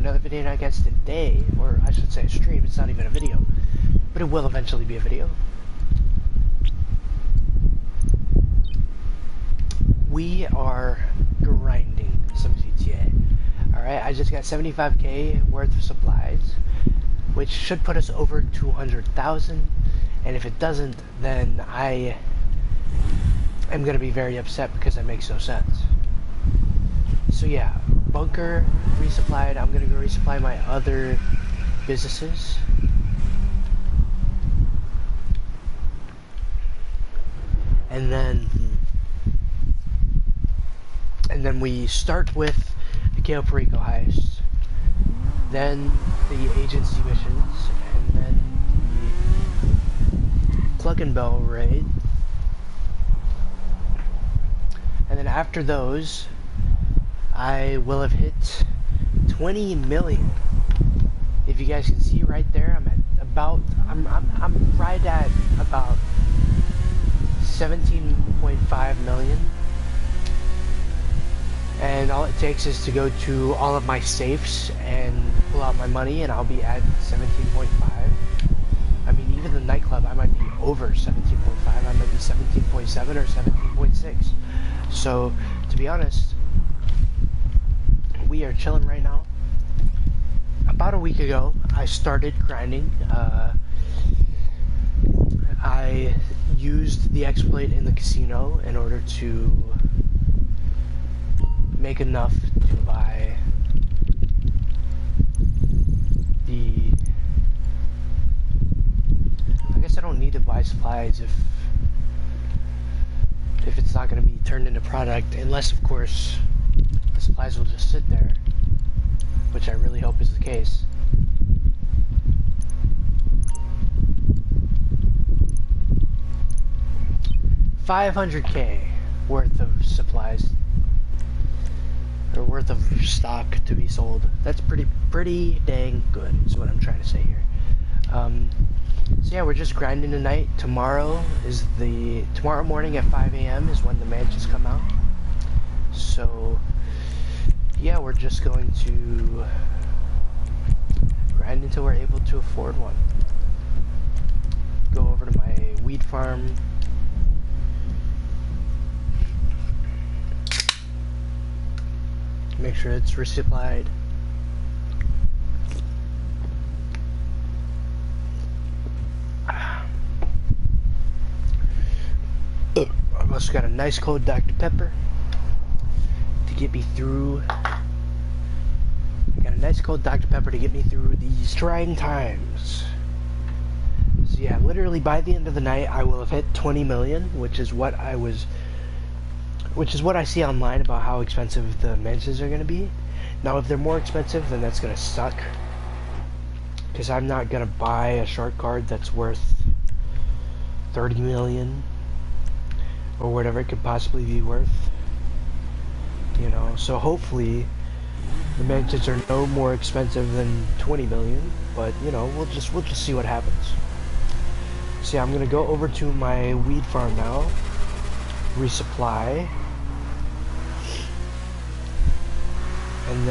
another video, I guess, today, or I should say a stream. It's not even a video, but it will eventually be a video. We are grinding some GTA. Alright, I just got 75k worth of supplies, which should put us over 200,000, and if it doesn't, then I am going to be very upset because that makes no sense. So yeah, bunker resupplied. I'm going to go resupply my other businesses. And then we start with the Kale Perico heist, then the agency missions, and then the Plug and Bell raid. And then after those, I will have hit 20 million. If you guys can see right there, I'm right at about 17.5 million. And all it takes is to go to all of my safes and pull out my money, and I'll be at 17.5. I mean, even the nightclub, I might be over 17.5. I might be 17.7 or 17.6. So, to be honest, we are chilling right now. About a week ago, I started grinding. I used the exploit in the casino in order to make enough to buy the... I guess I don't need to buy supplies if it's not going to be turned into product, unless of course the supplies will just sit there, which I really hope is the case. $500k worth of supplies, or worth of stock to be sold. That's pretty dang good, is what I'm trying to say here. So yeah, we're just grinding tonight. Tomorrow morning at 5 a.m. is when the mansions come out. So yeah, we're just going to grind until we're able to afford one. Go over to my weed farm. Make sure it's resupplied. I've also got a nice cold Dr. Pepper to get me through. I got a nice cold Dr. Pepper to get me through these trying times. So yeah, literally by the end of the night, I will have hit 20 million, which is what I see online about how expensive the mansions are going to be. Now, if they're more expensive, then that's going to suck, because I'm not going to buy a shark card that's worth 30 million or whatever it could possibly be worth, you know. So hopefully the mansions are no more expensive than 20 million, but you know, we'll just see what happens. So yeah, I'm going to go over to my weed farm now, resupply. And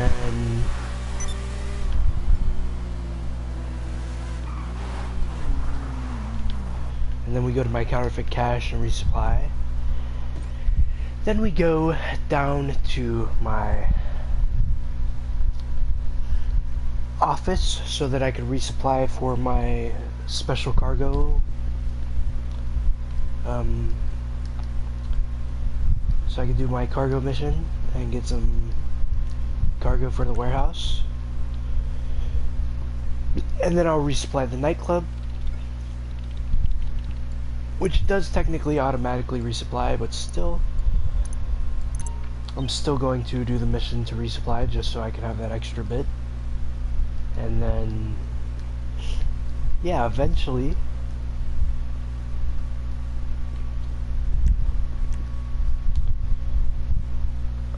then we go to my counterfeit cash and resupply. Then we go down to my office so that I can resupply for my special cargo. So I can do my cargo mission and get some cargo for the warehouse. And then I'll resupply the nightclub, which does technically automatically resupply, but still, I'm still going to do the mission to resupply just so I can have that extra bit. And then, yeah, eventually,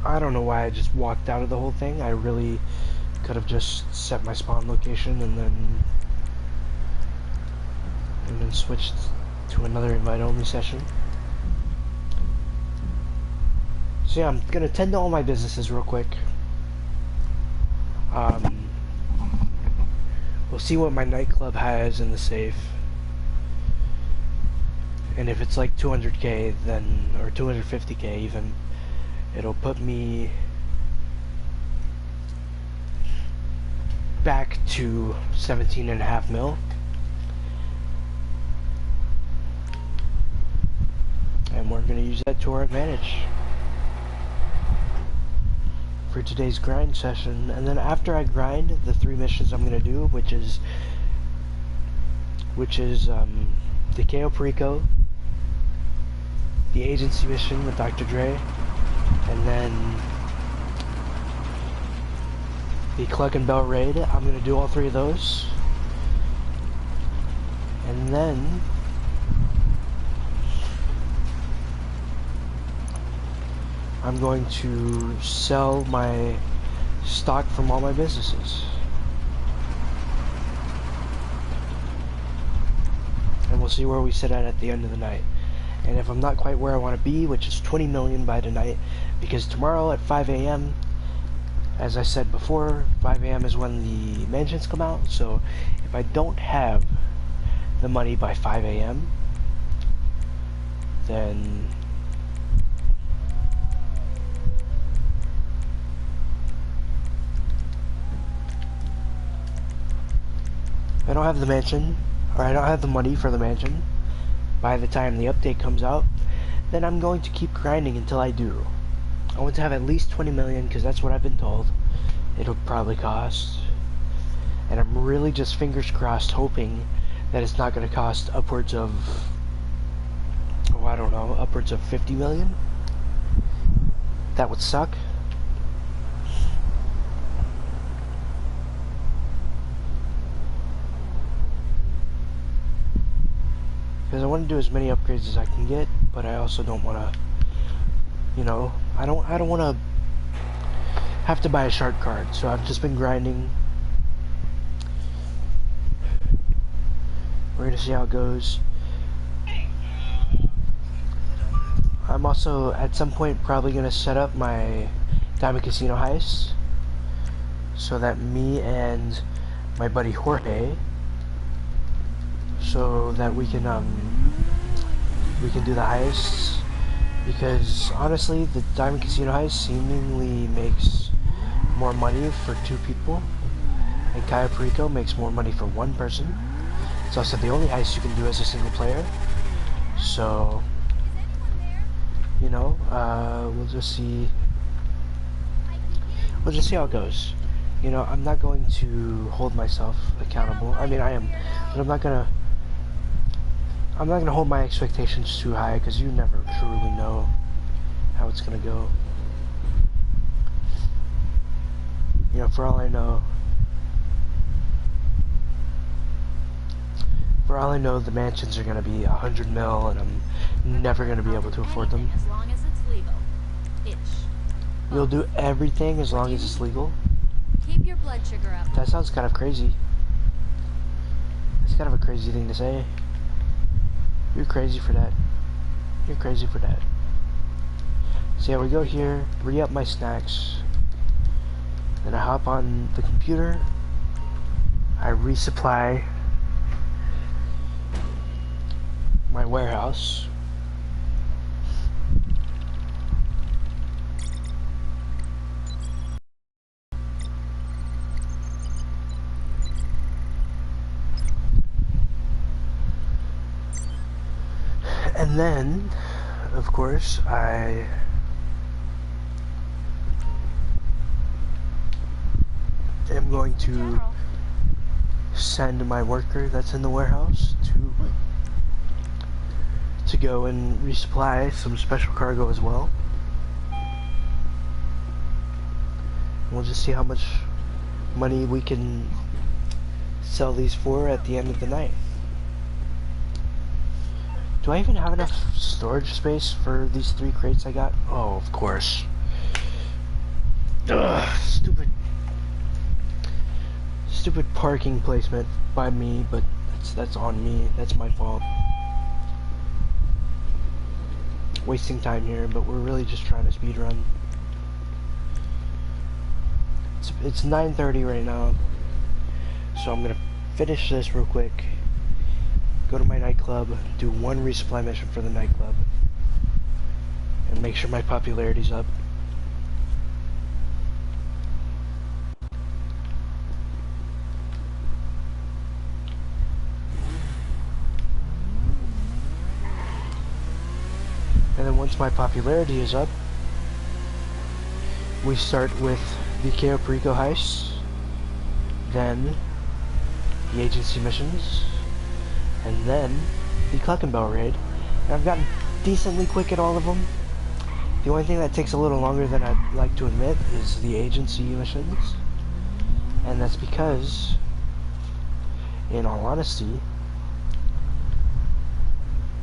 I don't know why I just walked out of the whole thing. I really could have just set my spawn location and then switched to another invite only session. So yeah, I'm gonna tend to all my businesses real quick. We'll see what my nightclub has in the safe. And if it's like 200k, then, or 250k even, it'll put me back to 17.5 mil. And we're gonna use that to our advantage for today's grind session. And then after I grind the 3 missions I'm gonna do, which is the KO Perico, the agency mission with Dr. Dre, and then the Cluck and Bell raid. I'm gonna do all 3 of those, and then I'm going to sell my stock from all my businesses. And we'll see where we sit at the end of the night. And if I'm not quite where I want to be, which is 20 million by tonight, because tomorrow at 5 a.m., as I said before, 5 a.m. is when the mansions come out, so if I don't have the money by 5 a.m., then I don't have the mansion, or I don't have the money for the mansion by the time the update comes out, then I'm going to keep grinding until I do. I want to have at least 20 million, because that's what I've been told it'll probably cost. And I'm really just fingers crossed hoping that it's not going to cost upwards of, oh, I don't know, upwards of 50 million. That would suck. Because I want to do as many upgrades as I can get, but I also don't want to, you know, I don't want to have to buy a shark card. So I've just been grinding. We're gonna see how it goes. I'm also at some point probably gonna set up my Diamond Casino heist, so that me and my buddy Jorge, so that we can do the heists, because honestly the Diamond Casino heist seemingly makes more money for 2 people, and Cayo Perico makes more money for 1 person. It's also the only heist you can do as a single player, so you know, we'll just see how it goes. You know, I'm not going to hold myself accountable. I mean, I am, but I'm not gonna hold my expectations too high, because you never truly know how it's gonna go. You know, for all I know, the mansions are gonna be 100 mil, and I'm never gonna be able to afford them. As long as it's legal. We'll do everything as long as it's legal. Keep your blood sugar up. That sounds kind of crazy. It's kind of a crazy thing to say. You're crazy for that. You're crazy for that. So yeah, we go here, re-up my snacks. Then I hop on the computer. I resupply my warehouse. And then, of course, I am going to send my worker that's in the warehouse to go and resupply some special cargo as well. We'll just see how much money we can sell these for at the end of the night. Do I even have enough storage space for these 3 crates I got? Oh, of course. Ugh, stupid parking placement by me, but that's on me. That's my fault. Wasting time here, but we're really just trying to speed run. It's 9:30 right now, so I'm gonna finish this real quick, go to my nightclub, do one resupply mission for the nightclub, and make sure my popularity's up. And then once my popularity is up, we start with the Cayo Perico heists, then the agency missions, and then the Cluckenbell raid. And I've gotten decently quick at all of them. The only thing that takes a little longer than I'd like to admit is the agency missions. And that's because, in all honesty,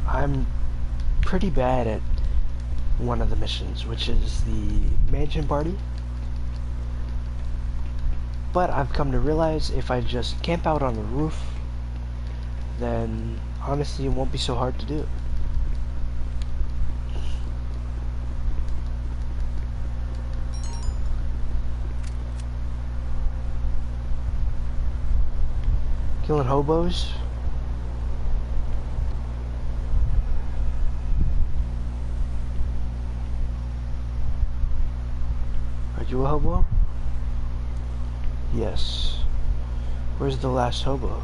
I'm pretty bad at one of the missions, which is the mansion party. But I've come to realize if I just camp out on the roof, then honestly it won't be so hard to do. Killing hobos. Are you a hobo? Yes. Where's the last hobo?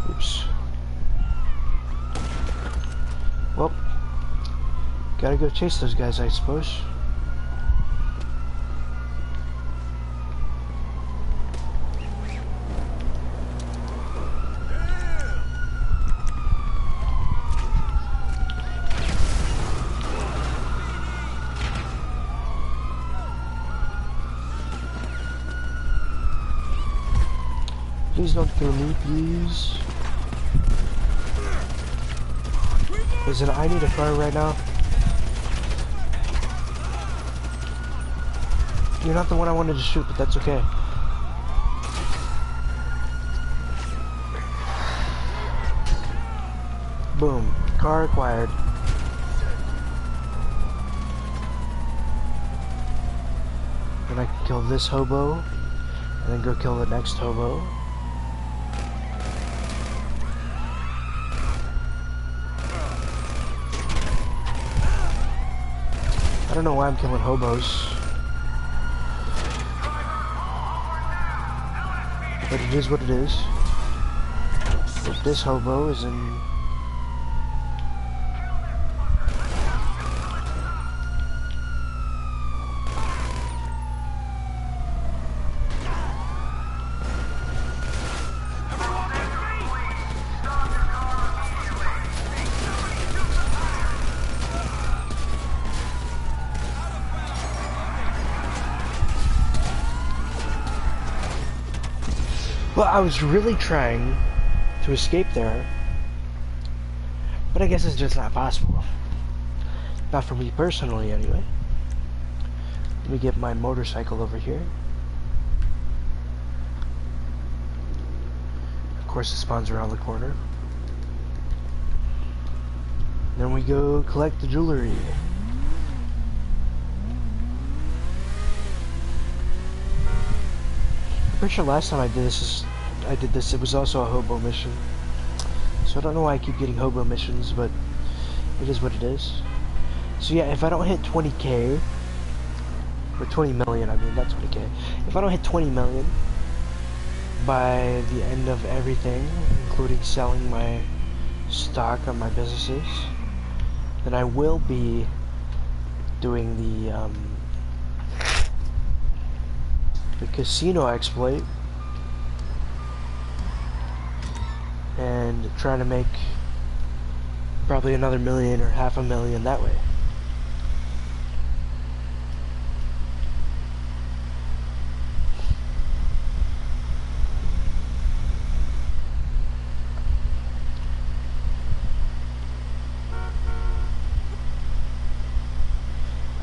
Oops. Well, gotta go chase those guys, I suppose. Please don't kill me, please. Listen, I need a car right now. You're not the one I wanted to shoot, but that's okay. Boom. Car acquired. Then I can kill this hobo, and then go kill the next hobo. I don't know why I'm killing hobos, but it is what it is. If this hobo is in... Well, I was really trying to escape there, but I guess it's just not possible. Not for me personally, anyway. Let me get my motorcycle over here. Of course, it spawns around the corner. Then we go collect the jewelry. I'm pretty sure last time I did this, it was also a hobo mission. So I don't know why I keep getting hobo missions, but it is what it is. So yeah, if I don't hit 20k, or 20 million, I mean, not 20k. If I don't hit 20 million by the end of everything, including selling my stock on my businesses, then I will be doing the casino exploit and try to make probably another million or half a million that way.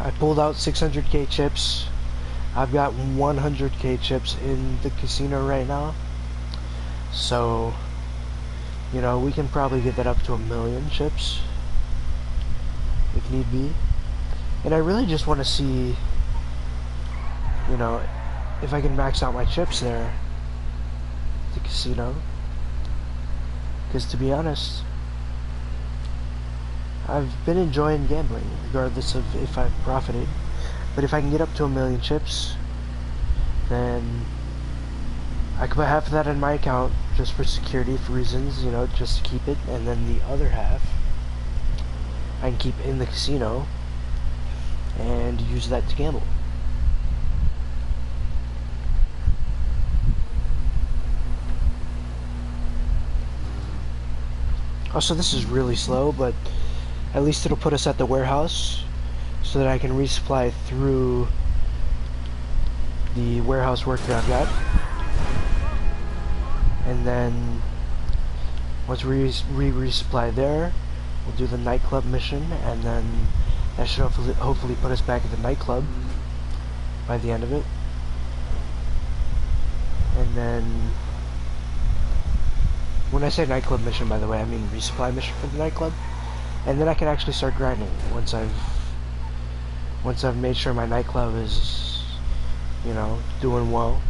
I pulled out 600k chips I've got 100k chips in the casino right now, so you know we can probably get that up to 1,000,000 chips if need be. And I really just want to see, you know, if I can max out my chips there at the casino. Because to be honest, I've been enjoying gambling, regardless of if I've profited. But if I can get up to 1,000,000 chips, then I could put half of that in my account just for security reasons, you know, just to keep it, and then the other half I can keep in the casino and use that to gamble. Also, this is really slow, but at least it'll put us at the warehouse so that I can resupply through the warehouse work that I've got. And then once we resupply there, we'll do the nightclub mission, and then that should hopefully put us back at the nightclub by the end of it. And then, when I say nightclub mission, by the way, I mean resupply mission for the nightclub. And then I can actually start grinding once I've made sure my nightclub is, you know, doing well.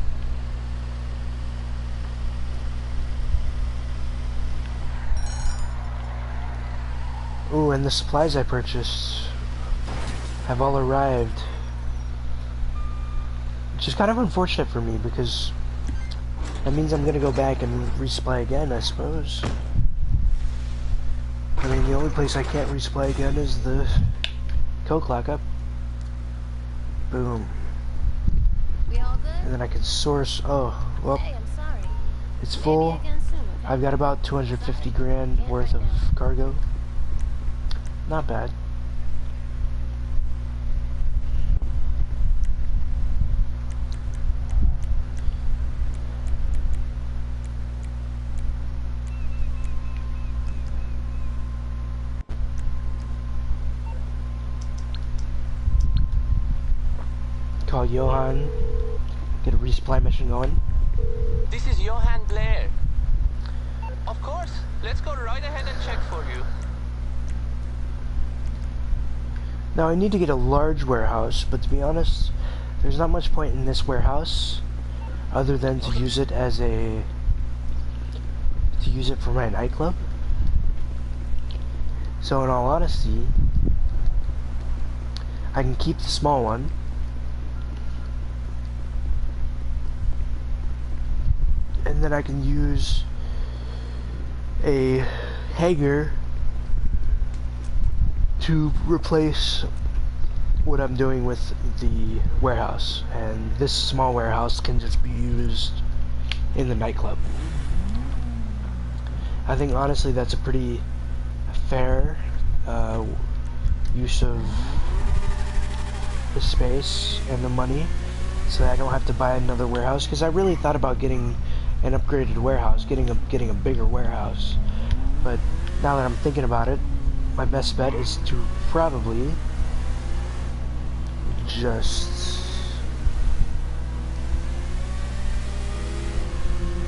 Ooh, and the supplies I purchased have all arrived. Which is kind of unfortunate for me, because that means I'm gonna go back and resupply again, I suppose. I mean, the only place I can't resupply again is the coke lockup. Boom. We all good? And then I can source, oh, well, Hey, I'm sorry. it's Maybe full. again soon, okay? I've got about 250 grand worth of cargo. Not bad. Call Johan. Get a resupply mission going. This is Johan Blair. Of course, let's go right ahead and check for you. Now I need to get a large warehouse, but to be honest, there's not much point in this warehouse other than to use it as for my nightclub. So in all honesty, I can keep the small one. And then I can use a hangar to replace what I'm doing with the warehouse, and this small warehouse can just be used in the nightclub. I think honestly that's a pretty fair use of the space and the money, so that I don't have to buy another warehouse, because I really thought about getting an upgraded warehouse, getting a bigger warehouse, but now that I'm thinking about it, my best bet is to probably just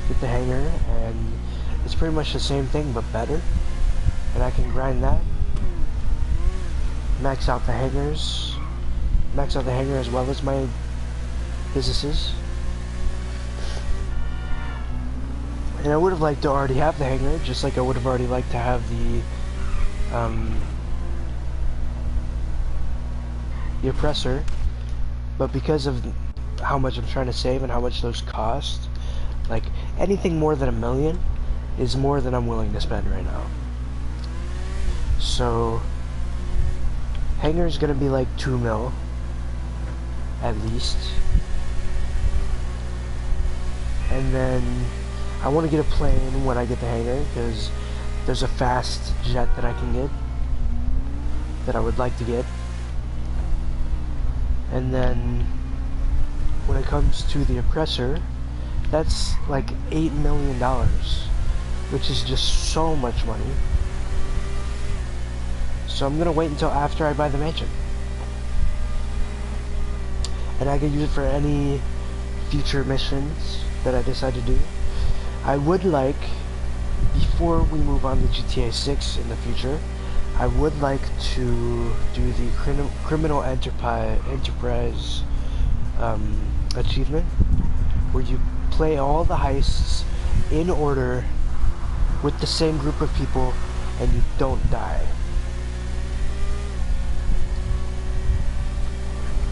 get the hangar, and it's pretty much the same thing but better, and I can grind that, max out the hangars, max out the hangar as well as my businesses. And I would have liked to already have the hangar, just like I would have already liked to have the oppressor, but because of how much I'm trying to save and how much those cost, like anything more than 1,000,000 is more than I'm willing to spend right now. So hangar is gonna be like 2 mil at least, and then I want to get a plane when I get the hangar, because there's a fast jet that I can get that I would like to get. And then when it comes to the oppressor, that's like $8 million, which is just so much money. So I'm gonna wait until after I buy the mansion. and I can use it for any future missions that I decide to do. I would like, before we move on to GTA 6 in the future, I would like to do the criminal enterprise achievement, where you play all the heists in order with the same group of people and you don't die.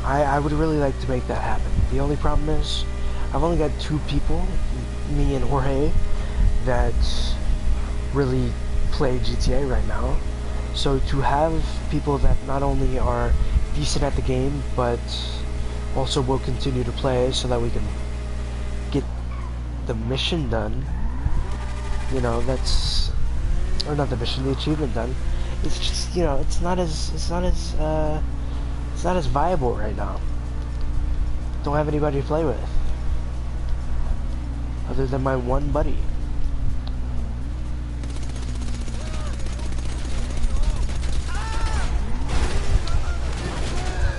I would really like to make that happen. The only problem is I've only got 2 people, me and Jorge, that really play GTA right now. So to have people that not only are decent at the game but also will continue to play so that we can get the mission done, you know, that's, or not the mission, the achievement done. It's just, you know, it's not as viable right now. Don't have anybody to play with other than my one buddy.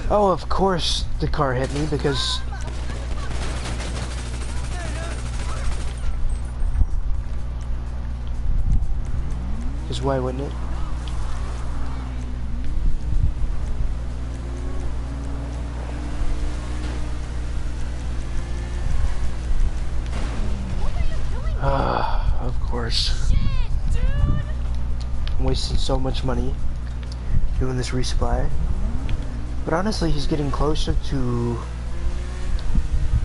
Oh, of course the car hit me because why wouldn't it? Of course. I'm wasting so much money doing this resupply. But honestly, he's getting closer to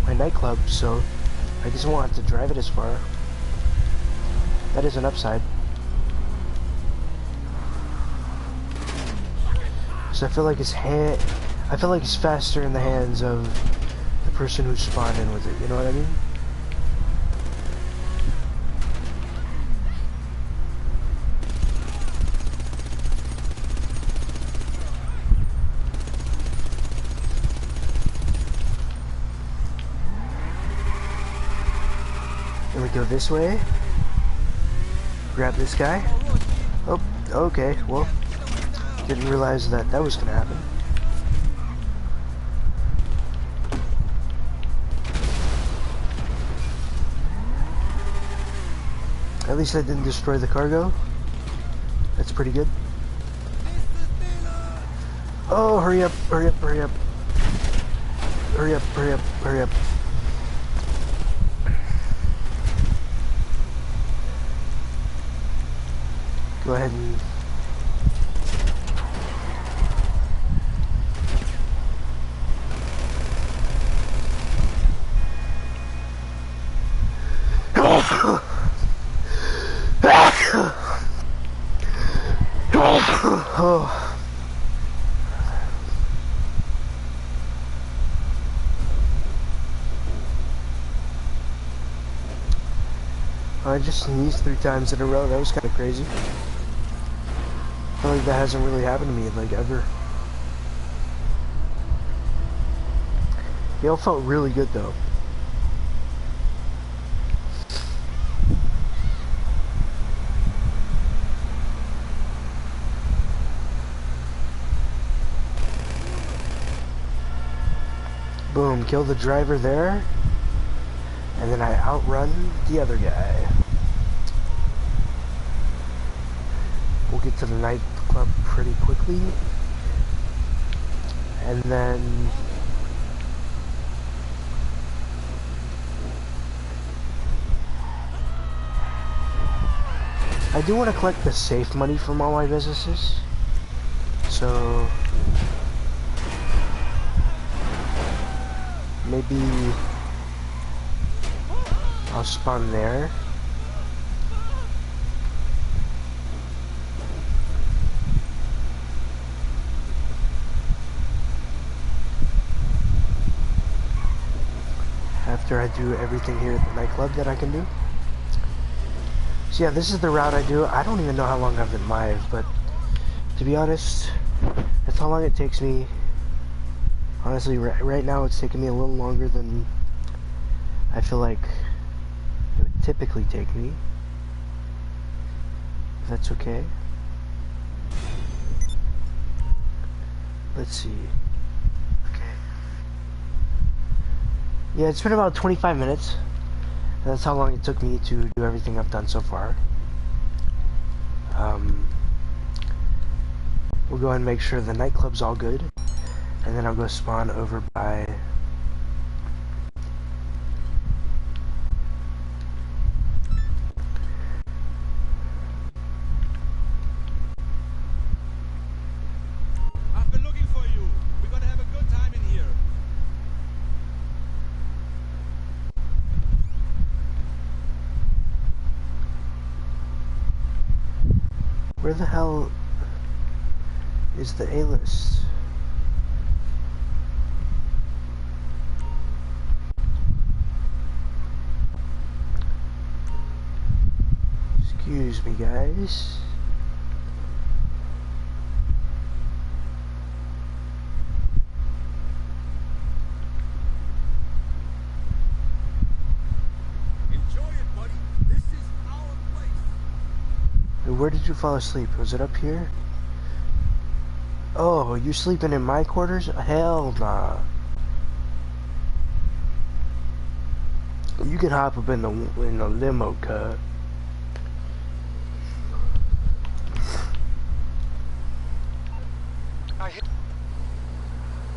my nightclub, so I guess I won't have to drive it as far. That is an upside. So I feel like it's faster in the hands of the person who spawned in with it, you know what I mean? Then we go this way. Grab this guy. Oh, okay, well, didn't realize that was gonna happen. At least I didn't destroy the cargo. That's pretty good. Oh, hurry up, hurry up, hurry up. Hurry up, hurry up, hurry up. Go ahead and... Oh. I just sneezed 3 times in a row. That was kind of crazy. I feel like that hasn't really happened to me like ever. They all felt really good though. Boom, kill the driver there. And then I outrun the other guy. We'll get to the nightclub pretty quickly. And then... I do want to collect the safe money from all my businesses. So... maybe... I'll spawn there. After I do everything here at the nightclub that I can do. So yeah, this is the route I do. I don't even know how long I've been live, but to be honest, that's how long it takes me. Honestly, right now it's taking me a little longer than I feel like it would typically take me. If that's okay. Let's see. Okay. Yeah, it's been about 25 minutes. That's how long it took me to do everything I've done so far. We'll go ahead and make sure the nightclub's all good, and then I'll go spawn over by... I've been looking for you. We're gonna have a good time in here. Where the hell is the A-list? Excuse me, guys. Enjoy it, buddy. This is our place. And where did you fall asleep? Was it up here? Oh, you sleeping in my quarters? Hell nah. You can hop up in the limo, cut.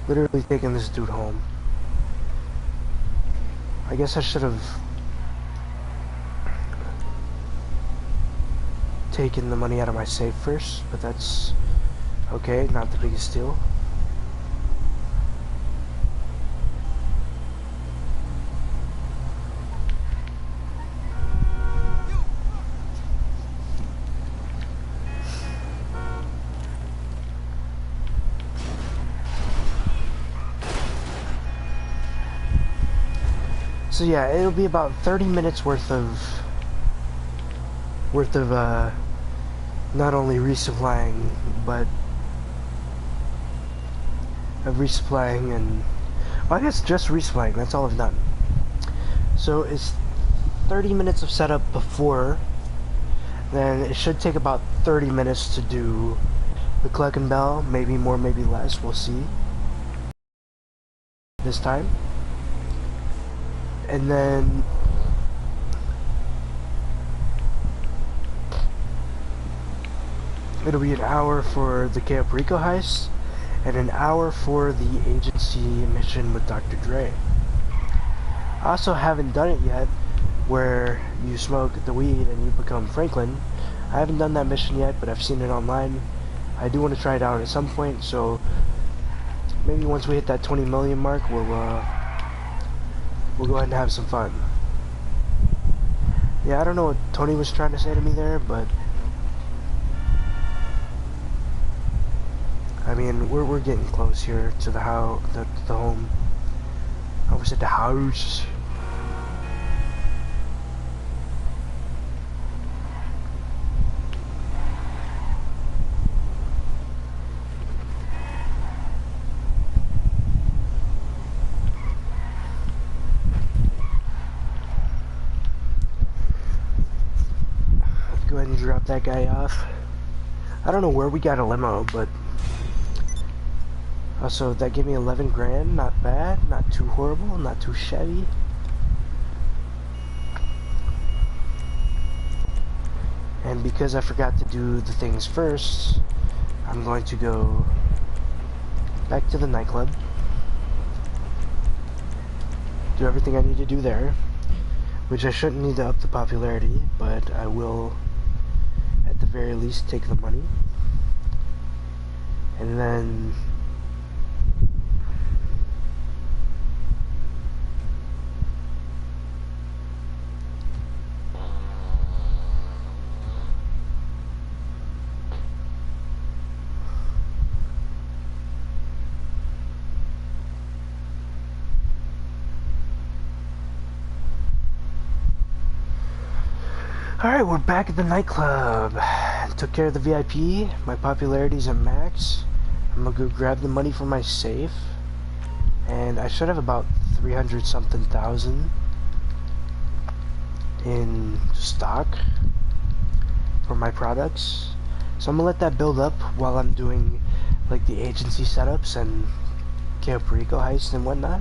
Literally taking this dude home. I guess I should have taken the money out of my safe first, but that's okay, not the biggest deal. So yeah, it'll be about 30 minutes worth of not only resupplying, but of resupplying and, well, I guess just resupplying, that's all I've done. So it's 30 minutes of setup before, then it should take about 30 minutes to do the Cluck and Bell, maybe more, maybe less, we'll see this time. And then it'll be an hour for the Camp Rico heist and an hour for the agency mission with Dr. Dre. I also haven't done it yet where you smoke the weed and you become Franklin. I haven't done that mission yet, but I've seen it online. I do want to try it out at some point, so maybe once we hit that 20 million mark, we'll go ahead and have some fun. Yeah, I don't know what Tony was trying to say to me there, but I mean, we're getting close here to the home. I almost said the house. Go ahead and drop that guy off. I don't know where we got a limo, but also that gave me 11 grand. Not bad, not too horrible, not too shabby. And because I forgot to do the things first, I'm going to go back to the nightclub, do everything I need to do there, which I shouldn't need to up the popularity, but I will at the very least take the money. And then alright, we're back at the nightclub. Took care of the VIP. My popularity's at max. I'm gonna go grab the money from my safe. And I should have about 300 something thousand in stock for my products. So I'm gonna let that build up while I'm doing like the agency setups and Camp Rico heist and whatnot.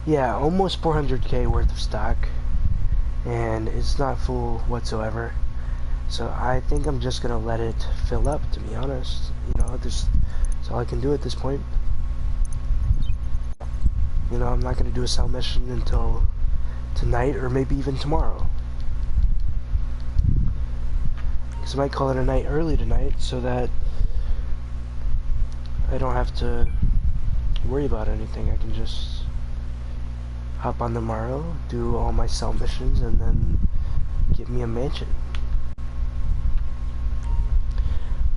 Yeah, almost 400k worth of stock, and it's not full whatsoever. So I think I'm just gonna let it fill up, to be honest. You know, that's all I can do at this point. You know, I'm not gonna do a sell mission until tonight, or maybe even tomorrow. Because I might call it a night early tonight, so that I don't have to worry about anything. I can just hop on tomorrow, do all my sell missions, and then get me a mansion.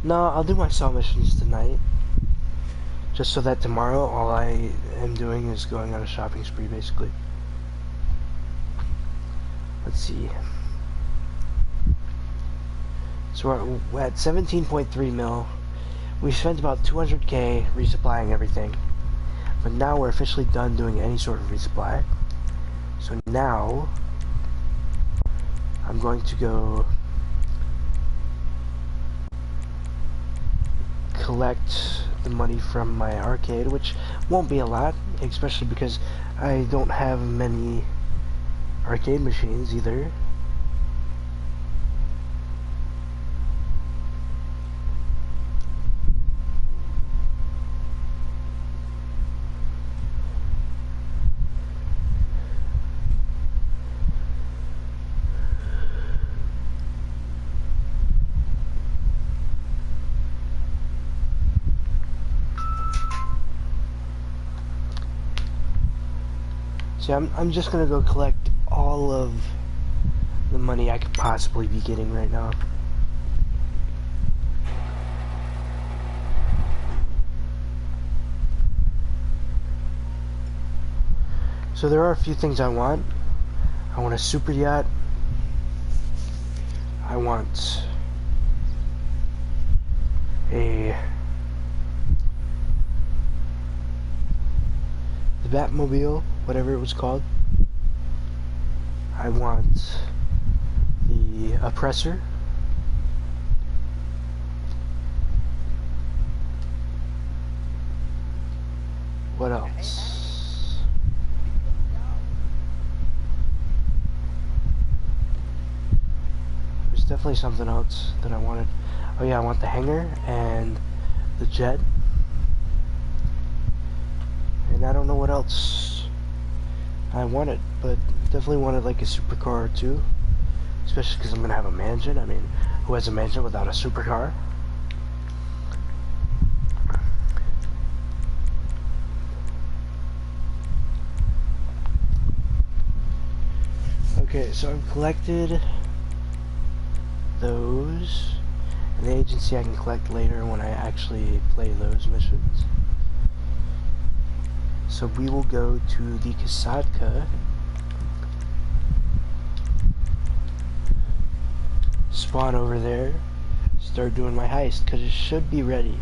No, I'll do my sell missions tonight, just so that tomorrow all I am doing is going on a shopping spree, basically. Let's see. So we're at 17.3 mil. We spent about 200k resupplying everything, but now we're officially done doing any sort of resupply. So now I'm going to go collect the money from my arcade, which won't be a lot, especially because I don't have many arcade machines either. So I'm just gonna go collect all of the money I could possibly be getting right now. So there are a few things I want. I want a super yacht. I want the Batmobile, whatever it was called. I want the oppressor. What else? There's definitely something else that I wanted. Oh yeah, I want the hangar and the jet. And I don't know what else I wanted, but definitely wanted like a supercar or two. Especially because I'm going to have a mansion. I mean, who has a mansion without a supercar? Okay, so I've collected those. And the agency I can collect later when I actually play those missions. So we will go to the Kasadka. Spawn over there. Start doing my heist, because it should be ready.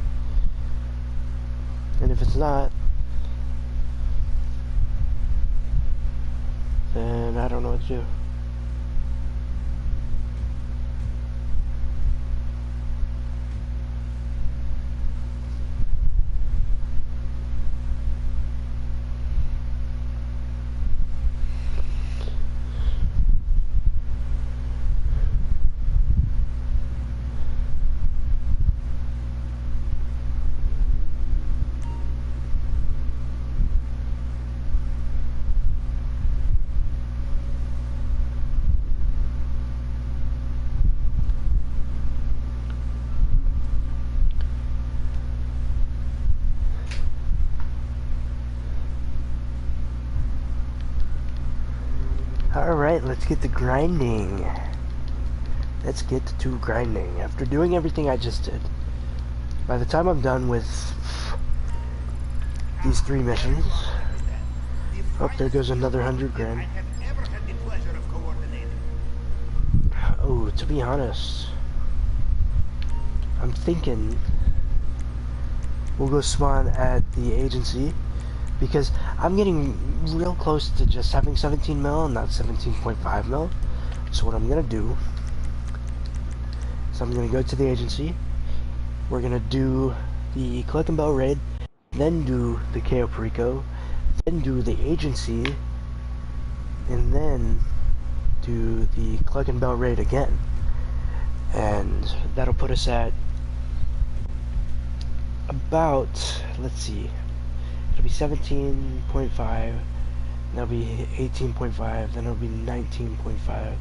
And if it's not, then I don't know what to do. Alright, let's get to grinding. Let's get to grinding. After doing everything I just did, by the time I'm done with these 3 missions, oh, there goes another 100 grand. Oh, to be honest, I'm thinking we'll go spawn at the agency, because I'm getting real close to just having 17 mil and not 17.5 mil. So what I'm gonna do is I'm gonna go to the agency. We're gonna do the Click and Bell raid, then do the KO Perico, then do the agency, and then do the Cluck and Bell raid again. And that'll put us at about, let's see, it'll be 17.5, that'll be 18.5, then it'll be 19.5.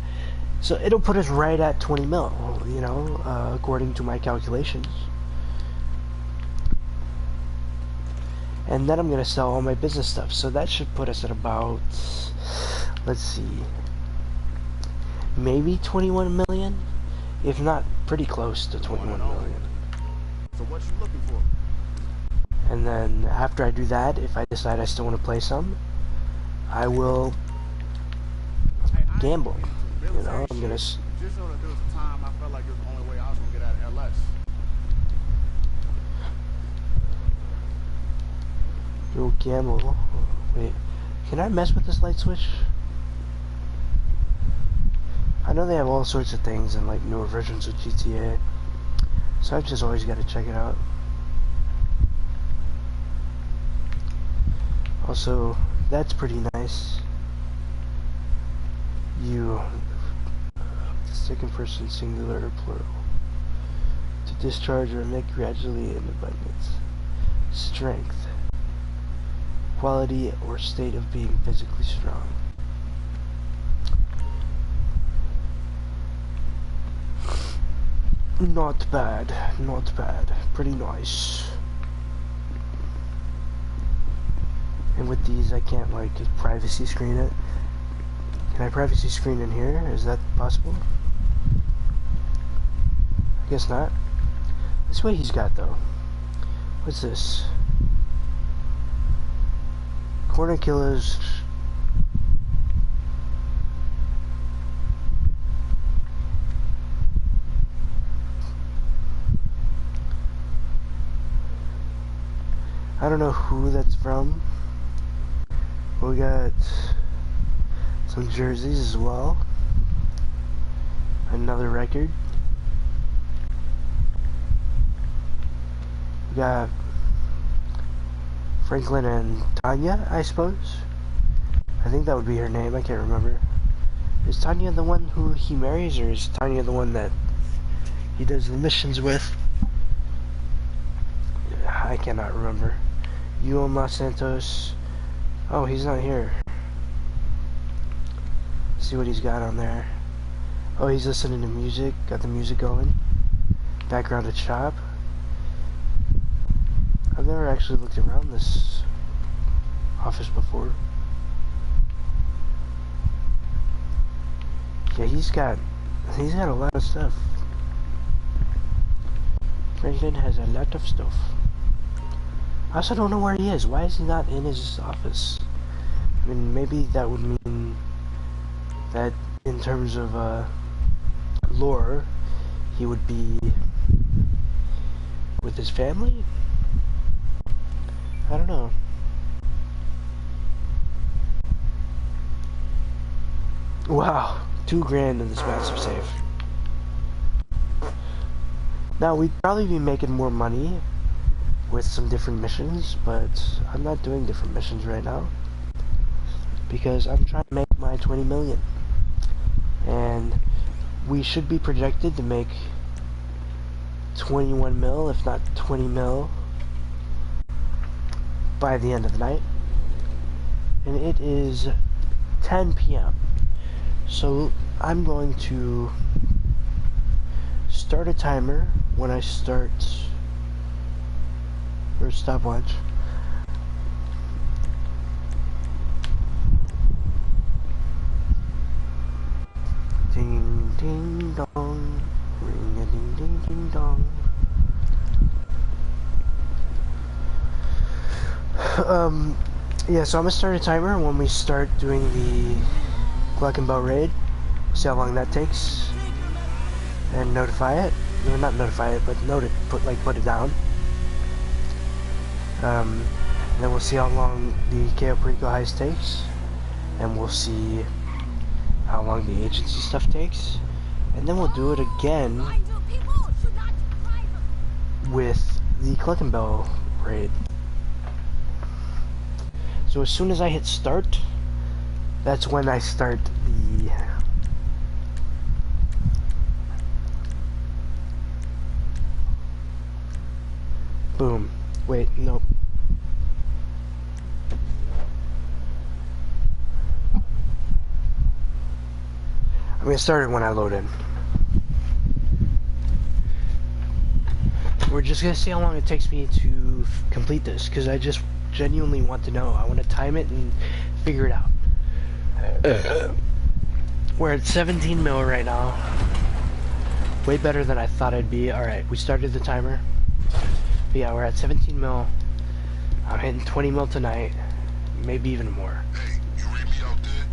So it'll put us right at 20 mil, you know, according to my calculations. And then I'm gonna sell all my business stuff, so that should put us at about, let's see, maybe 21 million, if not pretty close to 21 million. So what you looking for? And then after I do that, if I decide I still want to play some, I will gamble. You know, I'm gonna. Just know that there was a time I felt like it was the only way I was gonna get out of LS. Go gamble. Wait, can I mess with this light switch? I know they have all sorts of things in like newer versions of GTA, so I've just always got to check it out. Also, that's pretty nice. You, second person singular or plural. To discharge or emit gradually in abundance. Strength. Quality or state of being physically strong. Not bad, not bad. Pretty nice. And with these, I can't like privacy screen it. Can I privacy screen in here? Is that possible? I guess not. Let's see what he's got though. What's this? Corner killers. I don't know who that's from. We got some jerseys as well. Another record. We got Franklin and Tanya, I suppose. I think that would be her name, I can't remember. Is Tanya the one who he marries, or is Tanya the one that he does the missions with? I cannot remember. Ewan Los Santos. Oh, he's not here. Let's see what he's got on there. Oh, he's listening to music. Got the music going. Background at shop. I've never actually looked around this office before. Yeah, he's got a lot of stuff. Franklin has a lot of stuff. I also don't know where he is. Why is he not in his office? I mean, maybe that would mean that in terms of lore, he would be with his family? I don't know. Wow, $2,000 in this massive safe. Now, we'd probably be making more money with some different missions, but I'm not doing different missions right now because I'm trying to make my 20 million, and we should be projected to make 21 mil, if not 20 mil, by the end of the night. And it is 10 p.m. so I'm going to start a timer when I start, or stopwatch. Ding ding dong, ring a ding ding ding dong. Yeah, so I'm gonna start a timer when we start doing the Cluck and Bell raid. See how long that takes, and notify it. No, not notify it, but note it. Put it down. And then we'll see how long the KO Perico heist takes, and we'll see how long the agency stuff takes, and then we'll do it again with the Cluck and Bell raid. So as soon as I hit start, that's when I start the... Boom. Wait, nope. I'm gonna start it when I load in. We're just gonna see how long it takes me to complete this, because I just genuinely want to know. I want to time it and figure it out. We're at 17 mil right now. Way better than I thought I'd be. Alright, we started the timer. But yeah, we're at 17 mil. I'm hitting 20 mil tonight. Maybe even more. Hey, you read me out there?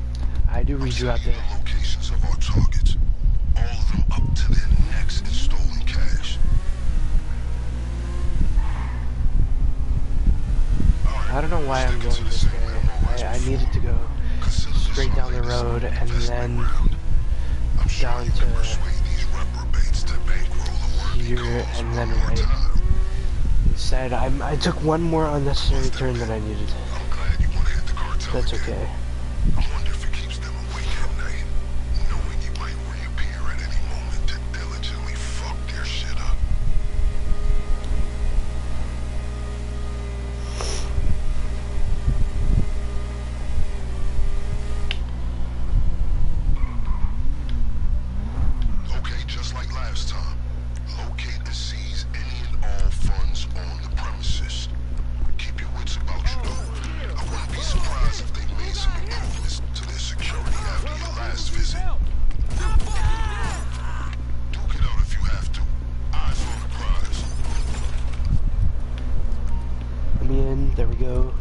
I do read you out there. The locations of our targets. All of them up to their necks in stolen cash. I don't know why I'm going this way. I needed to go straight down the road and then down to here and then right. Instead, I took one more unnecessary turn than I needed. That's okay. I wonder if it keeps them awake at night, knowing you might reappear at any moment to diligently fuck their shit up. Okay, just like last time. Locate and seize any and all funds on the premises. Keep your wits about you, though. I wouldn't be surprised if they made some improvements to their security after your last visit. Duke it out if you have to. Eyes on the prize. Let me in. There we go.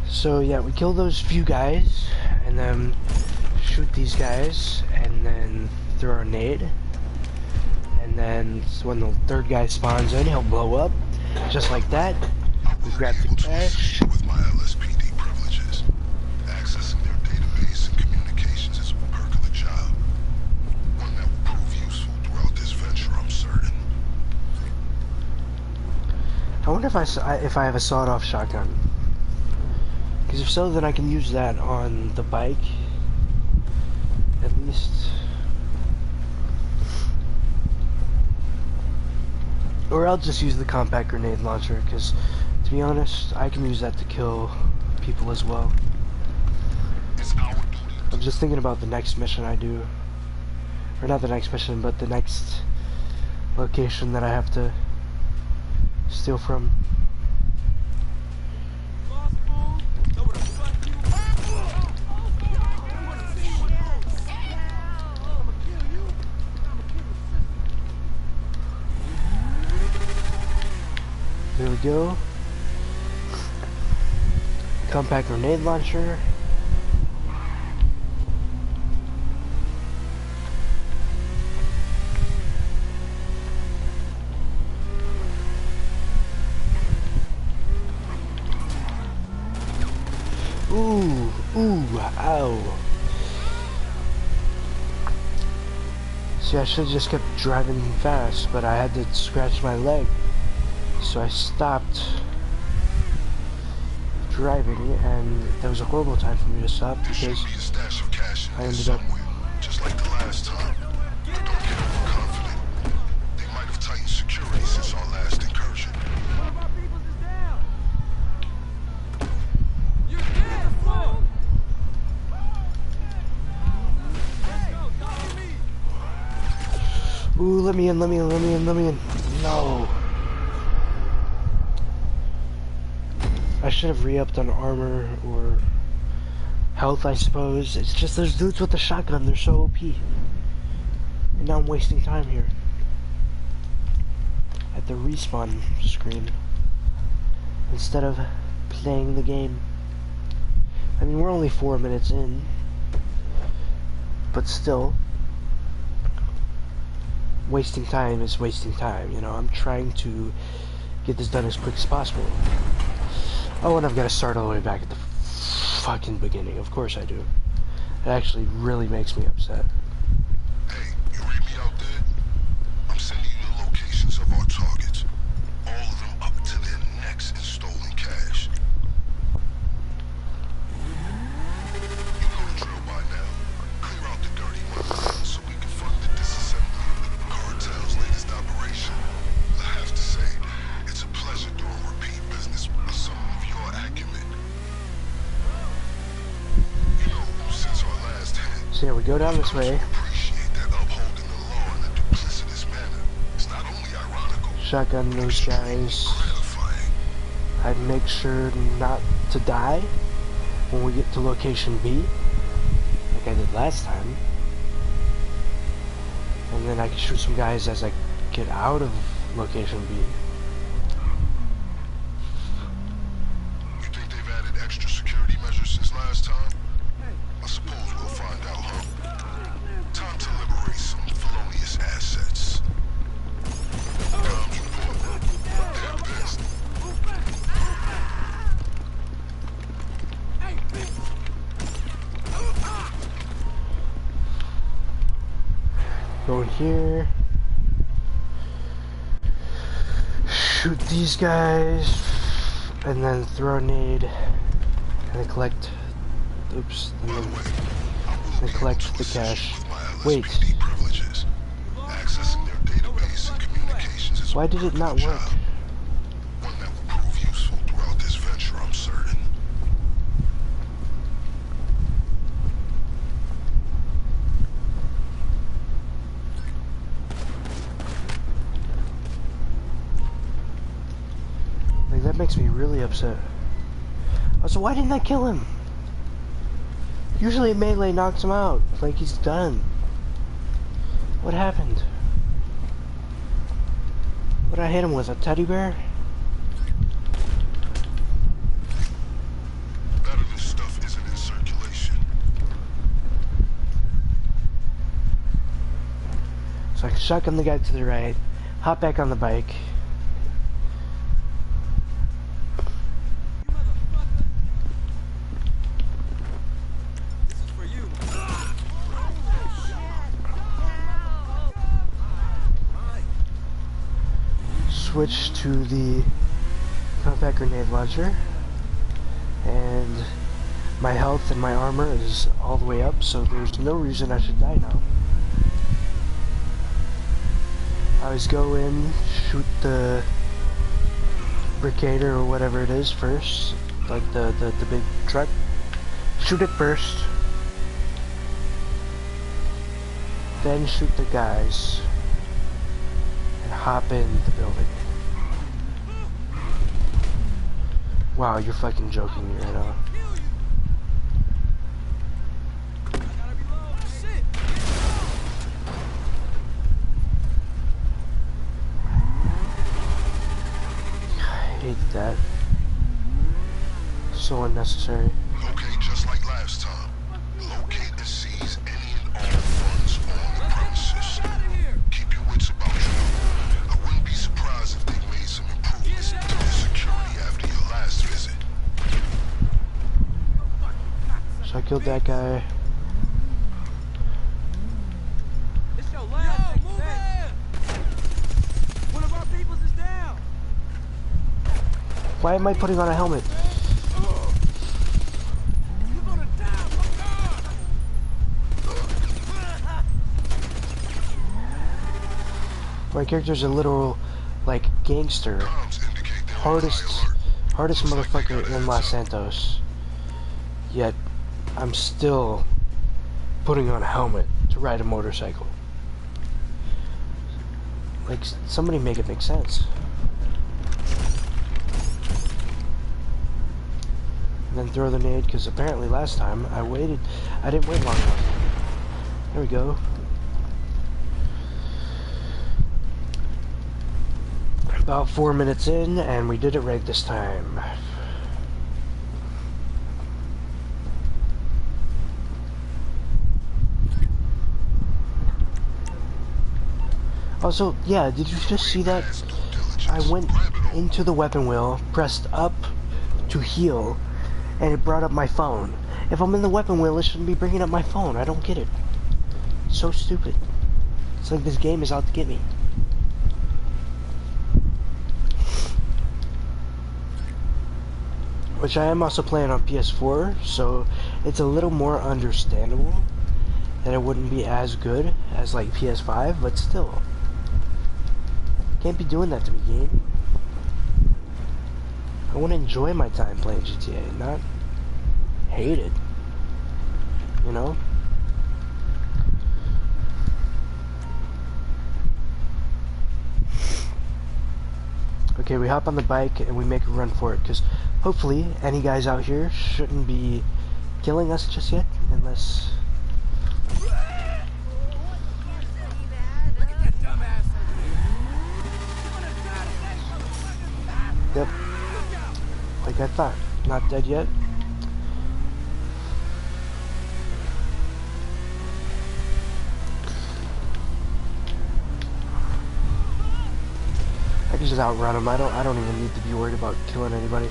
So yeah, we kill those few guys, and then shoot these guys, and then throw a nade. And then when the third guy spawns in, he'll blow up. Just like that. We grab the cash. With my LSPD privileges, accessing their database and communications is a perk of the job. One that will prove useful throughout this venture, I'm certain. I wonder if I have a sawed-off shotgun. Because if so, then I can use that on the bike. At least. Or I'll just use the compact grenade launcher, because to be honest, I can use that to kill people as well. It's our duty. I'm just thinking about the next mission I do. Or not the next mission, but the next location that I have to steal from. There we go. Compact grenade launcher. Ooh, ow. See, I should have just kept driving fast, but I had to scratch my leg. So I stopped driving, and that was a horrible time for me to stop because I ended up... Just like the last time. But don't get overconfident. They might have tightened security since our last incursion. One of our peoples is down. You're dead, fool. Let's go. Follow me. Ooh, let me in. No. I should have re-upped on armor or health, I suppose. It's just those dudes with the shotgun, they're so OP. And now I'm wasting time here. At the respawn screen. Instead of playing the game. I mean, we're only 4 minutes in. But still. Wasting time is wasting time, you know. I'm trying to get this done as quick as possible. Oh, and I've got to start all the way back at the fucking beginning. Of course I do. It actually really makes me upset. Hey, you read me out there? I'm sending you the locations of our targets. All of them up to their necks in stolen cash. So yeah, we go down this way. Appreciate that upholding the law in a duplicitous manner. It's not only ironical, Shotgun those guys. gratifying. I'd make sure not to die when we get to location B, like I did last time. And then I can shoot some guys as I get out of location B. You think they've added extra security measures since last time? I suppose we'll find out, huh? Time to liberate some felonious assets. Comms report. Their best. Go in here. Shoot these guys. And then throw a nade. And then collect. Oops. And By the then, way, I will then be collect able to the assist cash. you with my Wait. LSPD privileges. Accessing their database and communications is Why did it not work? job. One that will prove useful throughout this venture, I'm certain. Like, that makes me really upset. Also, why didn't I kill him? Usually melee knocks him out. Like, he's done. What happened? What did I hit him with? A teddy bear? None of this stuff isn't in circulation. So I can shotgun the guy to the right, hop back on the bike. This is for you. Switch to the compact grenade launcher. And my health and my armor is all the way up, so there's no reason I should die now. I always go in, shoot the brickader or whatever it is first, like the big truck. Shoot it first, then shoot the guys, and hop in the building. Wow, you're fucking joking me right now. I hate that. So unnecessary. Okay, just like last time. Locate and seize any and all funds on the premises. Keep your wits about you. I wouldn't be surprised if they made some improvements to the security after your last visit. So I killed that guy. It's your last move in! One of our peoples is down! Why am I putting on a helmet? You're gonna die, My character's a literal, like, gangster. Comms indicate they're on high alert. Hardest motherfucker in Los Santos. Yet, I'm still putting on a helmet to ride a motorcycle. Like, somebody make it make sense. And then throw the nade, because apparently last time I didn't wait long enough. There we go. About 4 minutes in, and we did it right this time. Also, yeah, did you just see that? I went into the weapon wheel, pressed up to heal, and it brought up my phone. If I'm in the weapon wheel, it shouldn't be bringing up my phone. I don't get it. It's so stupid. It's like this game is out to get me. Which I am also playing on PS4, so it's a little more understandable that it wouldn't be as good as like PS5, but still. Can't be doing that to me, game. I want to enjoy my time playing GTA, not hate it. You know? Okay, we hop on the bike and we make a run for it, because hopefully any guys out here shouldn't be killing us just yet, unless... Look at that dumbass over there. You wanna die today, motherfucker? Yep, Look out! like I thought. Not dead yet. I can just outrun him. I don't even need to be worried about killing anybody.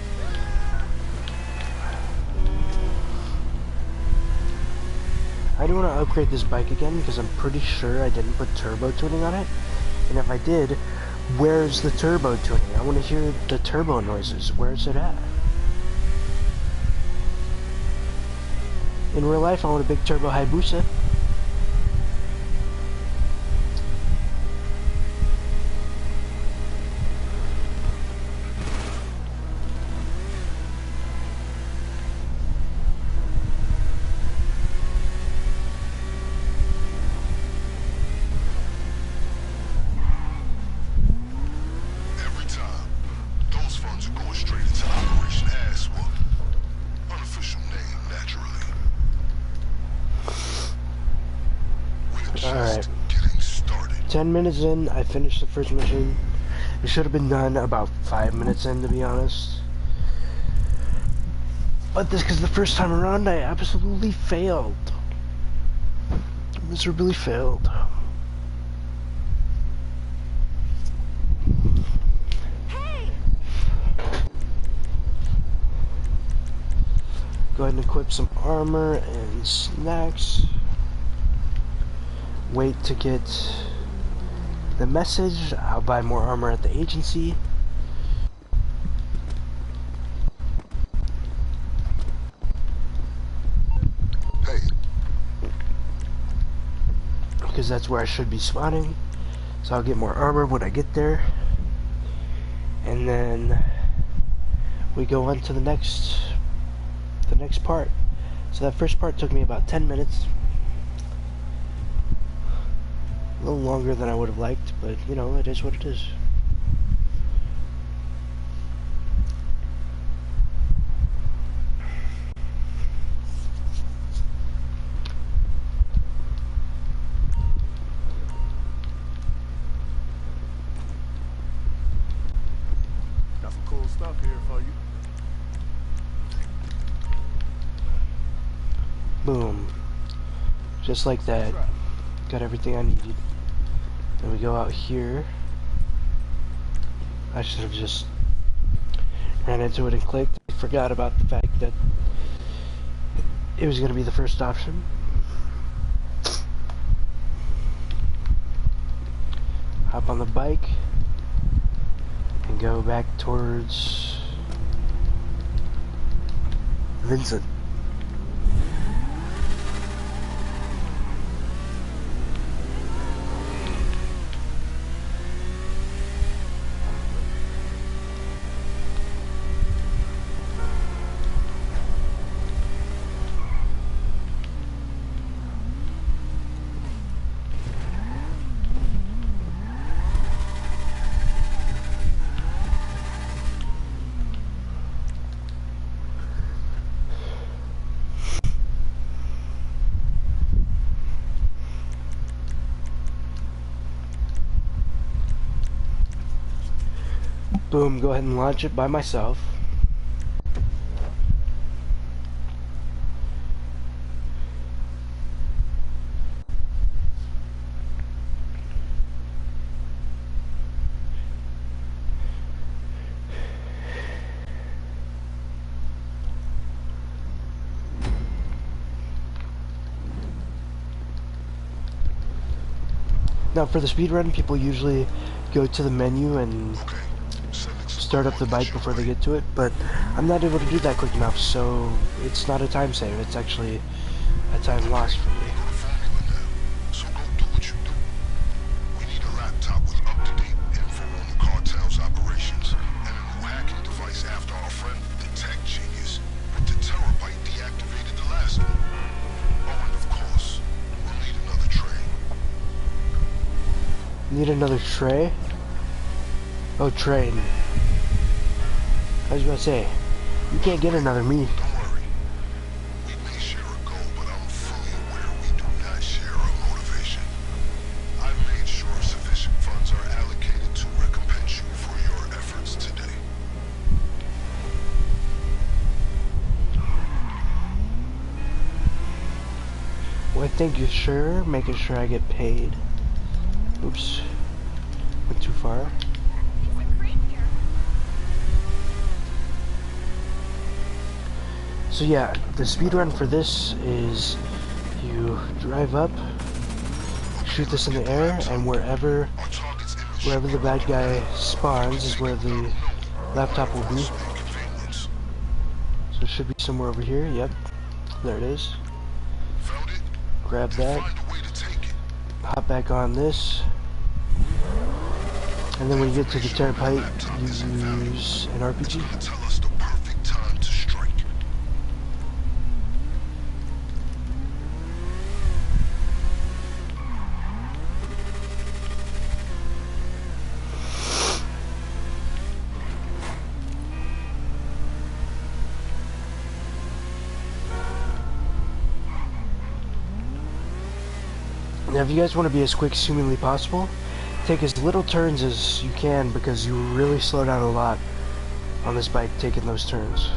I do want to upgrade this bike again because I'm pretty sure I didn't put turbo tuning on it. And if I did, where's the turbo tuning? I want to hear the turbo noises. Where's it at? In real life, I want a big turbo Hayabusa. Every time. Those funds are going straight into Operation Ass Whoop. Unofficial name, naturally. We're just Alright. getting started. 10 minutes in, I finished the first mission. It should have been done about 5 minutes in, to be honest. But this, because the first time around, I absolutely failed. Miserably failed. Go ahead and equip some armor and snacks. Wait to get the message. I'll buy more armor at the agency. Hey, Because that's where I should be spawning. So I'll get more armor when I get there. And then we go on to the next part. So that first part took me about 10 minutes. A little longer than I would have liked, but you know, it is what it is. Got some cool stuff here for you. Boom. Just like that. Got everything I needed. Then we go out here. I should have just ran into it and clicked. Forgot about the fact that it was going to be the first option. Hop on the bike and go back towards Vincent. Boom, go ahead and launch it by myself. Now for the speedrun, people usually go to the menu and okay. start up the bike before they get to it, but I'm not able to do that quick enough, so it's not a time save, it's actually a time loss for me. So go do what you do. We need a laptop with up-to-date info on the cartel's operations and a new hacking device after our friend, the tech genius, with the terabyte deactivated the last one. Oh, and of course, we'll need another tray. Need another tray? Oh, train. I was gonna say, you can't get another me. Don't worry. We may share a goal, but I'm fully aware we do not share a motivation. I've made sure sufficient funds are allocated to recompense you for your efforts today. Well, I think you're sure, making sure I get paid. Oops. Went too far. It's a creep here. So yeah, the speed run for this is you drive up, shoot this in the air, and wherever Our target's image the bad guy spawns is where the laptop will be. inconvenience. So it should be somewhere over here. Yep, there it is. Found it? Grab that, Find a way to take it. hop back on this, and then when you get to the terabyte, you use an RPG. Tell us the perfect time to strike. Now, if you guys want to be as quick as humanly possible, take as little turns as you can because you really slow down a lot on this bike taking those turns.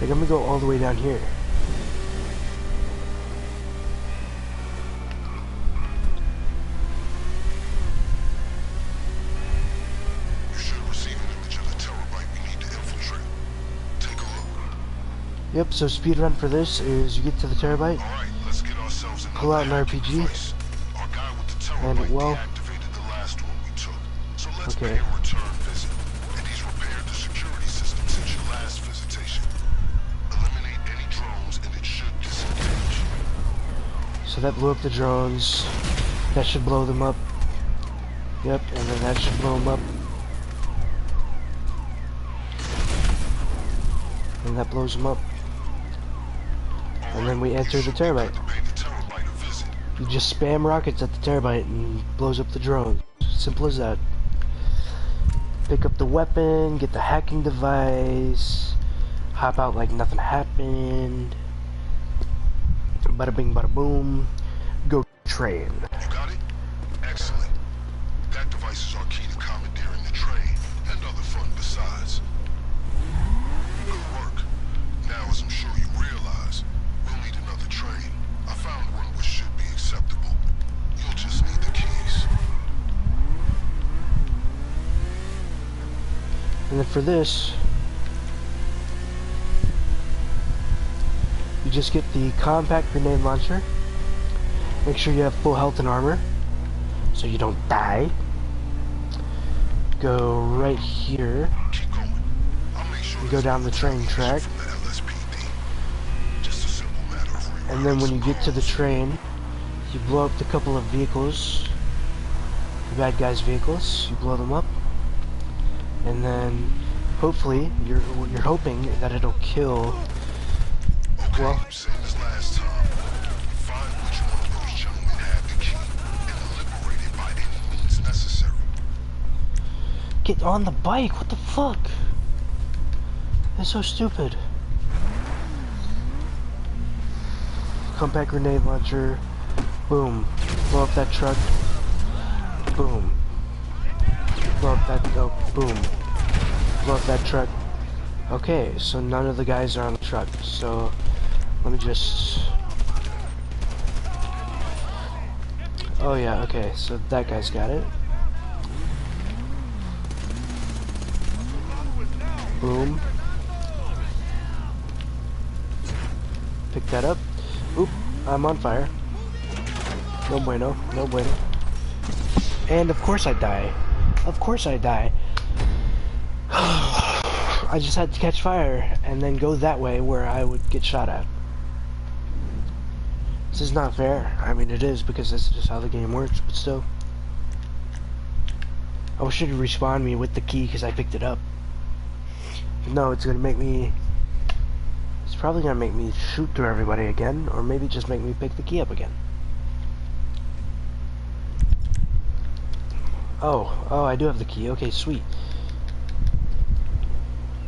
Like, I'm gonna go all the way down here. You should receive an image of the terabyte we need to infiltrate. Take a look. Yep, so speed run for this is you get to the terabyte, Alright, let's get ourselves in pull out an RPG, Our guy with the terabyte and well, deactivated the last one we took. So let's okay. pay a return visit. And he's repaired the security system since your last visitation. Eliminate any drones and it should disengage. So that blew up the drones. That should blow them up. Yep, and then that should blow them up. And that blows them up. And then we enter the terabyte. Pay the terabyte a visit. You just spam rockets at the terabyte and it blows up the drone. Simple as that. Pick up the weapon, get the hacking device, hop out like nothing happened. Bada bing, bada boom. Go train. You got it? Excellent. That device is our key to commandeering the train and other fun besides. Good work. Now, as I'm sure you realize, we'll need another train. I found one which should be acceptable. You'll just need the keys. And then for this, you just get the compact grenade launcher. Make sure you have full health and armor, so you don't die. Go right here. Keep going. I'll make sure You go down the train track, from the LSPD. Just a simple matter of and then when you get to the train, you blow up the couple of vehicles, the bad guys' vehicles. You blow them up, and then hopefully you're hoping that it'll kill. Okay, Well, same as last time. Find which one of those gentlemen had the key and liberate it by any means necessary. get on the bike. What the fuck? That's so stupid. Compact grenade launcher. Boom. Blow up that truck. Boom. Blow up that. Oh, boom. Blow up that truck. Okay, so none of the guys are on the truck. So let me just. Oh yeah. Okay, so that guy's got it. Boom. Pick that up. Oop, I'm on fire. No bueno, no bueno. And of course I die. Of course I die. I just had to catch fire and then go that way where I would get shot at. This is not fair. I mean, it is because this is just how the game works, but still. I wish it would respawn me with the key because I picked it up. No, it's gonna make me. It's probably gonna make me shoot through everybody again, or maybe just make me pick the key up again. Oh, I do have the key. Okay, sweet.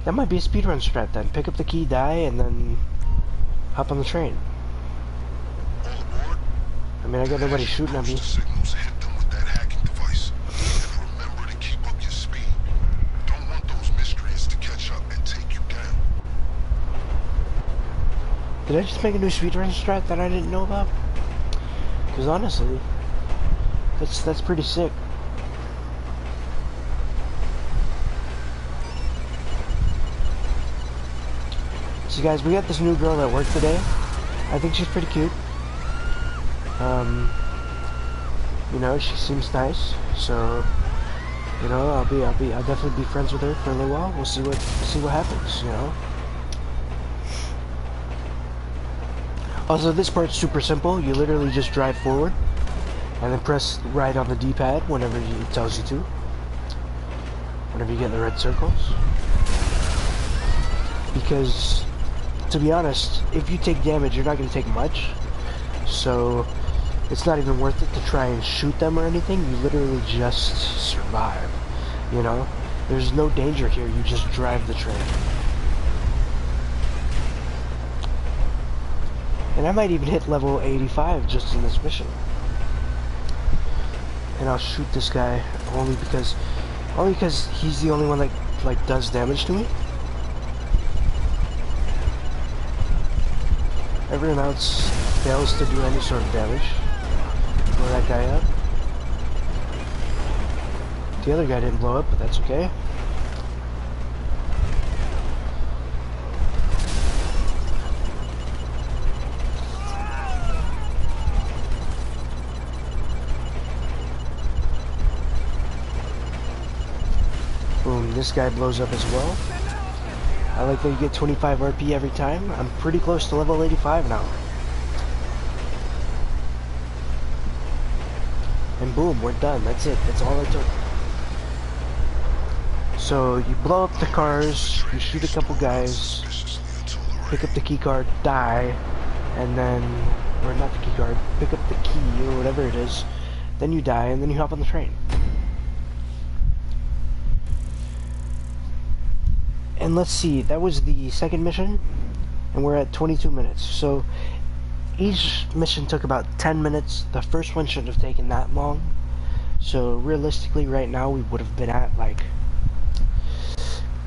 That might be a speedrun strat then. Pick up the key, die, and then hop on the train. All aboard. I mean, I got nobody shooting at me. The signals, hit them with that hacking device. And remember to keep up your speed. Don't want those miscreants to catch up and take you down. Did I just make a new speedrun strat that I didn't know about? Because honestly, that's pretty sick. So guys, we got this new girl at work today. I think she's pretty cute. You know, she seems nice. So, you know, I'll definitely be friends with her for a little while. We'll see what happens. You know. Also, this part's super simple. You literally just drive forward and then press right on the D-pad whenever it tells you to. Whenever you get in the red circles. Because, to be honest, if you take damage, you're not going to take much. So, it's not even worth it to try and shoot them or anything. You literally just survive. You know? There's no danger here. You just drive the train. And I might even hit level 85 just in this mission. And I'll shoot this guy only because he's the only one that like does damage to me. Everyone else fails to do any sort of damage. Blow that guy up. The other guy didn't blow up, but that's okay. Boom, this guy blows up as well. I like that you get 25 RP every time. I'm pretty close to level 85 now. And boom, we're done. That's it. That's all it took. So you blow up the cars, you shoot a couple guys, pick up the key card, die, and then, or not the key card, pick up the key or whatever it is, then you die, and then you hop on the train. And let's see, that was the second mission, and we're at 22 minutes. So each mission took about 10 minutes. The first one shouldn't have taken that long. So realistically, right now we would have been at like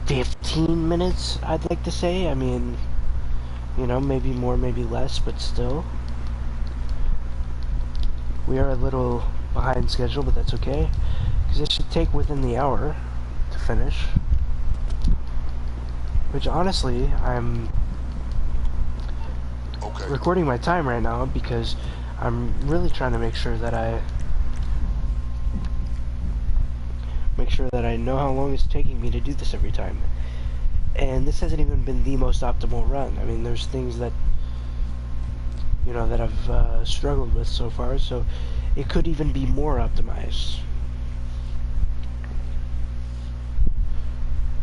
15 minutes, I'd like to say. I mean, you know, maybe more, maybe less, but still. We are a little behind schedule, but that's okay, because it should take within the hour to finish. Which honestly, I'm recording my time right now because I'm really trying to make sure that I know how long it's taking me to do this every time. And this hasn't even been the most optimal run. I mean, there's things that, you know, that I've struggled with so far, so it could even be more optimized.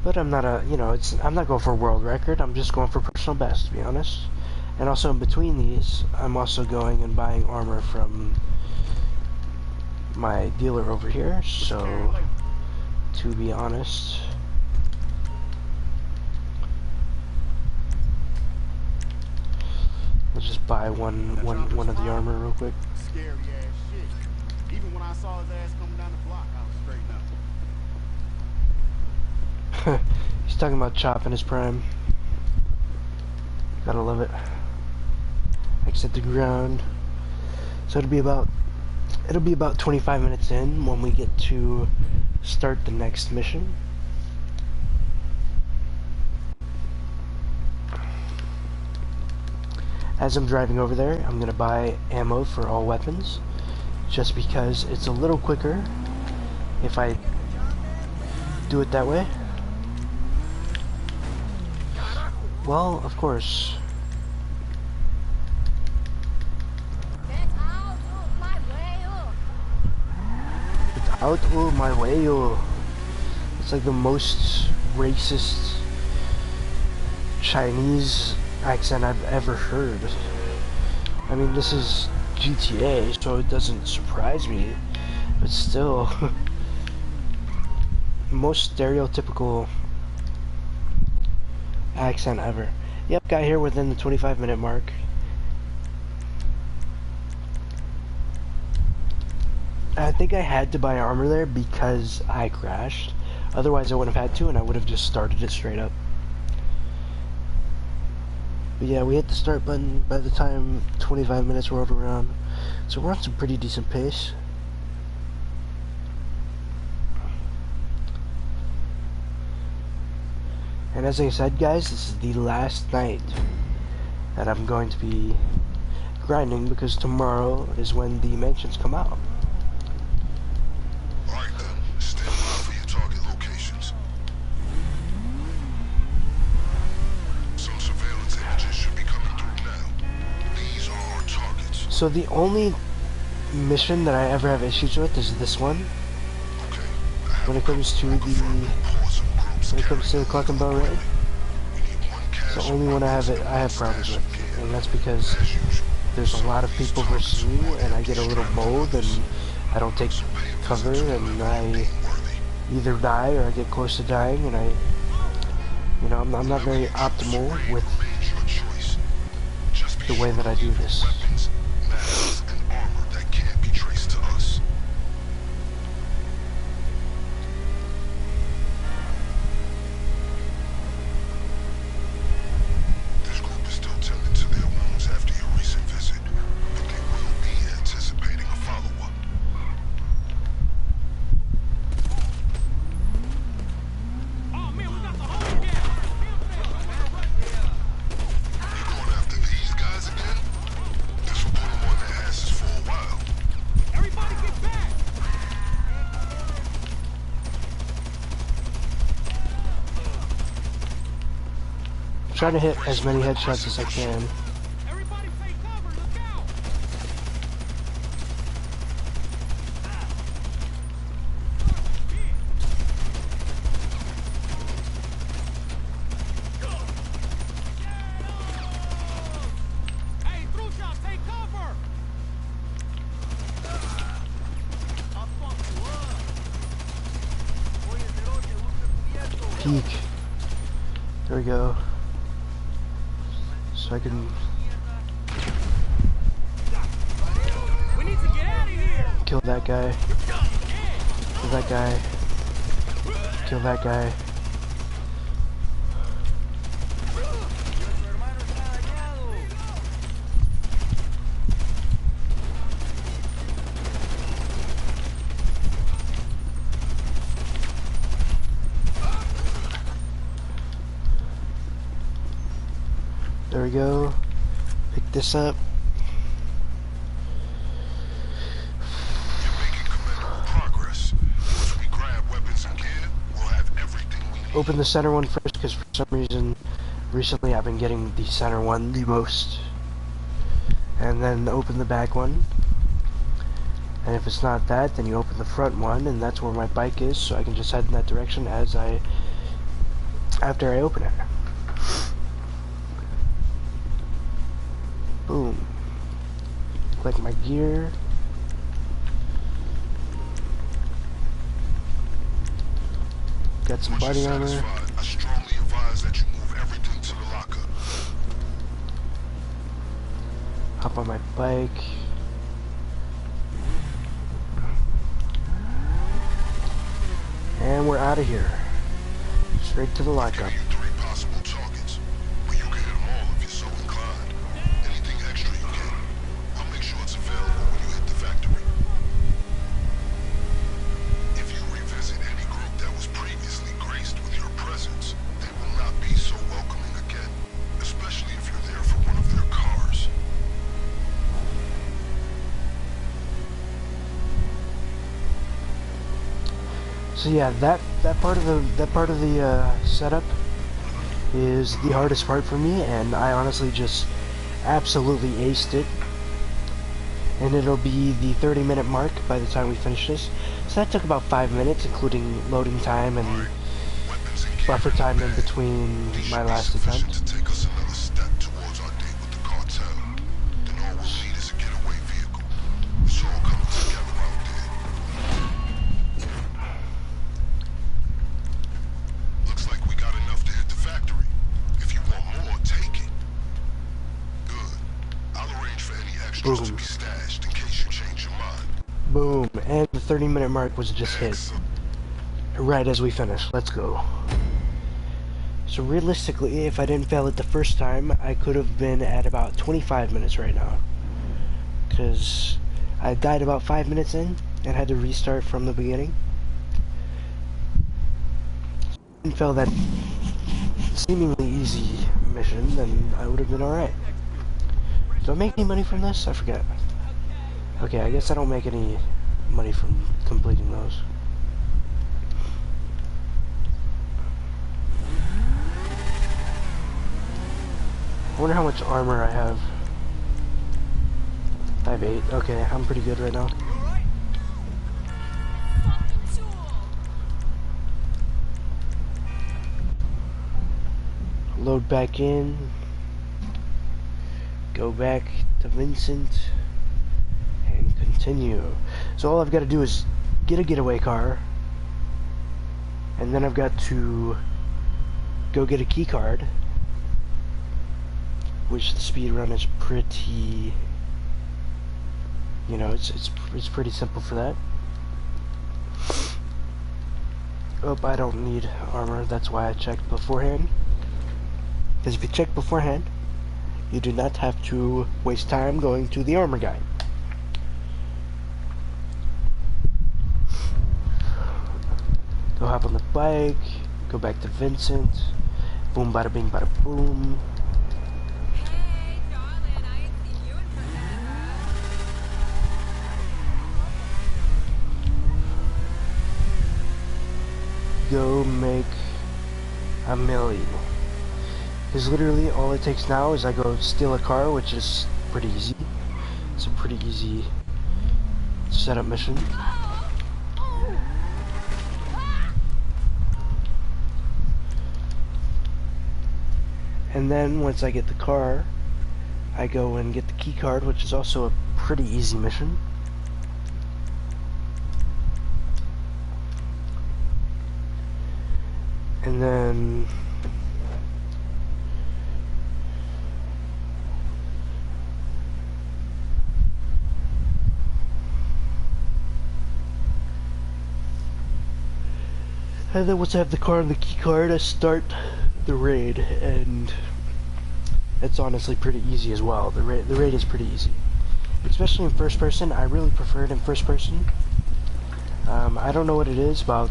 But I'm not I'm not going for a world record. I'm just going for personal best, to be honest. And also in between these, I'm also going and buying armor from my dealer over here. So, to be honest, let's just buy one of the armor real quick. Scary ass shit. Even when I saw his ass coming down the block, I was straight up. He's talking about Chop in his prime. Gotta love it. Exit the ground. So it'll be about 25 minutes in when we get to start the next mission. As I'm driving over there, I'm gonna buy ammo for all weapons, just because it's a little quicker if I do it that way. Well, of course. Get out of my way! Get out of my way! It's like the most racist Chinese accent I've ever heard. I mean, this is GTA, so it doesn't surprise me, but still, most stereotypical accent ever. Yep, got here within the 25-minute mark. I think I had to buy armor there because I crashed. Otherwise I wouldn't have had to, and I would have just started it straight up. But yeah, we hit the start button by the time 25 minutes rolled around. So we're on some pretty decent pace. And as I said, guys, this is the last night that I'm going to be grinding, because tomorrow is when the mansions come out. Alright then, stand by for your target locations. Some surveillance images should be coming through now. These are our targets. So the only mission that I ever have issues with is this one. Okay. When it comes to the Clock and Bell raid, it's the only one I have problems with, and that's because there's a lot of people versus me, and I get a little bold, and I don't take cover, and I either die or I get close to dying, and I'm not very optimal with the way that I do this. Try to hit as many headshots as I can. Everybody take cover, look out! Hey, through shot, take cover! I'll fuck you up. Peek. There we go. So I can We need to get out of here! kill that guy. Kill that guy. Kill that guy. There we go. Pick this up. You're making commendable progress. Once we grab weapons and gear, we'll have everything we need. Open the center one first, because for some reason, recently I've been getting the center one the most. And then open the back one. And if it's not that, then you open the front one, and that's where my bike is, so I can just head in that direction after I open it. Boom. Click my gear. Got some Once body you're armor. satisfied, I strongly advise that you move everything to the locker. Hop on my bike. And we're out of here. Straight to the lockup. Give you 3 possible targets, but you can hit them all if you're so inclined. Anything extra you get, I'll make sure it's available when you hit the factory. If you revisit any group that was previously graced with your presence, they will not be so welcoming again, especially if you're there for one of their cars. So yeah, that part of the setup is the hardest part for me, and I honestly just absolutely aced it. And it'll be the 30-minute mark by the time we finish this. So that took about 5 minutes, including loading time and Weapons and gear buffer time in between my last attempt. to take us another step towards our date with the cartel. Then all we'll need is a getaway vehicle. It's all coming together out there. Looks like we got enough to hit the factory. If extras to Boom. be stashed in case you change your mind. Boom. And the 30-minute mark was just hit. Right as we finished. Let's go. So realistically, if I didn't fail it the first time, I could have been at about 25 minutes right now. Because I died about 5 minutes in and had to restart from the beginning. And fail that seemingly easy mission, then I would have been alright. Do I make any money from this? I forget. Okay, I guess I don't make any money from completing those. I wonder how much armor I have. I have 8. Okay, I'm pretty good right now. Load back in. Go back to Vincent. And continue. So all I've got to do is get a getaway car. And then I've got to go get a key card. Which the speed run is pretty, you know, it's pretty simple for that. Oh, I don't need armor. That's why I checked beforehand. Because if you check beforehand, you do not have to waste time going to the armor guy. Go hop on the bike. Go back to Vincent. Boom, bada bing, bada boom. Hey, darling, I ain't seen you in forever. Go make a million. Because literally all it takes now is I go steal a car, which is pretty easy. It's a pretty easy setup mission. And then once I get the car, I go and get the key card, which is also a pretty easy mission. And then once I have the car and the key card, I start the raid, and it's honestly pretty easy as well. The raid is pretty easy, especially in first person. I really prefer it in first person. I don't know what it is about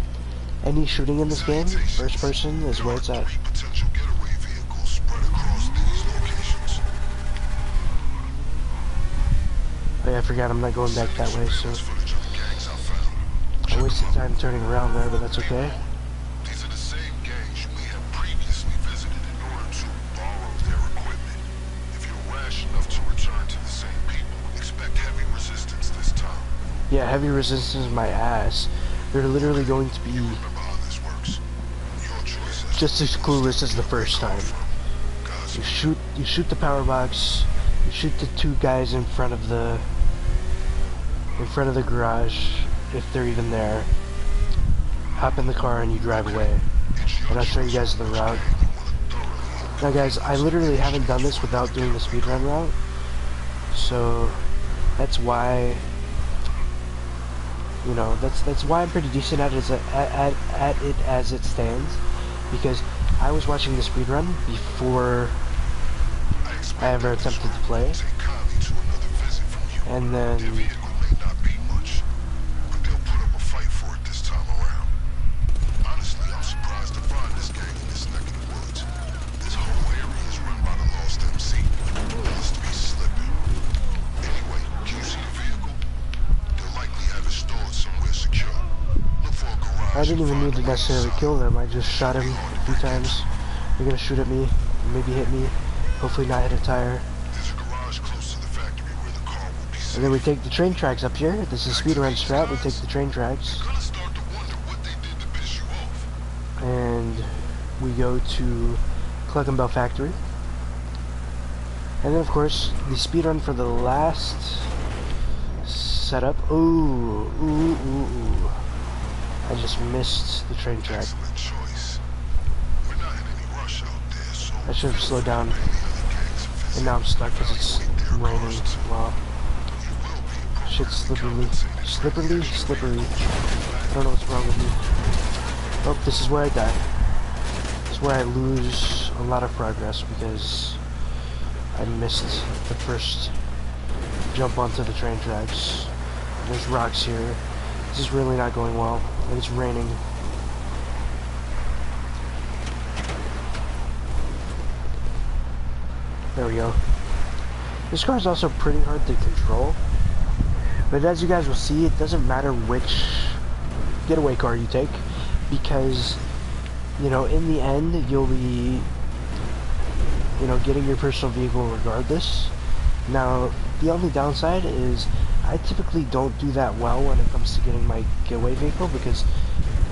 any shooting in this game. First person is where it's at. Potential getaway vehicles spread across these locations. Oh yeah, I forgot I'm not going back that way, so Footage of the gangs I found. I wasted time turning around there, but that's okay. These are the same gangs you may have previously visited in order to borrow their equipment. If you're rash enough to return to the same people, expect heavy resistance this time. Yeah, heavy resistance my ass. They're literally going to be Remember how this works. Your choice is just as clueless as the first time. guys, You shoot the power box, you shoot the 2 guys in front of the garage, if they're even there. Hop in the car and you drive away. And I'll show you guys the route. Now guys, I literally haven't done this without doing the speedrun route. So that's why, you know, that's why I'm pretty decent at it as it stands, because I was watching the speedrun before I ever attempted to play, take kindly to another visit from you. and Their then vehicle may not be much, but they'll put up a fight for it this time around. Honestly, I'm surprised to find this gang in this neck of the woods. This whole area is run by the Lost MC. Must be slipping. Anyway, can you see the vehicle? They'll likely have it stored somewhere secure. Look for a garage. I didn't even and need to find a way necessarily inside. kill them. I just shot him a few times. They're gonna shoot at me, maybe hit me, hopefully not hit a tire. There's a garage close to the factory where the car will be safe. And then we take the train tracks up here. This is speedrun strat. We take the train tracks, You're gonna start to wonder what they did to piss you off. and we go to Cluckenbell Factory. And then of course, the speedrun for the last setup. Ooh. I just missed the train track. Excellent choice. We're not in any rush out there, so I should have slowed down. any other gangs have And now I'm stuck because it's raining. Well, Shit's slippery. Slippery. I don't know what's wrong with me. Oh, this is where I die. This is where I lose a lot of progress because I missed the first jump onto the train tracks. There's rocks here. This is really not going well, and it's raining. There we go. This car is also pretty hard to control, but as you guys will see, it doesn't matter which getaway car you take, because, you know, in the end, you'll be, you know, getting your personal vehicle regardless. Now, the only downside is I typically don't do that well when it comes to getting my getaway vehicle because,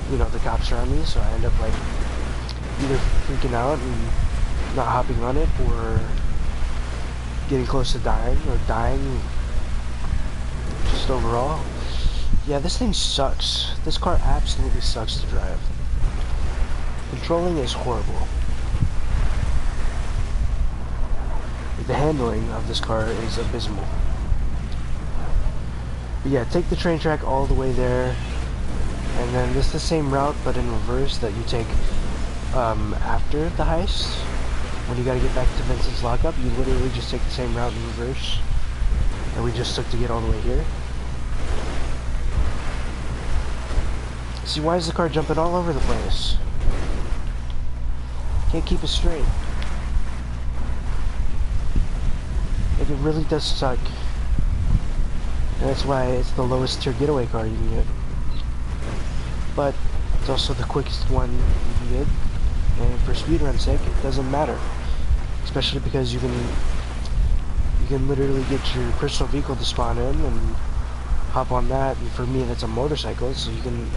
you know, the cops are on me, so I end up, like, either freaking out and not hopping on it, or getting close to dying, or dying just overall. Yeah, this thing sucks. This car absolutely sucks to drive. Controlling is horrible. The handling of this car is abysmal. But yeah, take the train track all the way there, and then this is the same route but in reverse that you take after the heist. When you gotta get back to Vincent's lockup, you literally just take the same route in reverse that we just took to get all the way here. See, why is the car jumping all over the place? Can't keep it straight. Like, it really does suck. And that's why it's the lowest tier getaway car you can get. But it's also the quickest one you can get. And for speedrun's sake, it doesn't matter. Especially because you can literally get your personal vehicle to spawn in and hop on that. And for me, that's a motorcycle, so you can,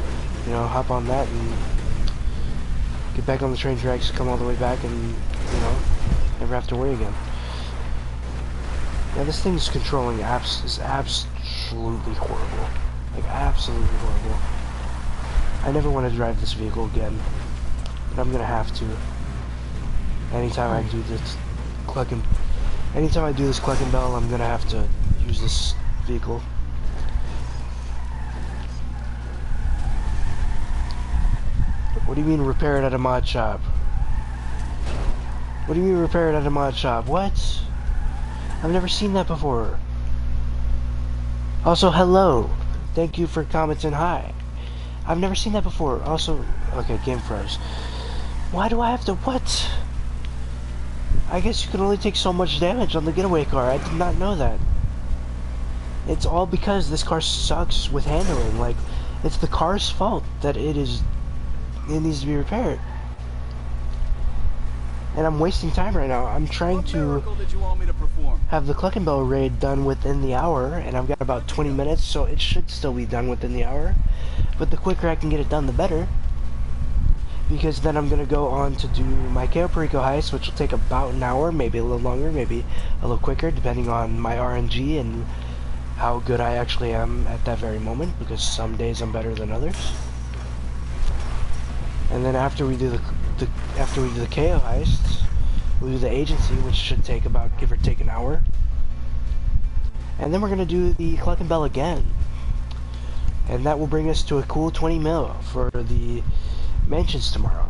you know, hop on that and get back on the train tracks, come all the way back, and, you know, never have to worry again. Yeah, this thing's controlling is absolutely horrible. Like, absolutely horrible. I never want to drive this vehicle again, but I'm gonna have to. Anytime I do this cluck and bell, I'm gonna have to use this vehicle. What do you mean repair it at a mod shop? What do you mean repair it at a mod shop? What? I've never seen that before. Also, hello. Thank you for commenting hi. I've never seen that before. Also, okay, game froze. Why do I have to, what? I guess you can only take so much damage on the getaway car. I did not know that. It's all because this car sucks with handling. Like, it's the car's fault that it needs to be repaired. And I'm wasting time right now. I'm trying to have the Cluck and Bell raid done within the hour, and I've got about 20 minutes, so it should still be done within the hour. But the quicker I can get it done, the better. Because then I'm gonna go on to do my Cayo Perico heist, which will take about an hour, maybe a little longer, maybe a little quicker, depending on my RNG and how good I actually am at that very moment, because some days I'm better than others. And then after we do the Cayo heist, we'll do the agency, which should take about, give or take, an hour. And then we're gonna do the Cluck and Bell again. And that will bring us to a cool 20 mil for the mansions tomorrow.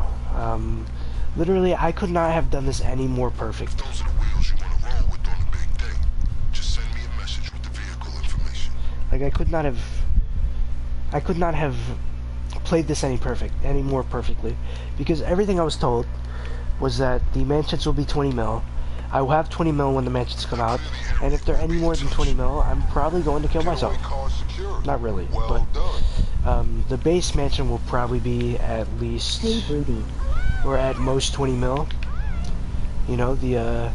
Literally, I could not have done this any more perfect. Those are the wheels you want to roll with on the big day. Just send me a message with the vehicle information. Like, I could not have played this any more perfectly, because everything I was told was that the mansions will be 20 mil. I will have 20 mil when the mansions come out, and if they're any more than 20 mil, I'm probably going to kill myself. Not really, but the base mansion will probably be at least, or at most 20 mil. You know, the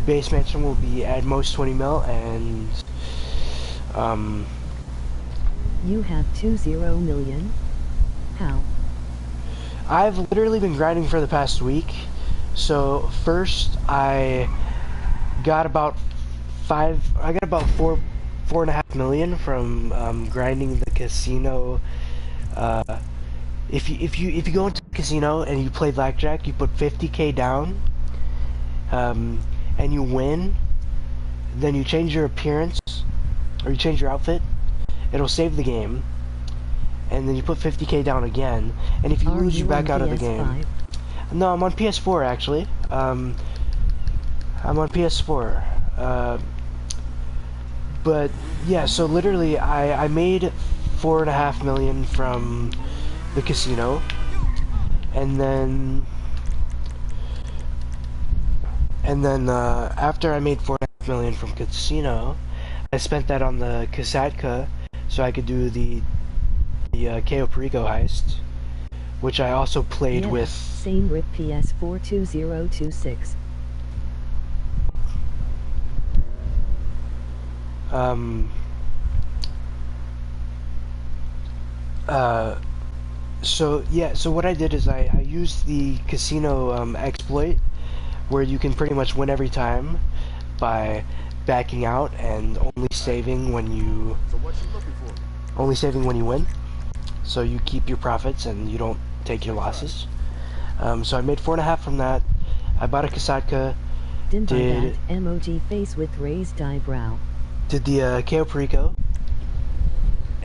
base mansion will be at most 20 mil, and you have 20 million. How? I've literally been grinding for the past week. So first I got about 4.5 million from grinding the casino. If you go into the casino and you play blackjack, you put 50k down, and you win. Then you change your appearance or you change your outfit, it'll save the game, and then you put 50k down again, and if you lose, you back out of the game. No, I'm on PS4 actually. I'm on PS4. But yeah, so literally, I made 4.5 million from the casino, and then after I made 4.5 million from casino, I spent that on the Kasatka, so I could do the Cayo Perico heist, which I also played with. Same rip PS4 2026. So yeah, so what I did is I used the casino exploit, where you can pretty much win every time by backing out and only saving when you win. So you keep your profits and you don't take your losses. So I made 4.5 from that. I bought a Kasatka. Did emoji face with raised eyebrow. Did the Cayo Perico,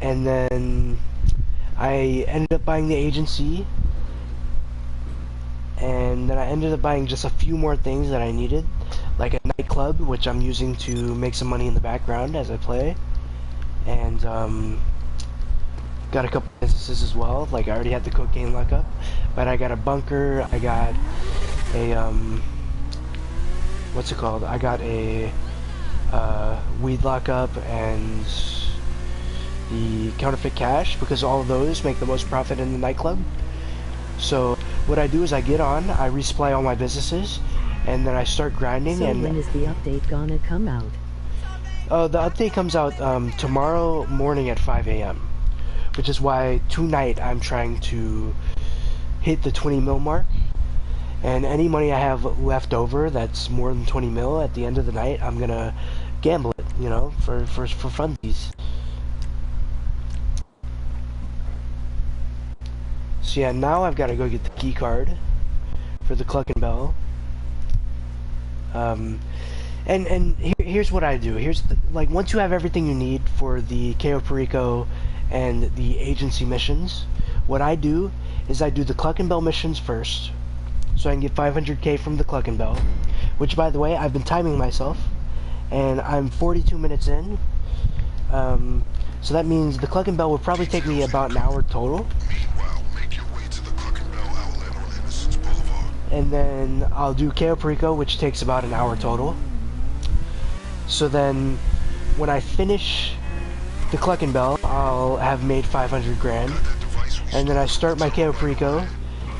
and then I ended up buying the agency, and then I ended up buying just a few more things that I needed, like a nightclub, which I'm using to make some money in the background as I play, and got a couple businesses as well. Like I already had the cocaine lockup, but I got a bunker, I got a what's it called? I got a weed lockup and the counterfeit cash, because all of those make the most profit in the nightclub. So what I do is I get on, I resupply all my businesses, and then I start grinding. So and when is the update gonna come out? The update comes out tomorrow morning at 5 a.m. which is why tonight I'm trying to hit the 20 mil mark, and any money I have left over that's more than 20 mil at the end of the night, I'm gonna gamble it, you know, for funsies. So yeah, now I've got to go get the key card for the Cluck and Bell. And here's what I do. Here's like, once you have everything you need for the Cayo Perico and the agency missions, what I do is I do the Cluck and Bell missions first, so I can get 500k from the Cluck and Bell, which, by the way, I've been timing myself, and I'm 42 minutes in. So that means the Cluck and Bell will probably take me about an hour total. And then I'll do Cayo Perico, which takes about an hour total. So then, when I finish the Cluck and Bell, I'll have made 500 grand. And then I start my Cayo Perico,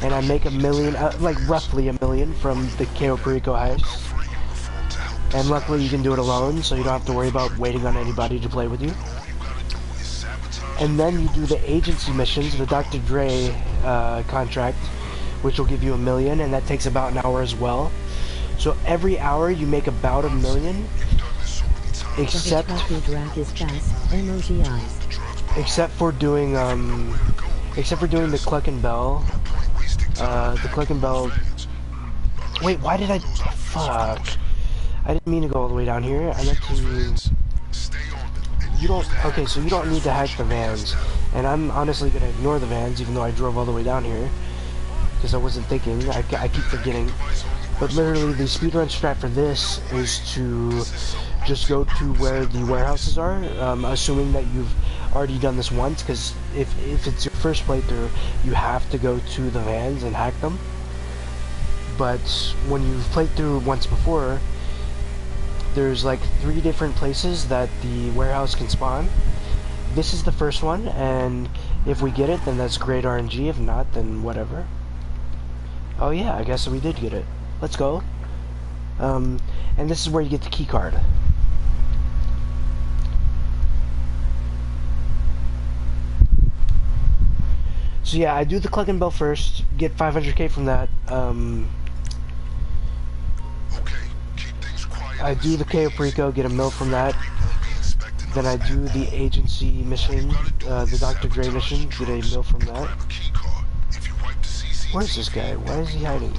and I make $1 million, like roughly $1 million from the Cayo Perico heist. And luckily you can do it alone, so you don't have to worry about waiting on anybody to play with you. And then you do the agency missions, the Dr. Dre contract, which will give you $1 million, and that takes about an hour as well. So every hour you make about $1 million, except for doing the Cluck and Bell. The Cluck and Bell. Wait, why did I? Fuck! I didn't mean to go all the way down here. I meant to. You don't. Okay, so you don't need to hack the vans, and I'm honestly gonna ignore the vans, even though I drove all the way down here. Because I wasn't thinking, I keep forgetting. But literally, the speedrun strat for this is to just go to where the warehouses are, assuming that you've already done this once, because if it's your first playthrough, you have to go to the vans and hack them. But when you've played through once before, there's like 3 different places that the warehouse can spawn. This is the first one, and if we get it, then that's great RNG. If not, then whatever. Oh yeah, I guess we did get it. Let's go. And this is where you get the key card. So yeah, I do the Cluck and Bell first, get 500k from that. I do the Cayo Perico, get $1 million from that. Then I do the agency mission, the Dr. Dre mission, get $1 million from that. Where's this guy? Why is he hiding?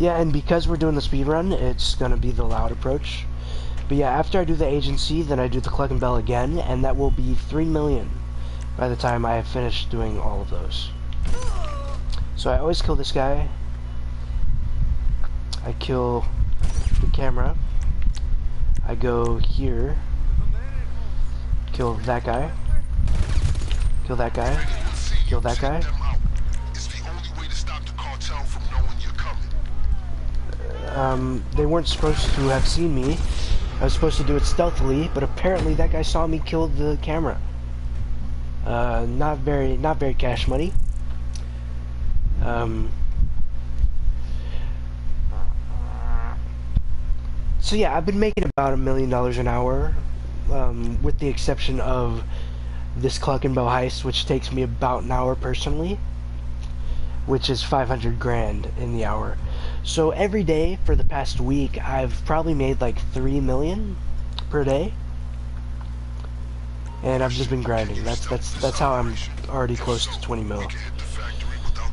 Yeah, and because we're doing the speed run, it's gonna be the loud approach. But yeah, after I do the agency, then I do the Cluck and Bell again, and that will be 3 million by the time I have finished doing all of those. So I always kill this guy. I kill the camera. I go here. Kill that guy. Kill that guy. Kill that guy. It's the only way to stop the cartel from knowing you're coming. They weren't supposed to have seen me. I was supposed to do it stealthily, but apparently that guy saw me kill the camera. Not very cash money. So yeah, I've been making about $1 million an hour, with the exception of this Cluck and Bell heist, which takes me about an hour personally, which is 500 grand in the hour. So every day for the past week, I've probably made like 3 million per day, and I've just been grinding. That's how I'm already close to 20 mil.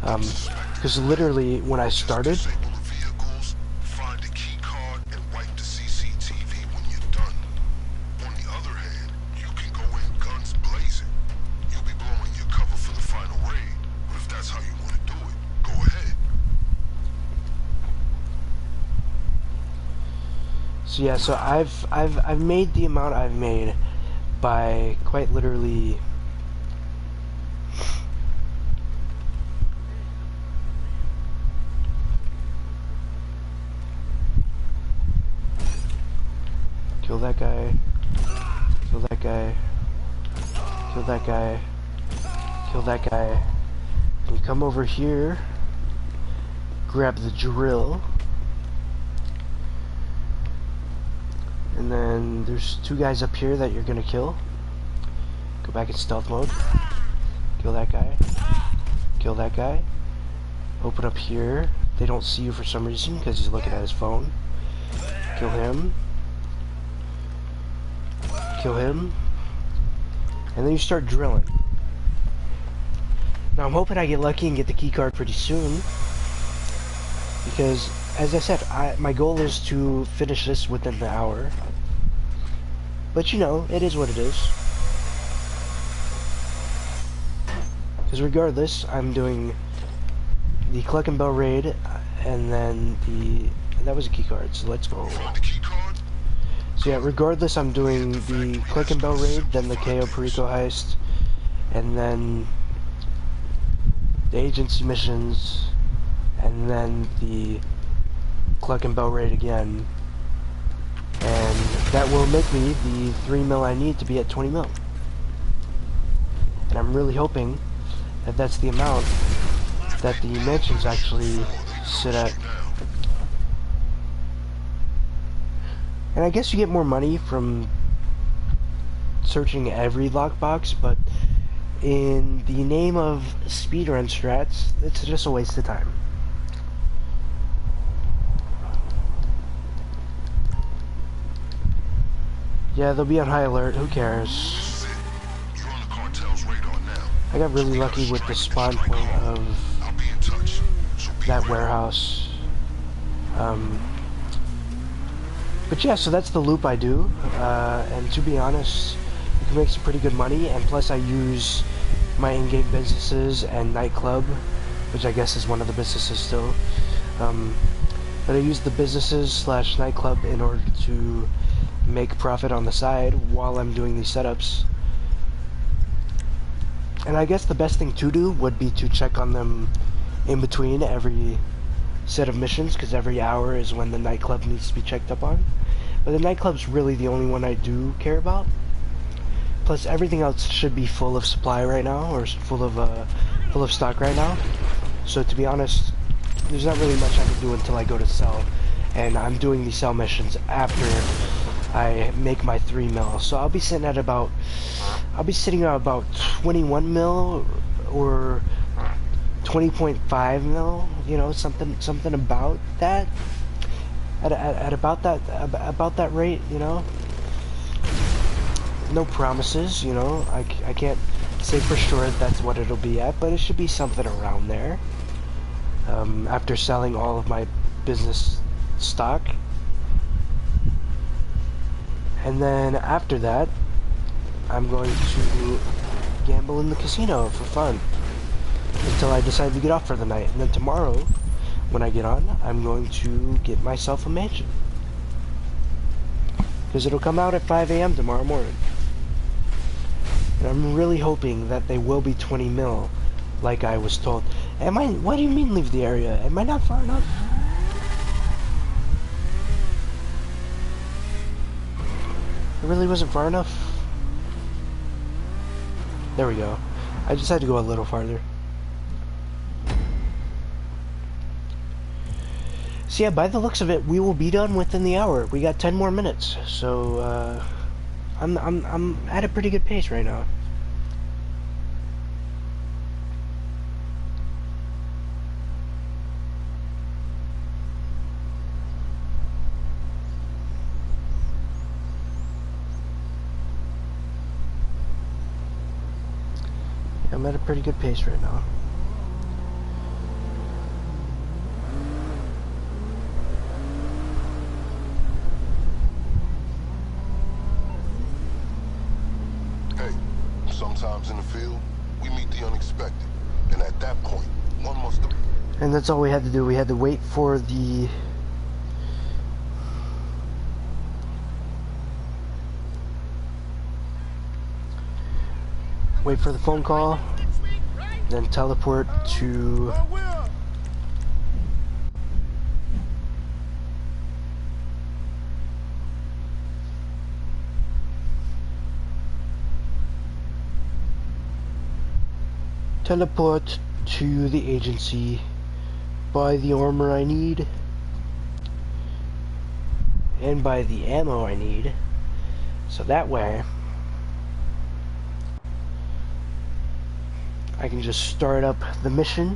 Because literally when I started, Disable the vehicles, find a key card, and wipe the CCTV when you're done. On the other hand, you can go in guns blazing. You'll be blowing your cover for the final raid, but if that's how you want to do it, go ahead. so yeah, so I've made the amount I've made by quite literally kill that guy, kill that guy, kill that guy, kill that guy, and come over here, grab the drill, and then there's 2 guys up here that you're gonna kill. Go back in stealth mode, kill that guy, kill that guy, open up here, they don't see you for some reason because he's looking at his phone, kill him, kill him, and then you start drilling. Now I'm hoping I get lucky and get the key card pretty soon, because as I said, my goal is to finish this within the hour. But you know, it is what it is. Because regardless, I'm doing the Cluck and Bell raid, and then that was a key card, so let's go. Find the key card? So yeah, regardless, I'm doing the Cluck and Bell raid, then the KO Perico heist, and then the agency missions, and then the Cluck and Bell raid again, and that will make me the 3 mil I need to be at 20 mil. And I'm really hoping that that's the amount that the mansions actually sit at. And I guess you get more money from searching every lockbox, but in the name of speedrun strats, it's just a waste of time. Yeah, they'll be on high alert, who cares? You're on the cartel's radar now. I got really lucky with the spawn point of I'll be in touch. So be that ready. warehouse. But yeah, so that's the loop I do, and to be honest, you can make some pretty good money, and plus I use my in-game businesses and nightclub, which I guess is one of the businesses still, but I use the businesses slash nightclub in order to make profit on the side while I'm doing these setups. And I guess the best thing to do would be to check on them in between every set of missions, because every hour is when the nightclub needs to be checked up on. But the nightclub's really the only one I do care about. Plus everything else should be full of supply right now, or full of stock right now. So to be honest, there's not really much I can do until I go to sell, and I'm doing these sell missions after I make my 3 mil. So I'll be sitting at about 21 mil or 20.5 mil, you know, something about that, at about that rate, you know. No promises, you know. I can't say for sure that's what it'll be at, but it should be something around there. After selling all of my business stock. And then after that, I'm going to gamble in the casino for fun until I decide to get off for the night. And then tomorrow, when I get on, I'm going to get myself a mansion. Because it'll come out at 5 a.m. tomorrow morning. And I'm really hoping that they will be 20 mil, like I was told. What do you mean leave the area? Am I not far enough? It really wasn't far enough. There we go. I just had to go a little farther. So yeah, by the looks of it, we will be done within the hour. We got 10 more minutes, so I'm at a pretty good pace right now. I'm at a pretty good pace right now. Hey, sometimes in the field, we meet the unexpected. And at that point, one must... And that's all we had to do. We had to wait for the... Wait for the phone call, then teleport to... Teleport to the agency, buy the armor I need, and buy the ammo I need, so that way I can just start up the mission,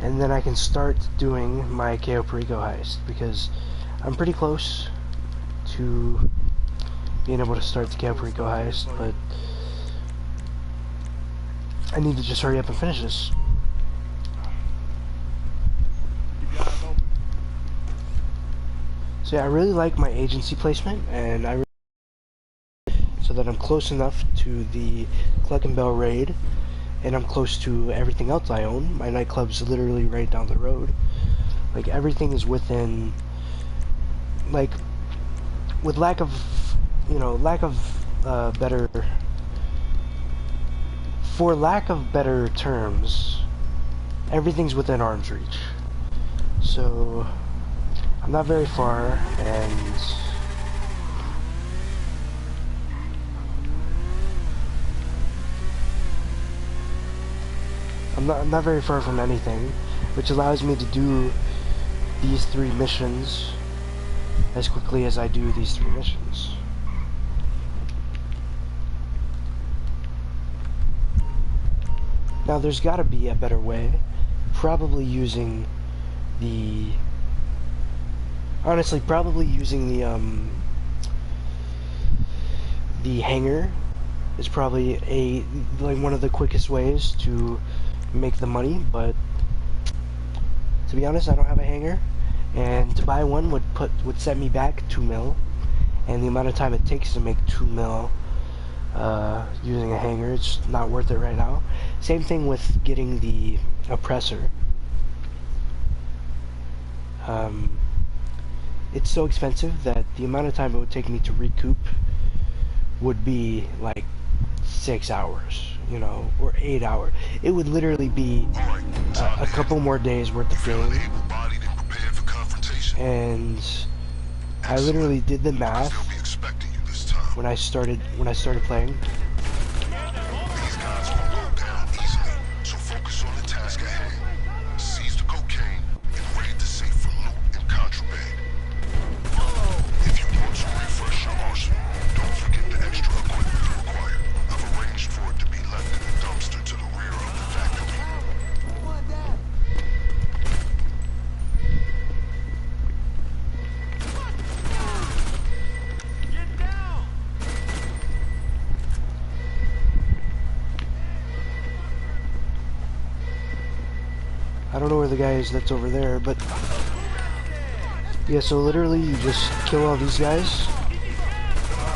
and then I can start doing my Cayo Perico heist, because I'm pretty close to being able to start the Cayo Perico heist, but I need to just hurry up and finish this. So yeah, I really like my agency placement, and so that I'm close enough to the Cluck and Bell raid, and I'm close to everything else I own. My nightclub's literally right down the road. Like, everything is within, like, with lack of better, for lack of better terms, everything's within arm's reach. So I'm not very far, and I'm not very far from anything, which allows me to do these 3 missions as quickly as I do these 3 missions. Now there's gotta be a better way, probably using the, honestly, probably using the hangar is probably one of the quickest ways to make the money, but to be honest, I don't have a hangar, and to buy one would set me back 2 mil, and the amount of time it takes to make 2 mil using a hangar, it's not worth it right now. Same thing with getting the oppressor. It's so expensive that the amount of time it would take me to recoup would be like 6 hours, you know, or 8 hours. It would literally be a couple more days worth of game. And I literally did the math when I started playing. These guys won't go down easily, so focus on the task at hand. Seize the cocaine and raid the safe for loot and contraband. If you want to refresh your arsenal, don't forget the extra equipment you require. I've arranged for it to be left in the dumpster to the rear of the factory. Get down! I don't know where the guy is that's over there, but Yeah, so literally you just kill all these guys.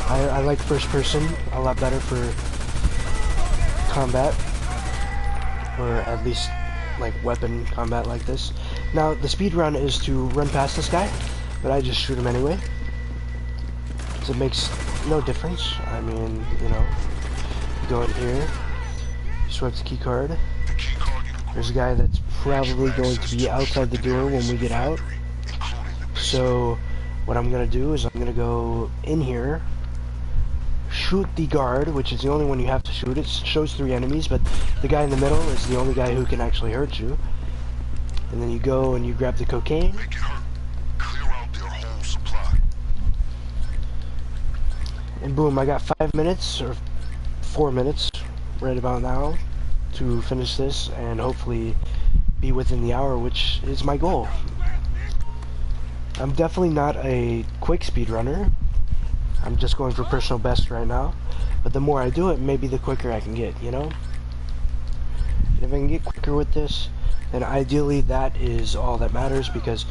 I like first person a lot better for combat, or at least like weapon combat like this. Now the speed run is to run past this guy, but I just shoot him anyway. So it makes no difference. I mean, you know, go in here, swipe the key card. There's a guy that's probably going to be outside the door when we get out. So what I'm gonna do is I'm gonna go in here, shoot the guard, which is the only one you have to shoot. It shows 3 enemies, but the guy in the middle is the only guy who can actually hurt you. And then you go and you grab the cocaine. Make it hurt. Clear out their whole supply. And boom, I got 5 minutes, or 4 minutes, right about now, to finish this, and hopefully be within the hour, which is my goal. I'm definitely not a quick speed runner. I'm just going for personal best right now. But the more I do it, maybe the quicker I can get, you know? And if I can get quicker with this, then ideally that is all that matters, because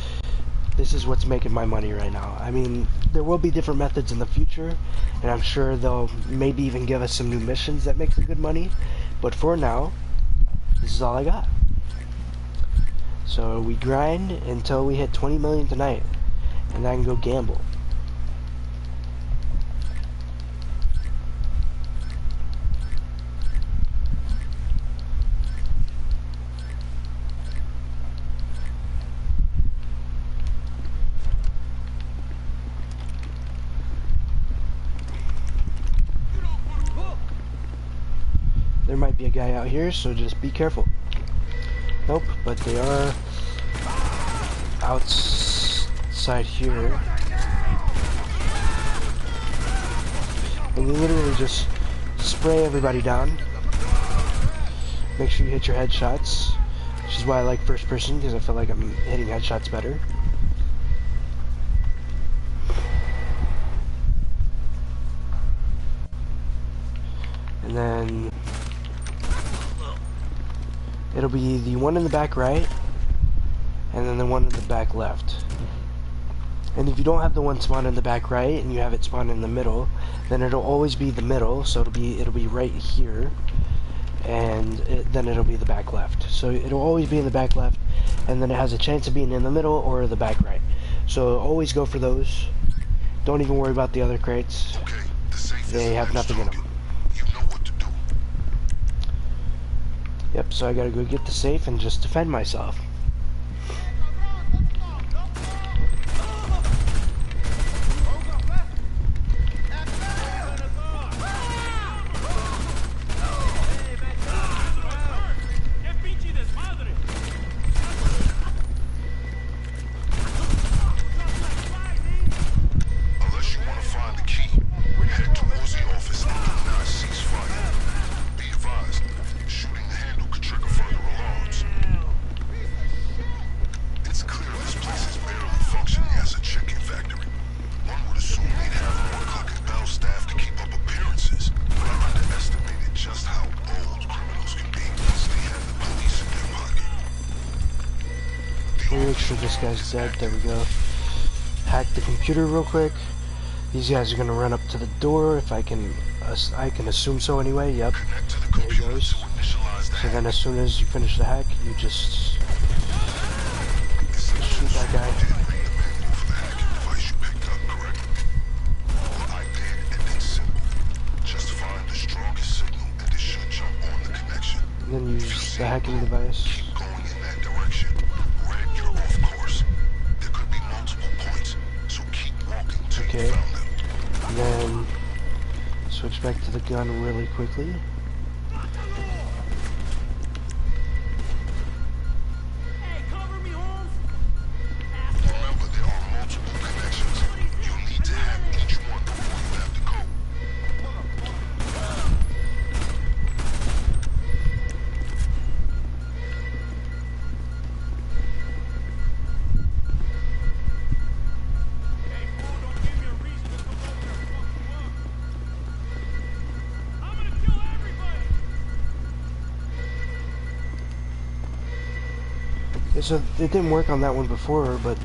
this is what's making my money right now. I mean, there will be different methods in the future, and I'm sure they'll maybe even give us some new missions that make some good money. But for now, this is all I got. So we grind until we hit 20 million tonight, and then I can go gamble. There might be a guy out here, so just be careful. Nope, but they are outside here. And you literally just spray everybody down. Make sure you hit your headshots, which is why I like first person, because I feel like I'm hitting headshots better. And then it'll be the one in the back right, and then the one in the back left. And if you don't have the one spawned in the back right, and you have it spawned in the middle, then it'll always be the middle, so it'll be right here, and then it'll be the back left. So it'll always be in the back left, and then it has a chance of being in the middle or the back right. So always go for those. Don't even worry about the other crates. Okay, the safe They have nothing in them. You know what to do. Yep, so I gotta go get the safe and just defend myself. Unless you want to find the key, head towards the office and do not cease fire. Be advised, shooting the handle could trigger further alarms. It's clear this place is barely functioning as a chicken factory. One would assume they'd have more cook and bell staff to keep up appearances, but I underestimated just how bold criminals can be once they have the police in their pocket. Let me make sure this guy's dead. There we go. Hack the computer real quick. These guys are gonna run up to the door if I can assume so anyway. Yep. Connect to the There he computer goes. to initialize the So then as soon as you finish the hack, you just shoot that guy. did read the manual for the hacking device you picked up, correct? All I did, and it's simple. Just find the strongest signal and it should jump on the connection. And then use the hacking device. Keep going in that direction. Red, you're off course. There could be multiple points, so keep walking till Okay. you found them. And then switch back to the gun really quickly. Remember, there are multiple connections. You need to hack each one before you have the code. Yeah, so it didn't work on that one before, but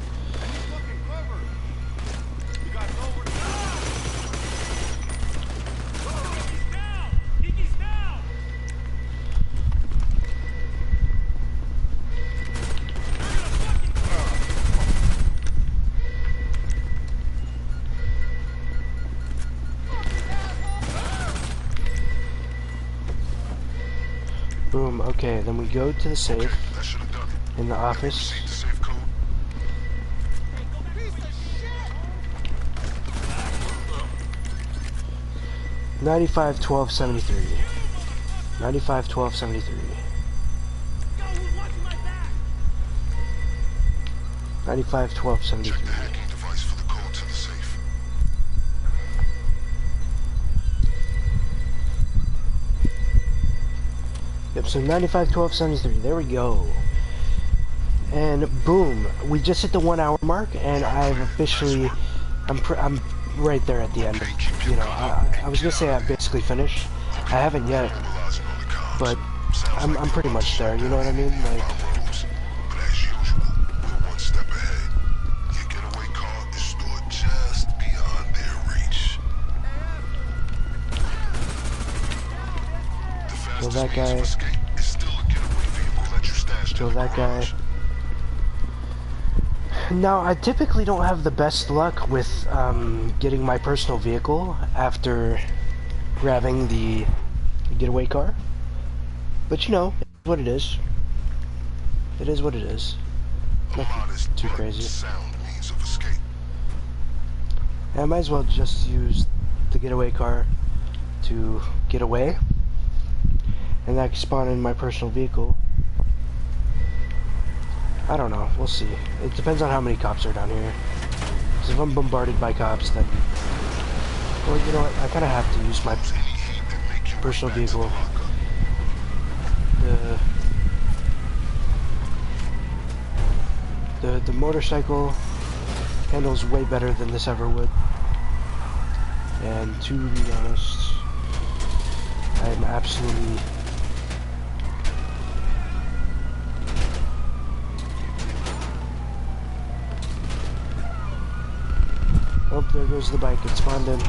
Boom. Okay, then we go to the safe That should have done it. in the office. Received the safe code. Piece of shit! 95-12-73. 95-12-73. Go, who's watching my back? 95-12-73. Check the hacking device for the code to the safe. Yep, so 95-12-73. There we go. And boom, we just hit the 1 hour mark, and I've officially, I'm right there at the end. You know, I was gonna say I basically finished. I haven't yet, Mobilizing on the comms. but Sounds I'm pretty much there. You know what I mean? Like, rules. But as usual, we're one step ahead. Your getaway car is stored just beyond their reach. The kill fastest that means of guy. escape is still a getaway vehicle that you stashed Kill in the that guy. garage. Now, I typically don't have the best luck with getting my personal vehicle after grabbing the getaway car. But you know, it's what it is. It is what it is. Nothing Modest too but crazy. sound means of escape. I might as well just use the getaway car to get away. And I can spawn in my personal vehicle. I don't know, we'll see. It depends on how many cops are down here. Because if I'm bombarded by cops, then... Well, you know what, I kind of have to use my Any heat that make you personal back to the vehicle. The motorcycle handles way better than this ever would. And to be honest, I'm absolutely... Oh, there goes the bike. It spawned in.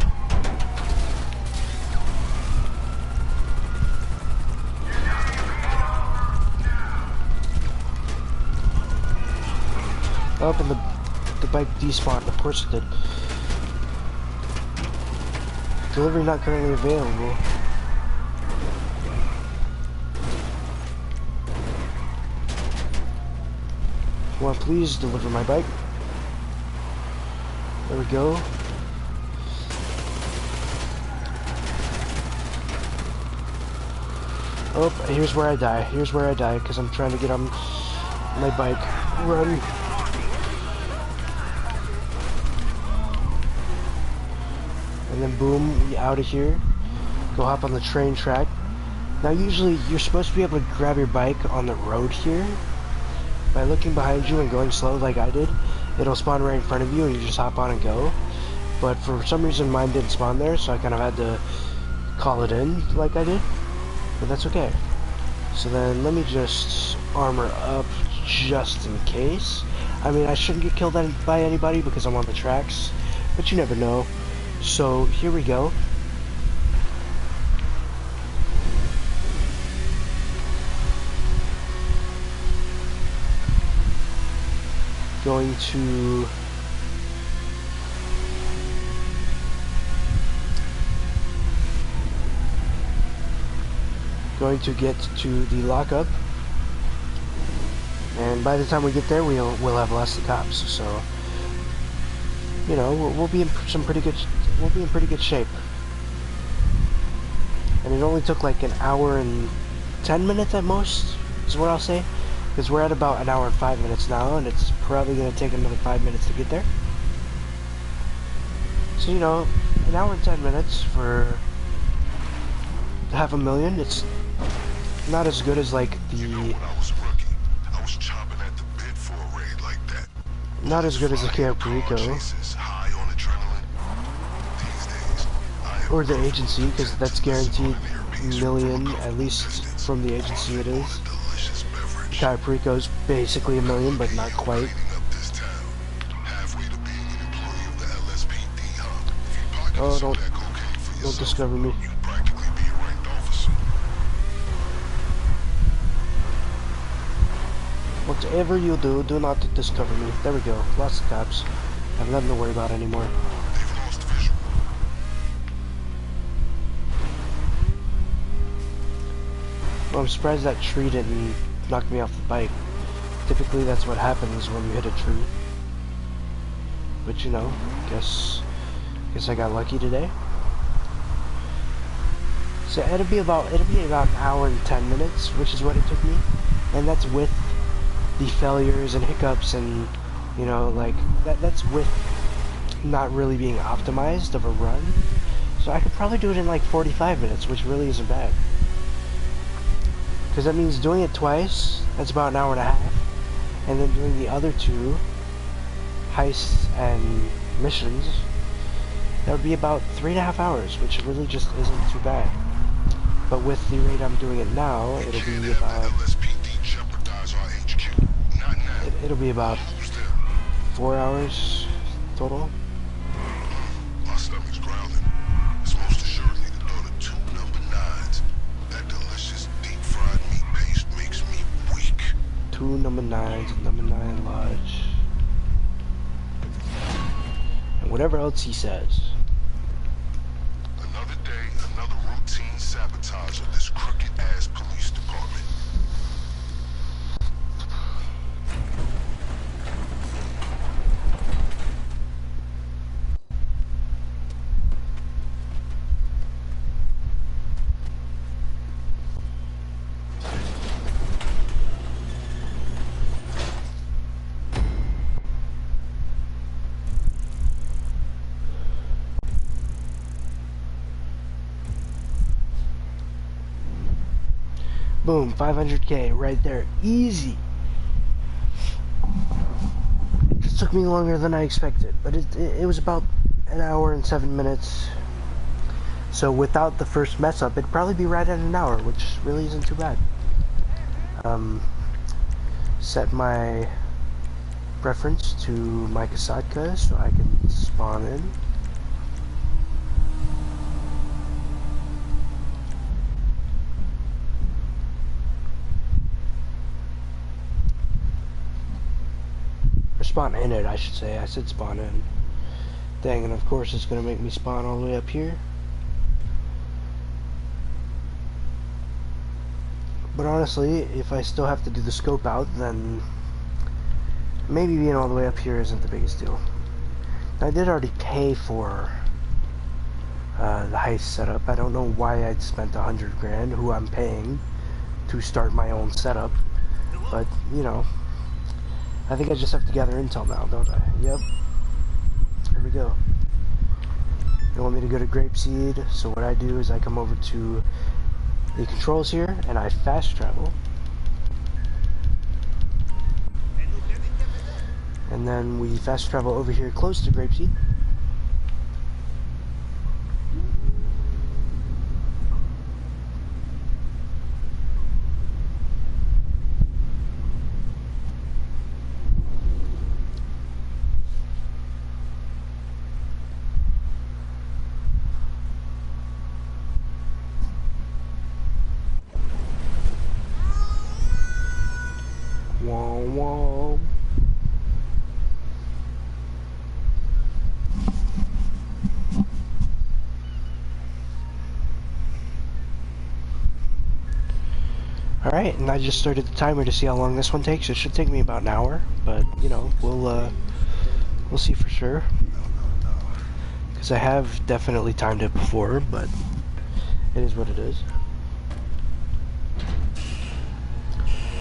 Oh, and the bike despawned. Of course it did. Delivery not currently available. Well, please deliver my bike. There we go. Oh, here's where I die. Here's where I die, because I'm trying to get on my bike. Run. And then boom, we out of here. Go hop on the train track. Now usually you're supposed to be able to grab your bike on the road here. By looking behind you and going slow like I did, it'll spawn right in front of you and you just hop on and go. But for some reason mine didn't spawn there, so I kind of had to call it in like I did. But that's okay. So then let me just armor up just in case. I mean, I shouldn't get killed by anybody because I'm on the tracks, but you never know. So here we go. Going to get to the lockup, and by the time we get there, we'll have lost the cops. So you know, we'll be in pretty good shape. And it only took like an hour and 10 minutes at most, is what I'll say. Because we're at about an hour and 5 minutes now, and it's probably going to take another 5 minutes to get there. So, you know, an hour and 10 minutes for $500,000, it's not as good as, like, You know, when I was a rookie, I was chomping at the bit for a raid like that. not as good as the Flying Camp car Rico, chases, high on adrenaline. These days, I am or the agency, because that's guaranteed million, at least from the agency it is. delicious beverage. Camp Rico's basically $1 million, but not quite. Cleaning up this town. Halfway to being an employee of the LSPD, huh? If you pocket Oh, some of don't that cocaine for yourself, discover me. you'd practically be a ranked officer. Whatever you do, do not discover me. There we go. Lots of cops. I have nothing to worry about anymore. They've lost visual. Well, I'm surprised that tree didn't knock me off the bike. Typically that's what happens when you hit a tree. But you know, guess I got lucky today. So it'll be about an hour and 10 minutes, which is what it took me. And that's with the failures and hiccups and, you know, like that's with not really being optimized of a run. So I could probably do it in like 45 minutes, which really isn't bad. Because that means doing it twice, that's about an hour and a half. And then doing the other two heists and missions, that would be about 3.5 hours, which really just isn't too bad. But with the rate I'm doing it now, it'll be about it'll be about 4 hours total. My stomach's growling. It's most assuredly the daughter 2 number 9s. That delicious deep-fried meat paste makes me weak. 2 number 9s and number 9 Lodge. And whatever else he says. Another day, another routine sabotage of this crooked-ass police department. Boom, 500k right there. Easy. It just took me longer than I expected, but it was about an hour and 7 minutes. So without the first mess up, it'd probably be right at an hour, which really isn't too bad. Set my preference to my Kasatka so I can spawn in. Or spawn in it, I should say. I said spawn in. Dang, and of course it's gonna make me spawn all the way up here. But honestly, if I still have to do the scope out, then maybe being all the way up here isn't the biggest deal. I did already pay for the heist setup. I don't know why I'd spent 100 grand, who I'm paying to start my own setup. But, you know, I think I just have to gather intel now, don't I? Yep. Here we go. They want me to go to Grapeseed, so what I do is I come over to the controls here, and I fast travel. And then we fast travel over here close to Grapeseed. Wah, wah. Alright, and I just started the timer to see how long this one takes. It should take me about an hour, but, you know, we'll see for sure. Because I have definitely timed it before, but it is what it is.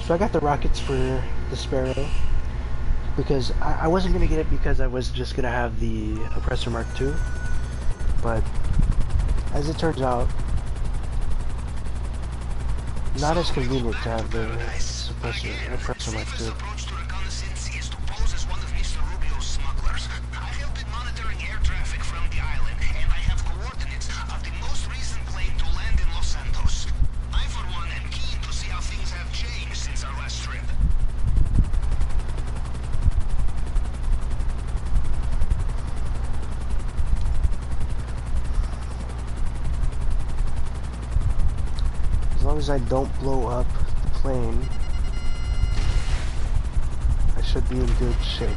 So I got the rockets for the Sparrow, because I wasn't going to get it because I was just going to have the Oppressor Mark II, but as it turns out, not as convenient to have the Oppressor Mark II. As long as I don't blow up the plane, I should be in good shape.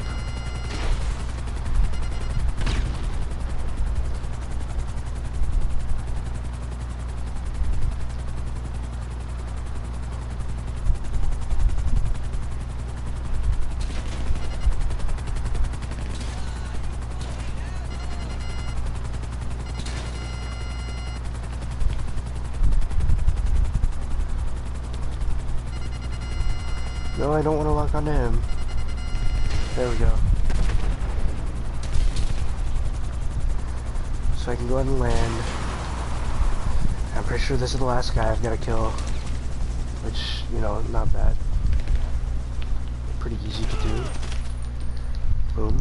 No, I don't want to lock onto him. There we go. So I can go ahead and land. I'm pretty sure this is the last guy I've got to kill. Which, you know, not bad. Pretty easy to do. Boom.